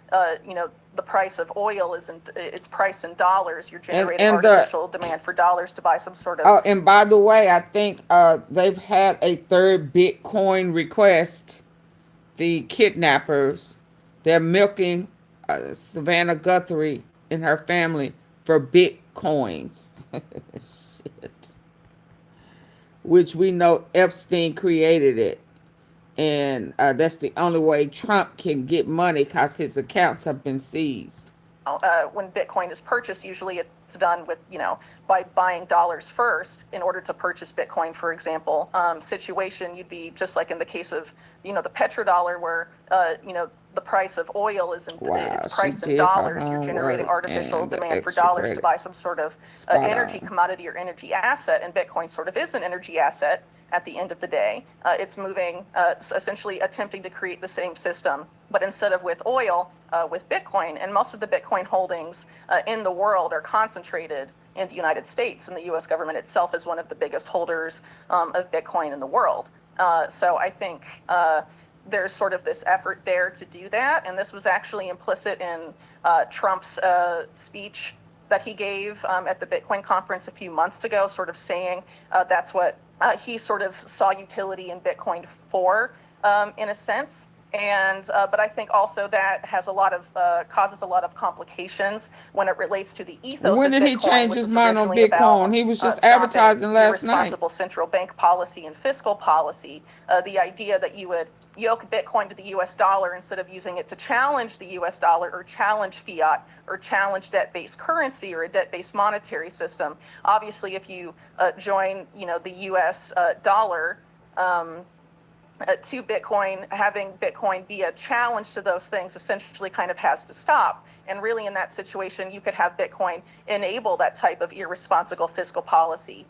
the price of oil it's priced in dollars. You're generating artificial demand for dollars to buy some sort of. Oh, and by the way, I think they've had a third Bitcoin request. The kidnappers, they're milking Savannah Guthrie and her family for Bitcoins. Shit. Which we know Epstein created it. And that's the only way Trump can get money because his accounts have been seized. When Bitcoin is purchased, usually it's done with, by buying dollars first in order to purchase Bitcoin, for example. Situation you'd be just like in the case of, the petrodollar where, the price of oil it's priced in dollars. You're generating artificial demand for dollars to buy some sort of energy commodity or energy asset. And Bitcoin sort of is an energy asset. At the end of the day, it's moving, essentially attempting to create the same system, but instead of with oil, with Bitcoin. And most of the Bitcoin holdings in the world are concentrated in the United States, and the U.S. government itself is one of the biggest holders of Bitcoin in the world. So I think there's sort of this effort there to do that, and this was actually implicit in Trump's speech that he gave at the Bitcoin conference a few months ago, sort of saying that's what he sort of saw utility in Bitcoin for, in a sense. And but I think also that has a lot of causes a lot of complications when it relates to the ethos when of Bitcoin. When did he change his mind on Bitcoin? He was just advertising last night. Irresponsible central bank policy and fiscal policy. The idea that you would yoke Bitcoin to the U.S. dollar instead of using it to challenge the U.S. dollar or challenge fiat or challenge debt-based currency or a debt-based monetary system. Obviously, if you join, the U.S. dollar to Bitcoin, having Bitcoin be a challenge to those things essentially kind of has to stop. And really in that situation, you could have Bitcoin enable that type of irresponsible fiscal policy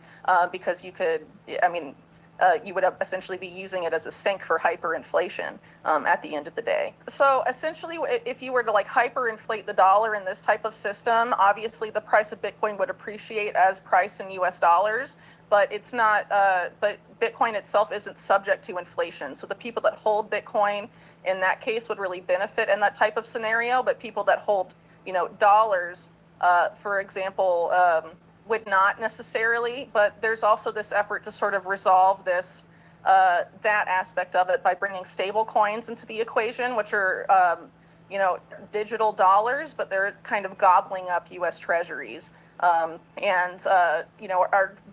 because you could, you would essentially be using it as a sink for hyperinflation at the end of the day. So essentially, if you were to like hyperinflate the dollar in this type of system, obviously the price of Bitcoin would appreciate as priced in US dollars, but it's not, but Bitcoin itself isn't subject to inflation. So the people that hold Bitcoin in that case would really benefit in that type of scenario, but people that hold, dollars, for example, would not necessarily. But there's also this effort to sort of resolve this that aspect of it by bringing stable coins into the equation, which are, digital dollars, but they're kind of gobbling up U.S. treasuries. Are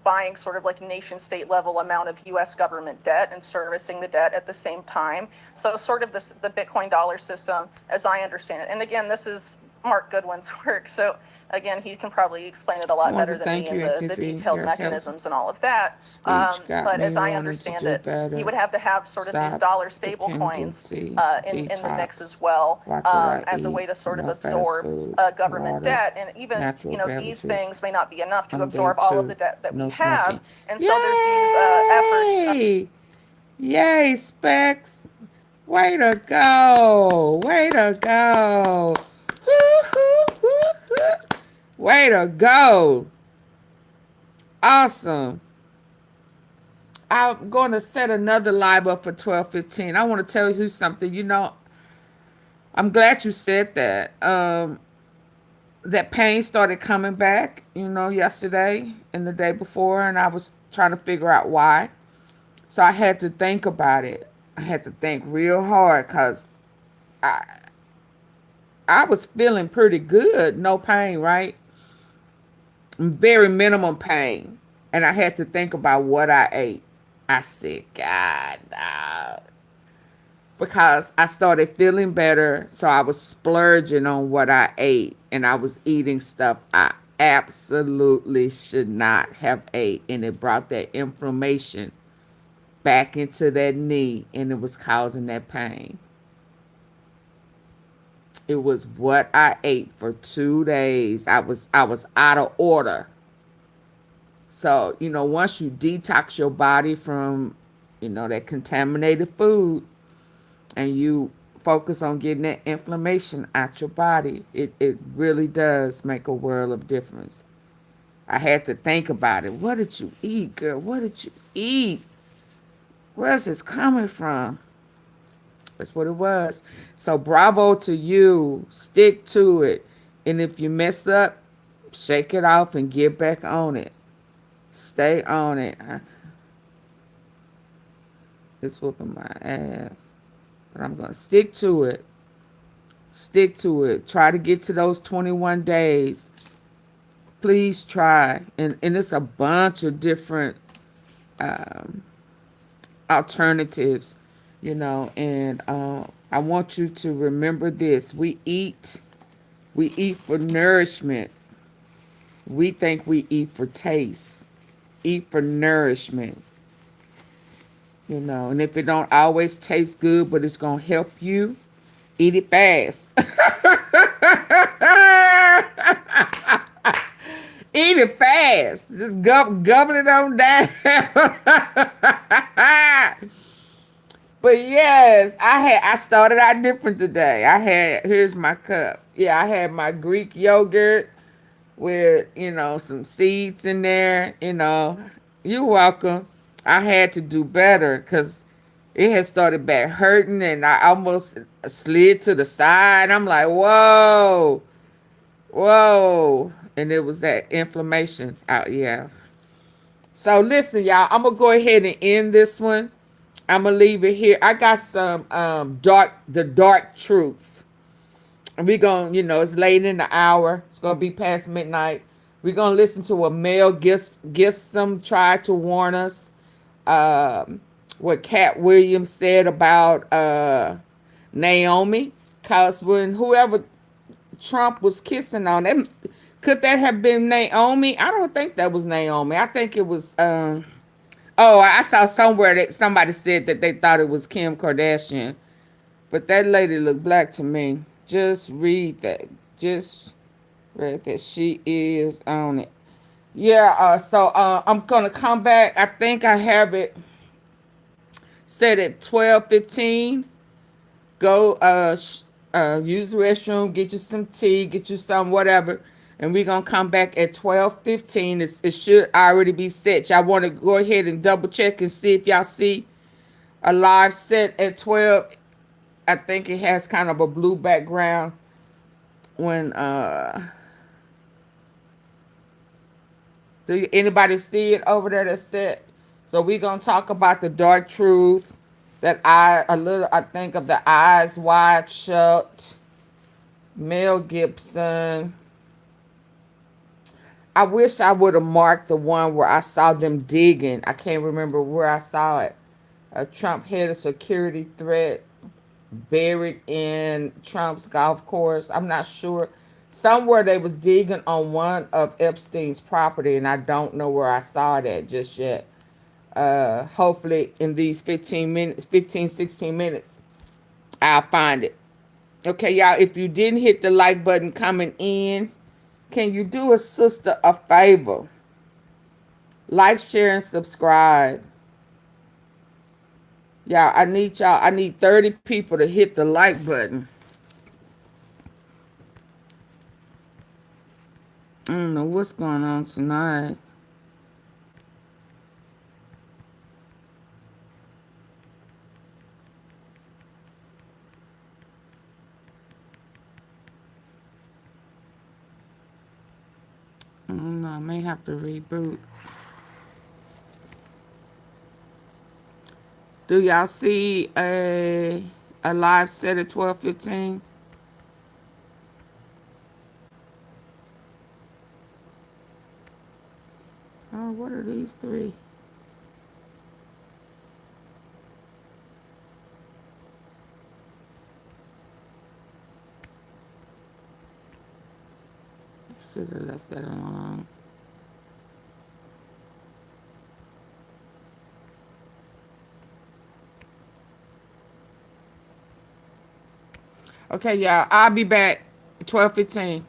buying sort of like nation state level amount of U.S. government debt and servicing the debt at the same time. So sort of the Bitcoin dollar system, as I understand it. And again, this is Mark Goodwin's work. So again, he can probably explain it a I lot want better to than me thank and you, the Tiffy. detailed Your help mechanisms and all of that. speech got But me as I wanting to understand do it, better. he would have to have sort of these Stop dollar stable coins dependency, in the mix detox, as well, watch what I as a eat, way to sort of no fast absorb food, government water, debt. And even, natural these beverages. things may not be enough to I'm day absorb all of 2, the debt that no we smoking. have. And so there's these efforts. Yay! Yay, Specs! Way to go! Way to go! Way to go! Awesome. I'm going to set another live up for 12:15. I want to tell you something. I'm glad you said that. That pain started coming back, yesterday and the day before, and I was trying to figure out why. So I had to think about it. I had to think real hard because I was feeling pretty good. No pain, right? Very minimum pain. And I had to think about what I ate. I said, God, no. Because I started feeling better, so I was splurging on what I ate, and I was eating stuff I absolutely should not have ate, and it brought that inflammation back into that knee, and it was causing that pain. It was what I ate for 2 days. I was out of order. So, once you detox your body from, that contaminated food, and you focus on getting that inflammation out your body, it really does make a world of difference. I had to think about it. What did you eat, girl? What did you eat? Where's this coming from? That's what it was. So bravo to you. Stick to it. And if you mess up, shake it off and get back on it. Stay on it. It's whooping my ass. But I'm going to stick to it. Stick to it. Try to get to those 21 days. Please try. And it's a bunch of different alternatives, and I want you to remember this. We eat for nourishment. We think we eat for taste. Eat for nourishment. And if it don't always taste good, but it's going to help you, eat it fast. Eat it fast. Just gobble it on down. But yes, I started out different today. Here's my cup. Yeah, I had my Greek yogurt with, some seeds in there. You're welcome. I had to do better because it had started back hurting and I almost slid to the side. I'm like, whoa. And it was that inflammation out. Yeah. So listen, y'all, I'm going to go ahead and end this one. I'm going to leave it here. I got some the dark truth. And we're going to, it's late in the hour. It's going to be past midnight. We're going to listen to a male Gissam tried to warn us. What Cat Williams said about Naomi. Because when whoever Trump was kissing on them, could that have been Naomi? I don't think that was Naomi. I think it was... I saw somewhere that somebody said that they thought it was Kim Kardashian. But that lady looked black to me. Just read that. Just read that. She is on it. Yeah, so I'm going to come back. I think I have it set at 12:15. Go use the restroom, get you some tea, get you some whatever. And we're going to come back at 12:15. It should already be set. Y'all want to go ahead and double check and see if y'all see a live set at 12. I think it has kind of a blue background when do anybody see it over there that's set? So we're gonna talk about the dark truth. I think of the Eyes Wide Shut, Mel Gibson. I wish I would have marked the one where I saw them digging. I can't remember where I saw it. A Trump had a security threat buried in Trump's golf course. I'm not sure. Somewhere they was digging on one of Epstein's property, and I don't know where I saw that just yet. Hopefully in these 16 minutes, I'll find it. Okay, y'all, if you didn't hit the like button coming in, can you do a sister a favor? Like, share, and subscribe. I need 30 people to hit the like button. I don't know what's going on tonight. I don't know, I may have to reboot. Do y'all see a live set at 12:15? Oh, what are these three? Should have left that alone. Okay, y'all, I'll be back at 12:15.